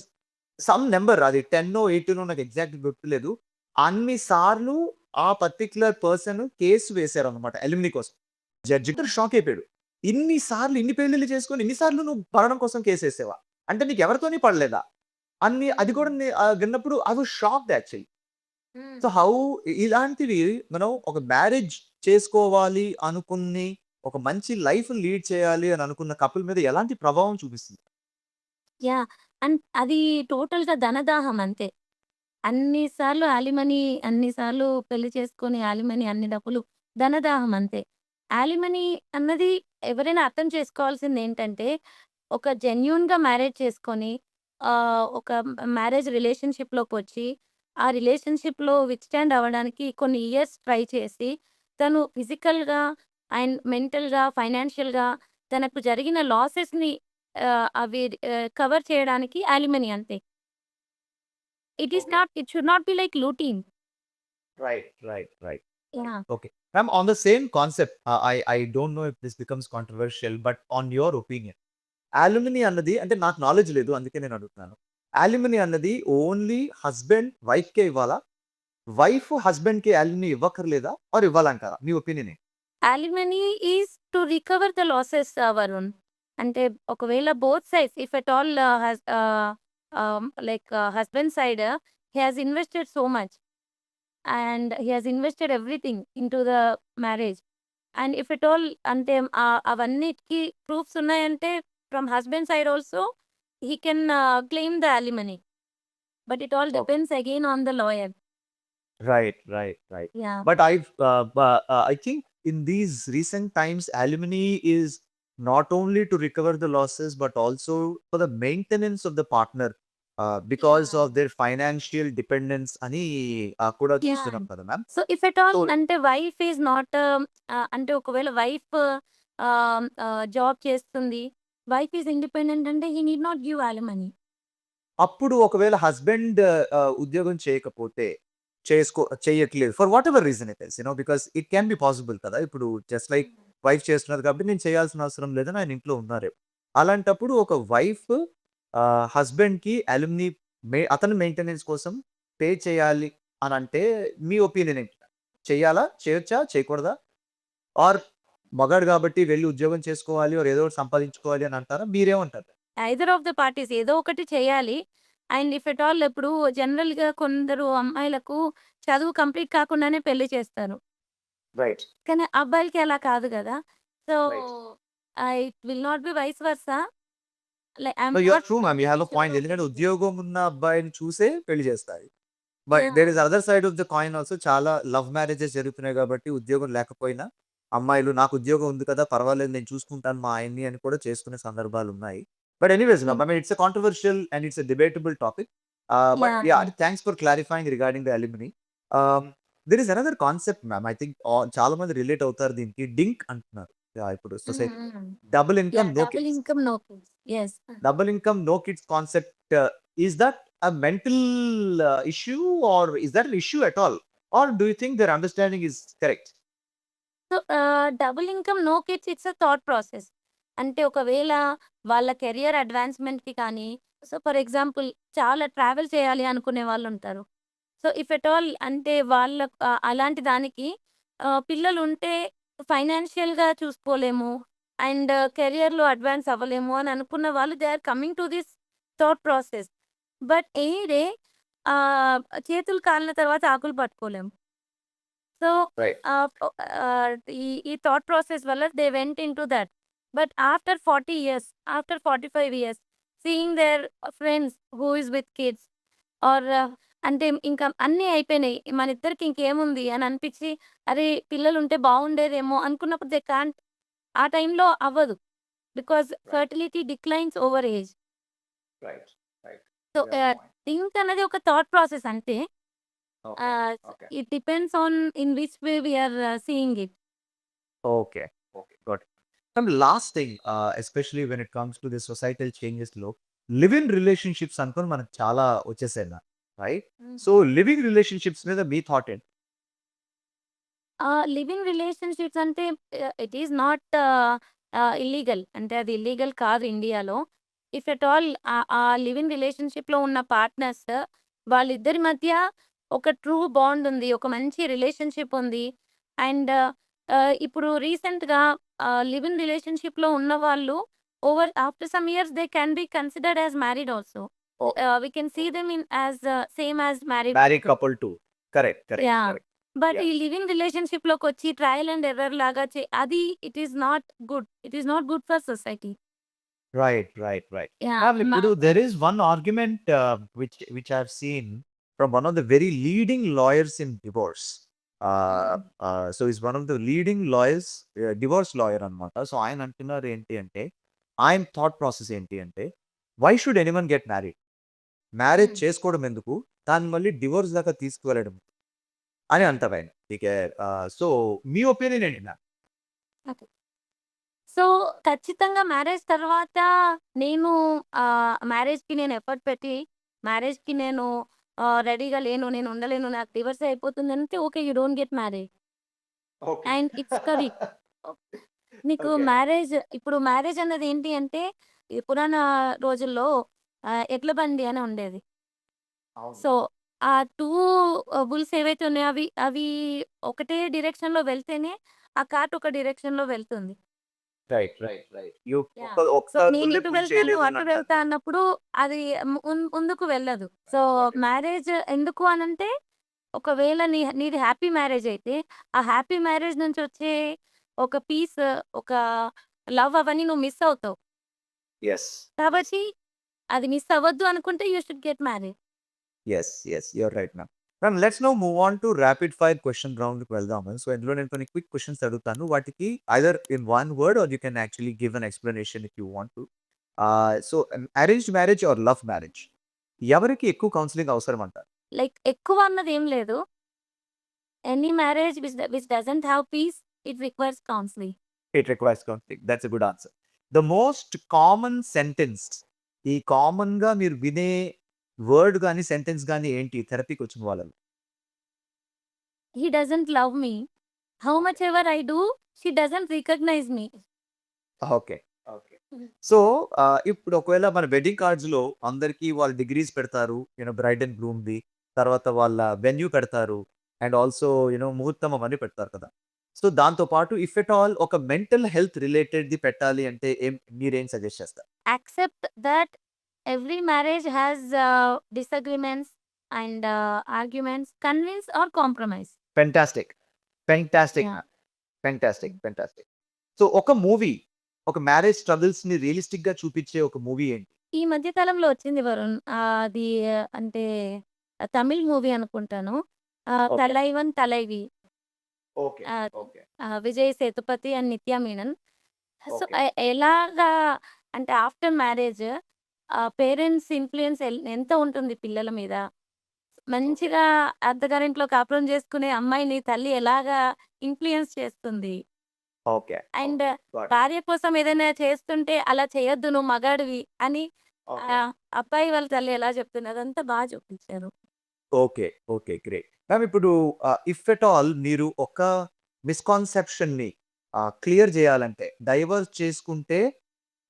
[SPEAKER 1] సమ్ నంబర్ అది 10 18 నాకు ఎగ్జాక్ట్‌గా గుర్తులేదు. అన్ని సార్లు ఆ పర్టిక్యులర్ పర్సన్ కేస్ వేశారన్నమాట ఎలిమినీ కోసం. జడ్జ్ గారు
[SPEAKER 2] హ్మ్.
[SPEAKER 1] షాక్ అయిపోయాడు. ఇన్ని సార్లు ఇన్ని పెళ్లిళ్లు చేసుకొని ఇన్ని సార్లు నువ్వు భరణం కోసం కేసేసావా? అంటే నీకు ఎవరితోని పడలేదా? అది
[SPEAKER 2] హ్మ్.
[SPEAKER 1] కూడా విన్నప్పుడు ఐ వాస్ షాక్డ్ యాక్చువల్లీ.
[SPEAKER 2] హ్మ్.
[SPEAKER 1] సో, హౌ ఇలాంటివి మనం ఒక మ్యారేజ్ చేసుకోవాలి అనుకుని, ఒక మంచి లైఫ్ లీడ్ చేయాలి అని అనుకున్న కపుల్ మీద ఎలాంటి ప్రభావం చూపిస్తుంది?
[SPEAKER 2] యాహ్! అది టోటల్‌గా ధనదాహం అంతే. అన్ని సార్లు యాలిమనీ, అన్ని సార్లు పెళ్లి చేసుకొని యాలిమనీ అన్ని డబ్బులు ధనదాహం అంతే. యాలిమనీ అన్నది ఎవరైనా అర్థం చేసుకోవాల్సిందేంటంటే, ఒక జెన్యూన్‌గా మ్యారేజ్ చేసుకొని ఒక మ్యారేజ్ రిలేషన్‌షిప్‌లోకొచ్చి, ఆ రిలేషన్‌షిప్‌లో విత్‌స్టాండ్ అవ్వడానికి కొన్ని ఇయర్స్ ట్రై చేసి, తను ఫిజికల్‌గా అండ్ మెంటల్‌గా, ఫైనాన్షియల్‌గా తనకు జరిగిన లాసెస్‌ని అవి కవర్ చేయడానికి యాలిమనీ అంతే.
[SPEAKER 1] Okay.
[SPEAKER 2] It should not be like looting.
[SPEAKER 1] Right.
[SPEAKER 2] Yeah.
[SPEAKER 1] Okay. Ma'am, on the same concept, I don't know if this becomes controversial, but on your opinion, అలుమిని అన్నది అంటే నాకు నాలెడ్జ్ లేదు. అందుకే నేను అడుగుతున్నాను. అలుమిని అన్నది ఓన్లీ హస్బాండ్ వైఫ్‌కే ఇవ్వాలా? వైఫ్ హస్బాండ్‌కి అలుమిని ఇవ్వక్కర్లేదా? ఆర్ ఇవ్వాలంటారా? మీ ఒపీనియన్ ఏంటి?
[SPEAKER 2] Alimony is to recover the losses, Varun. అంటే ఒకవేళ both sides if at all husband side he has invested so much and he has invested everything into the marriage. And if at all అంటే అవన్నిటికి proofs ఉన్నాయంటే from husband side also he can claim the alimony. But it all
[SPEAKER 1] okay.
[SPEAKER 2] Depends again on the lawyer.
[SPEAKER 1] Right.
[SPEAKER 2] Yeah!
[SPEAKER 1] But I think in these recent times, alimony is not only to recover the losses, but also for the maintenance of the partner, because
[SPEAKER 2] yeah!
[SPEAKER 1] of their financial dependence అని కూడా
[SPEAKER 2] yeah!
[SPEAKER 1] చూస్తున్నాం కదా ma'am.
[SPEAKER 2] So, if at all
[SPEAKER 1] so
[SPEAKER 2] అంటే wife is not అంటే ఒకవేళ wife job చేస్తుంది. Wife is independent అంటే హి need not give యాలిమనీ.
[SPEAKER 1] అప్పుడు ఒకవేళ హస్బెండ్ ఉద్యోగం చేయకపోతే, చెయ్యట్లేదు. For whatever reason it is. Because it can be possible కదా! ఇప్పుడు జస్ట్ లైక్ వైఫ్ చేస్తున్నారు కాబట్టి నేను చేయాల్సిన అవసరం లేదని ఆయన ఇంట్లో ఉన్నారేమో. అలాంటప్పుడు ఒక వైఫ్ హస్బెండ్‌కి అలుమ్ని అతని మెయింటెనెన్స్ కోసం పే చేయాలి అనంటే మీ ఒపీనియన్ ఏంటి? చెయ్యాలా? చేయొచ్చా? చేయకూడదా? ఆర్ మగాడు కాబట్టి వెళ్లి ఉద్యోగం చేసుకోవాలి ఆర్ ఏదో ఒకటి సంపాదించుకోవాలి అని అంటారా? మీరేమంటారు?
[SPEAKER 2] ఐదర్ ఆఫ్ ద పార్టీస్ ఏదో ఒకటి చేయాలి. అండ్ ఇఫ్ ఎట్ ఆల్ ఇప్పుడు జనరల్‌గా కొందరు అమ్మాయిలకు చదువు కంప్లీట్ కాకుండానే పెళ్లి చేస్తారు.
[SPEAKER 1] రైట్.
[SPEAKER 2] కానీ అబ్బాయిలకి అలా కాదు గదా! So,
[SPEAKER 1] right.
[SPEAKER 2] It will not be vice versa. I am
[SPEAKER 1] you are
[SPEAKER 2] not
[SPEAKER 1] true ma'am. You have
[SPEAKER 2] very
[SPEAKER 1] a
[SPEAKER 2] sure
[SPEAKER 1] point.
[SPEAKER 2] Of
[SPEAKER 1] ఎందుకంటే
[SPEAKER 2] దిస్.
[SPEAKER 1] ఉద్యోగం ఉన్న అబ్బాయిని చూసే పెళ్లి చేస్తారు. But there
[SPEAKER 2] yeah!
[SPEAKER 1] Is other side of the coin also చాలా love marriages జరుగుతున్నాయి కాబట్టి ఉద్యోగం లేకపోయినా అమ్మాయిలు నాకు ఉద్యోగం ఉంది కదా! పర్వాలేదు నేను చూసుకుంటాను మా ఆయన్ని అని కూడా చేసుకునే సందర్భాలున్నాయి. But anyways ma'am,
[SPEAKER 2] hmm.
[SPEAKER 1] I mean it's a controversial and it's a debatable topic. But
[SPEAKER 2] yeah!
[SPEAKER 1] Yeah!
[SPEAKER 2] Yeah!
[SPEAKER 1] Thanks for clarifying regarding the alimony. There is another concept ma'am. I think చాలా మంది relate అవుతారు దీనికి. DINK అంటున్నారు. Yeah! ఇప్పుడు
[SPEAKER 2] hmm.
[SPEAKER 1] సొసైటీలో.
[SPEAKER 2] Hmm.
[SPEAKER 1] Double income,
[SPEAKER 2] yeah!
[SPEAKER 1] No
[SPEAKER 2] double
[SPEAKER 1] kids.
[SPEAKER 2] Income no kids. Yes.
[SPEAKER 1] Double income, no kids concept, is that a mental issue or is that an issue at all? Or do you think their understanding is correct?
[SPEAKER 2] So, double income no kids it's a thought process. అంటే ఒకవేళ వాళ్ళ career అడ్వాన్స్‌మెంట్‌కి కానీ, so, for example చాలా travel చేయాలి అనుకునే వాళ్ళుంటారు. So, if at all అంటే వాళ్ళ అలాంటి దానికి పిల్లలుంటే ఫైనాన్షియల్‌గా చూసుకోలేము. అండ్ కెరియర్‌లో అడ్వాన్స్ అవ్వలేము అని అనుకున్న వాళ్ళు they are coming to this thought process. But any day ah, చేతులు కాలిన తర్వాత ఆకులు పట్టుకోలేము. So,
[SPEAKER 1] Right.
[SPEAKER 2] ఈ థాట్ ప్రాసెస్ వల్ల they went into that. But after 40 years, after 45 years seeing their friends who is with kids or అంటే ఇంకా అన్నీ అయిపోయినాయి. మనిద్దరికి ఇంకేముంది అని అనిపిచ్చి, అరే! పిల్లలుంటే బావుండేదేమో అనుకున్నప్పుడు దే కాంట్ ఆ టైంలో అవ్వదు. Because
[SPEAKER 1] Right.
[SPEAKER 2] Fertility declines over age.
[SPEAKER 1] Right. Right.
[SPEAKER 2] So,
[SPEAKER 1] You have a point.
[SPEAKER 2] Think అనేది ఒక థాట్ ప్రాసెస్ అంతే.
[SPEAKER 1] Okay. Okay.
[SPEAKER 2] It depends on in which way we are seeing it.
[SPEAKER 1] Okay. Okay. Got it. And last thing, especially when it comes to the societal changes లో live in relationships అనుకోని మనకు చాలా వచ్చేసాయి ma'am. Right? So,
[SPEAKER 2] హ్మ్.
[SPEAKER 1] Living relationships మీద మీ thought ఏంటి?
[SPEAKER 2] Living relationships అంటే ఇట్ ఈస్ నాట్ ఇల్లీగల్. అంటే అది ఇల్లీగల్ కాదు ఇండియాలో. ఇఫ్ ఎట్ ఆల్ ఆ లివింగ్ రిలేషన్‌షిప్‌లో ఉన్న పార్ట్నర్స్ వాళ్ళిద్దరి మధ్య ఒక ట్రూ బాండ్ ఉంది. ఒక మంచి రిలేషన్‌షిప్ ఉంది. అండ్ ఇప్పుడు రీసెంట్‌గా లివ్ ఇన్ రిలేషన్‌షిప్‌లో ఉన్నవాళ్ళు after some years they can be considered as married also.
[SPEAKER 1] Okay.
[SPEAKER 2] We can see them in as same as married
[SPEAKER 1] married
[SPEAKER 2] people.
[SPEAKER 1] Couple too. Correct. Correct.
[SPEAKER 2] Yeah!
[SPEAKER 1] Correct.
[SPEAKER 2] But
[SPEAKER 1] yeah!
[SPEAKER 2] ఈ living రిలేషన్‌షిప్‌లోకొచ్చి trial and error లాగా అది it is not good. It is not good for society.
[SPEAKER 1] Right, right, right.
[SPEAKER 2] Yeah!
[SPEAKER 1] Ma'am, ఇప్పుడు there is one argument which I've seen from one of the very leading lawyers in divorce. So he's one of the leading lawyers, divorce lawyer అన్నమాట. సో ఆయన అంటున్నారు ఏంటి అంటే, ఆయన thought process ఏంటి అంటే, why should anyone get married? Marriage చేసుకోవడం ఎందుకు? దాన్ని మళ్ళీ డివోర్స్ దాకా తీసుకువెళ్ళడం అని అంటారు ఆయన. సో మీ ఒపీనియన్ ఏంటి మ్యామ్?
[SPEAKER 2] ఓకే. సో, ఖచ్చితంగా మ్యారేజ్ తర్వాత నేను మ్యారేజ్‌కి నేను ఎఫర్ట్ పెట్టి, మ్యారేజ్‌కి నేను రెడీగా లేను, నేను ఉండలేను, నాకు డివోర్స్ అయిపోతుందంటే okay. You don't get married.
[SPEAKER 1] Okay.
[SPEAKER 2] And it's correct. నీకు
[SPEAKER 1] ఓకే.
[SPEAKER 2] ఇప్పుడు మ్యారేజ్ అన్నది ఏంటి అంటే, ఈ పురాణ రోజుల్లో ఎడ్ల బండి అని ఉండేది.
[SPEAKER 1] అవును.
[SPEAKER 2] సో, ఆ 2 బుల్స్ ఏవైతే ఉన్నాయో అవి ఒకటే డైరెక్షన్‌లో వెళ్తేనే ఆ కార్ట్ ఒక డైరెక్షన్‌లో వెళ్తుంది.
[SPEAKER 1] రైట్. రైట్. రైట్.
[SPEAKER 2] యాహ్!
[SPEAKER 1] ఒక్క
[SPEAKER 2] సో,
[SPEAKER 1] ఒక్క
[SPEAKER 2] నేను
[SPEAKER 1] దుల్లె
[SPEAKER 2] ఇటు
[SPEAKER 1] పుల్
[SPEAKER 2] వెళ్తా,
[SPEAKER 1] చేయలేదు
[SPEAKER 2] నువ్వు
[SPEAKER 1] అని
[SPEAKER 2] అటు
[SPEAKER 1] అంటారు.
[SPEAKER 2] వెళ్తా అన్నప్పుడు అది ముందుకు వెళ్ళదు. So,
[SPEAKER 1] Got it.
[SPEAKER 2] మ్యారేజ్ ఎందుకు అనంటే, ఒకవేళ నీది హ్యాపీ మ్యారేజ్ అయితే, ఆ హ్యాపీ మ్యారేజ్ నుంచి వచ్చే ఒక పీస్, ఒక లవ్ అవన్నీ నువ్వు మిస్ అవుతావు.
[SPEAKER 1] యెస్. యెస్.
[SPEAKER 2] కాబట్టి అది మిస్ అవ్వద్దు అనుకుంటే you should get married.
[SPEAKER 1] Yes. Yes. You are right ma'am. Ma'am let's now move on to rapid fire question రౌండ్‌కి వెళ్దాము. సో ఇందులో నేను కొన్ని క్విక్ క్వెషన్స్ అడుగుతాను. వాటికి either in one word or you can actually give an explanation if you want to. So arranged marriage or love marriage? ఎవరికి ఎక్కువ counselling అవసరం అంటారు?
[SPEAKER 2] లైక్ ఎక్కువ అన్నదేం లేదు. Any marriage which doesn't have peace, it requires counselling.
[SPEAKER 1] It requires counselling. That's a good answer. The most common sentence, ఈ కామన్‌గా మీరు వినే వర్డ్ గాని, సెంటెన్స్ గాని ఏంటి థెరపీకి వచ్చిన వాళ్ళలో?
[SPEAKER 2] He doesn't love me. How
[SPEAKER 1] okay.
[SPEAKER 2] Much ever I do, she doesn't recognise me.
[SPEAKER 1] Okay. Okay. So, ఇప్పుడు ఒకవేళ మన వెడ్డింగ్ కార్డ్స్‌లో అందరికి వాళ్ళ డిగ్రీస్ పెడతారు. బ్రైడ్ అండ్ గ్రూమ్‌ది. తర్వాత వాళ్ళ వెన్యూ పెడతారు. అండ్ ఆల్సో ముహూర్తం అవన్నీ పెడతారు కదా! సో, దాంతో పాటు ఇఫ్ ఎట్ ఆల్ ఒక మెంటల్ హెల్త్ రిలేటెడ్‌ది పెట్టాలి అంటే మీరేం సజెస్ట్ చేస్తారు?
[SPEAKER 2] Accept that every marriage has disagreements and arguments, convince or compromise.
[SPEAKER 1] Fantastic. Fantastic
[SPEAKER 2] Yeah.
[SPEAKER 1] Ma'am. Fantastic. Fantastic. So, ఒక మూవీ, ఒక మ్యారేజ్ స్ట్రగుల్స్‌ని రియలిస్టిక్‌గా చూపించే ఒక మూవీ ఏంటి?
[SPEAKER 2] ఈ మధ్య కాలంలో వచ్చింది వరుణ్. అది అంటే తమిళ్ మూవీ అనుకుంటాను.
[SPEAKER 1] ఓకే.
[SPEAKER 2] 'తలైవన్ తలైవి'.
[SPEAKER 1] ఓకే.
[SPEAKER 2] ఆహ్,
[SPEAKER 1] ఓకే.
[SPEAKER 2] విజయ్ సేతుపతి అండ్ నిత్య మీనన్. So,
[SPEAKER 1] okay.
[SPEAKER 2] ఎలాగా అంటే ఆఫ్టర్ మ్యారేజ్ పేరెంట్స్ ఇన్‌ఫ్లూయన్స్ ఎంత ఉంటుంది పిల్లల మీద?
[SPEAKER 1] ఓకే.
[SPEAKER 2] మంచిగా అత్తగారింట్లో కాపురం చేసుకునే అమ్మాయిని తల్లి ఎలాగా ఇన్‌ఫ్లూయన్స్ చేస్తుంది?
[SPEAKER 1] Okay.
[SPEAKER 2] And
[SPEAKER 1] okay. Got it.
[SPEAKER 2] భార్య కోసం ఏదైనా చేస్తుంటే, "అలా చేయొద్దు నువ్వు మగాడివి" అని
[SPEAKER 1] ఓకే.
[SPEAKER 2] అబ్బాయి వాళ్ళ తల్లి ఎలా చెప్తుంది అదంతా చూపించారు.
[SPEAKER 1] ఓకే. ఓకే. గ్రేట్. మ్యామ్ ఇప్పుడు ఇఫ్ ఎట్ ఆల్ మీరు ఒక మిస్‌కాన్సెప్షన్‌ని క్లియర్ చేయాలంటే, డైవోర్స్ చేసుకుంటే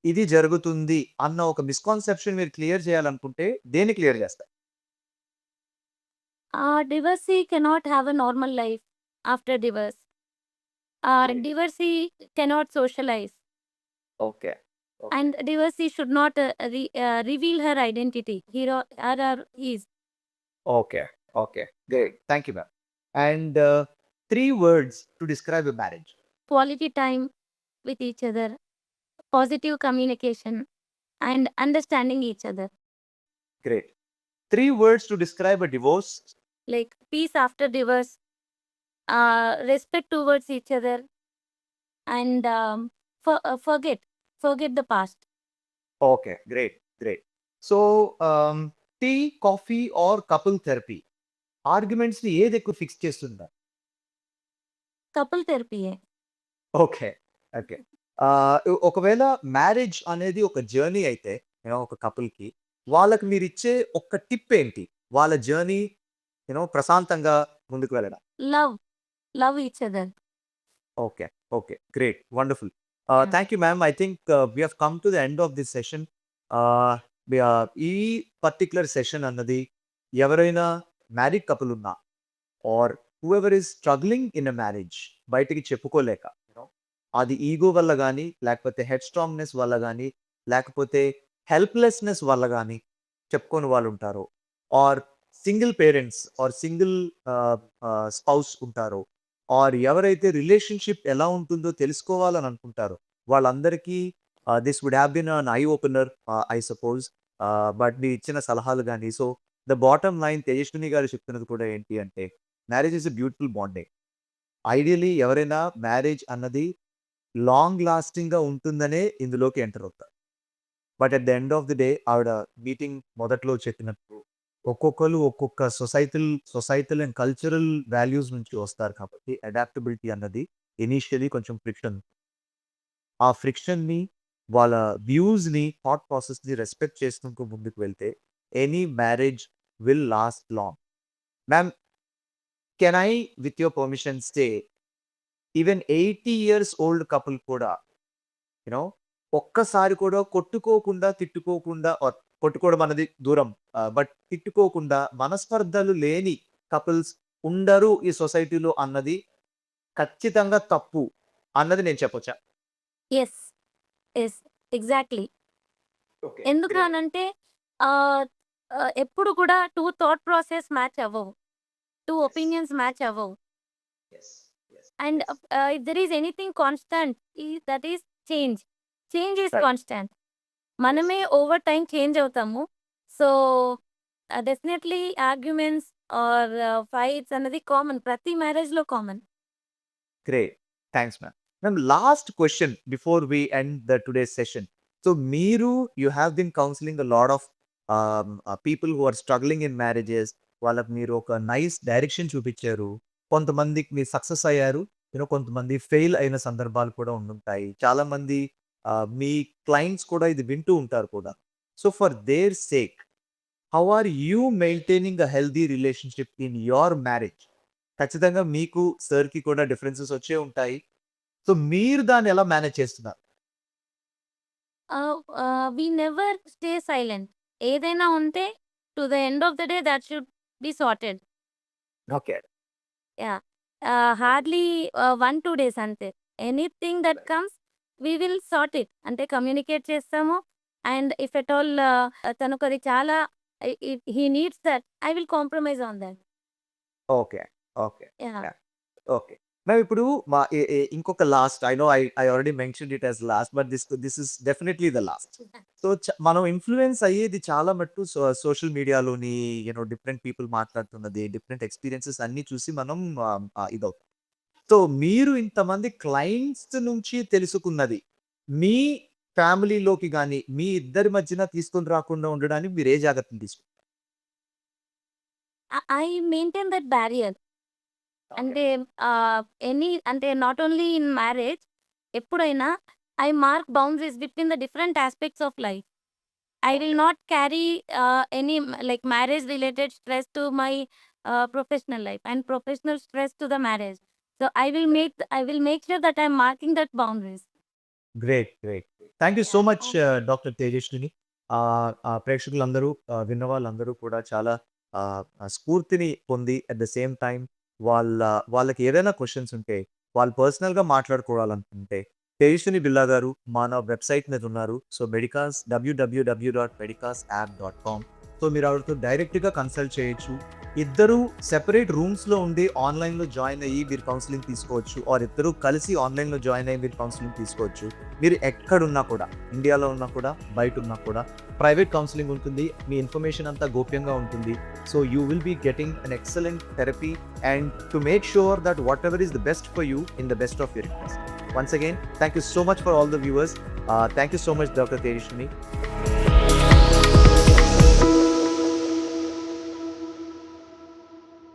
[SPEAKER 1] ఇది జరుగుతుంది అన్న ఒక మిస్‌కాన్సెప్షన్ మీరు క్లియర్ చేయాలనుకుంటే దేన్ని క్లియర్ చేస్తారు?
[SPEAKER 2] Divorcee cannot have a normal life after divorce.
[SPEAKER 1] Great.
[SPEAKER 2] Divorcee cannot socialize,
[SPEAKER 1] okay. Okay.
[SPEAKER 2] and divorcee should not reveal her identity, her or his.
[SPEAKER 1] Okay. Okay. Great. Thank you ma'am. And 3 words to describe a marriage.
[SPEAKER 2] Quality time with each other, positive communication, and understanding each other.
[SPEAKER 1] Great. 3 words to describe a divorce.
[SPEAKER 2] Like peace after divorce, respect towards each other, and forget the past.
[SPEAKER 1] Okay. Great. Great. So, tea, coffee or couple therapy ఆర్గ్యుమెంట్స్‌ని ఏదెక్కువ fix చేస్తుందా?
[SPEAKER 2] Couple therapy.
[SPEAKER 1] Okay. Okay. ఒకవేళ marriage అనేది ఒక journey అయితే, ఒక కపుల్‌కి వాళ్ళకి మీరిచ్చే ఒక్క టిప్ ఏంటి? వాళ్ళ జర్నీ ప్రశాంతంగా ముందుకు వెళ్ళడం.
[SPEAKER 2] Love each other.
[SPEAKER 1] Okay. Okay. Great. Wonderful.
[SPEAKER 2] Yeah.
[SPEAKER 1] Thank you ma'am. I think we have come to the end of this session. Ah, ఈ పర్టిక్యులర్ సెషన్ అన్నది ఎవరైనా మ్యారీడ్ కపుల్ ఉన్నా or whoever is struggling in a marriage బయటికి చెప్పుకోలేక, అది ego వల్ల గాని, లేకపోతే హెడ్ స్ట్రాంగ్‌నెస్ వల్ల గాని, లేకపోతే హెల్ప్‌లెస్‌నెస్ వల్ల గాని చెప్పుకోని వాళ్ళుంటారు. Or single parents or single spouse ఉంటారో ఆర్ ఎవరైతే రిలేషన్షిప్ ఎలా ఉంటుందో తెలుసుకోవాలని అనుకుంటారో వాళ్ళందరికీ this would have been an eye opener I suppose. But మీరు ఇచ్చిన సలహాలు కానీ so the bottom line Tejaswini garu చెప్తున్నది కూడా ఏంటి అంటే marriage is a beautiful bonding. Ideally ఎవరైనా మ్యారేజ్ అన్నది లాంగ్ లాస్టింగ్ గా ఉంటుందనే ఇందులోకి ఎంటర్ అవుతారు. But at the end of the day ఆవిడ మీటింగ్ మొదట్లో చెప్పినట్టు ఒక్కొక్కరు ఒక్కొక్క సొసైటల్ అండ్ కల్చరల్ వాల్యూస్ నుంచి వస్తారు కాబట్టి అడాప్టబిలిటీ అన్నది ఇనీషియలీ కొంచెం ఫ్రిక్షన్. ఆ ఫ్రిక్షన్ ని వాళ్ళ వ్యూస్ ని థాట్ ప్రాసెస్ ని రెస్పెక్ట్ చేసుకుంటూ ముందుకు వెళ్తే any marriage will last long. Ma'am, can I with your permission stay even 80 years old couple కూడా యూనో ఒక్కసారి కూడా కొట్టుకోకుండా తిట్టుకోకుండా or కొట్టుకోవడం అన్నది దూరం, బట్ తిట్టుకోకుండా మనస్పర్ధలు లేని కపుల్స్ ఉండరు ఈ సొసైటీలో అన్నది ఖచ్చితంగా తప్పు అన్నది నేను చెప్పొచ్చా?
[SPEAKER 2] ఎస్. ఎస్. ఎగ్జాక్ట్లీ.
[SPEAKER 1] ఓకే,
[SPEAKER 2] ఎందుకు
[SPEAKER 1] గ్రేట్.
[SPEAKER 2] అనంటే ఎప్పుడు కూడా టూ థాట్ ప్రాసెస్ మ్యాచ్ అవ్వవు, టూ
[SPEAKER 1] Yes,
[SPEAKER 2] ఒపీనియన్స్ మ్యాచ్ అవ్వవు.
[SPEAKER 1] yes, yes,
[SPEAKER 2] and
[SPEAKER 1] yes.
[SPEAKER 2] If there is anything constant that is change. Change is
[SPEAKER 1] Right.
[SPEAKER 2] Constant.
[SPEAKER 1] Yes.
[SPEAKER 2] మనమే ఓవర్ టైం చేంజ్ అవుతాము. So definitely arguments or fights అనేది common, ప్రతి మ్యారేజ్లో common.
[SPEAKER 1] Great. Thanks, ma'am. Ma'am, last question before we end the today's session. So, you have been counseling a lot of people who are struggling in marriages. వాళ్ళకి మీరు ఒక nice direction చూపించారు. కొంతమందికి మీరు success అయ్యారు. కొంతమంది ఫెయిల్ అయిన సందర్భాలు కూడా ఉండుంటాయి. చాలా మంది మీ క్లయింట్స్ కూడా ఇది వింటూ ఉంటారు కూడా. So for their sake, how are you maintaining a healthy relationship in your marriage? ఖచ్చితంగా మీకు సార్కి కూడా డిఫరెన్సెస్ వచ్చే ఉంటాయి. సో మీరు దాన్ని ఎలా మేనేజ్ చేస్తున్నారు?
[SPEAKER 2] We never stay silent. ఏదైనా ఉంటే to the end of the day that should be sorted.
[SPEAKER 1] Okay.
[SPEAKER 2] Yeah! Hardly 1-2 days అంతే. Anything that comes we will sort it. అంటే కమ్యూనికేట్ చేస్తాము. అండ్ ఇఫ్ ఎట్ ఆల్ తనకది చాలా he needs that, I will compromise on that.
[SPEAKER 1] Okay. Okay.
[SPEAKER 2] Yeah!
[SPEAKER 1] Yeah! Okay. Ma'am, ఇప్పుడు మా ఇంకొక last, I know I already mentioned it as last, but this is definitely the last. So మనం influence అయ్యేది చాలా మట్టు social మీడియాలోని different people మాట్లాడుతున్నది, different experiences అన్నీ చూసి మనం ఇదవుతాం. సో మీరు ఇంతమంది క్లయింట్స్ నుంచి తెలుసుకున్నది, మీ ఫ్యామిలీలోకి గాని, మీ ఇద్దరి మధ్యన తీసుకొని రాకుండా ఉండడానికి మీరు ఏ జాగ్రత్తలు తీసుకున్నారు?
[SPEAKER 2] I maintain that barrier.
[SPEAKER 1] Okay.
[SPEAKER 2] అంటే అంటే నాట్ ఓన్లీ ఇన్ మ్యారేజ్, ఎప్పుడైనా I mark boundaries between the different aspects of life. I will
[SPEAKER 1] okay.
[SPEAKER 2] not carry any like marriage related stress to my professional life and professional stress to the marriage. So I will make sure that I'm marking that boundaries.
[SPEAKER 1] Great. Great. Thank you so
[SPEAKER 2] Yeah.
[SPEAKER 1] Much doctor Tejaswini. ప్రేక్షకులందరూ విన్న వాళ్ళందరూ కూడా చాలా స్ఫూర్తిని పొంది at the same time వాళ్ళకి ఏదైనా questions ఉంటే, వాళ్ళు పర్సనల్‌గా మాట్లాడుకోవాలనుకుంటే, తేజస్విని బిల్లా గారు మన వెబ్‌సైట్ మీద ఉన్నారు. So మెడికాస్ www.medicasapp.com. సో మీరు ఆవిడతో డైరెక్ట్‌గా కన్సల్ట్ చేయొచ్చు. ఇద్దరు సెపరేట్ రూమ్స్‌లో ఉండి ఆన్‌లైన్‌లో జాయిన్ అయ్యి మీరు కౌన్సెలింగ్ తీసుకోవచ్చు. ఆర్ ఇద్దరు కలిసి ఆన్‌లైన్‌లో జాయిన్ అయ్యి మీరు కౌన్సెలింగ్ తీసుకోవచ్చు. మీరు ఎక్కడున్నా కూడా, ఇండియాలో ఉన్నా కూడా, బయట ఉన్నా కూడా ప్రైవేట్ కౌన్సెలింగ్ ఉంటుంది. మీ ఇన్ఫర్మేషన్ అంతా గోప్యంగా ఉంటుంది. So you will be getting an excellent therapy and to make sure that whatever is the best for you in the best of your request. Once again, thank you so much for all the viewers. Thank you so much, Dr. Tejaswini.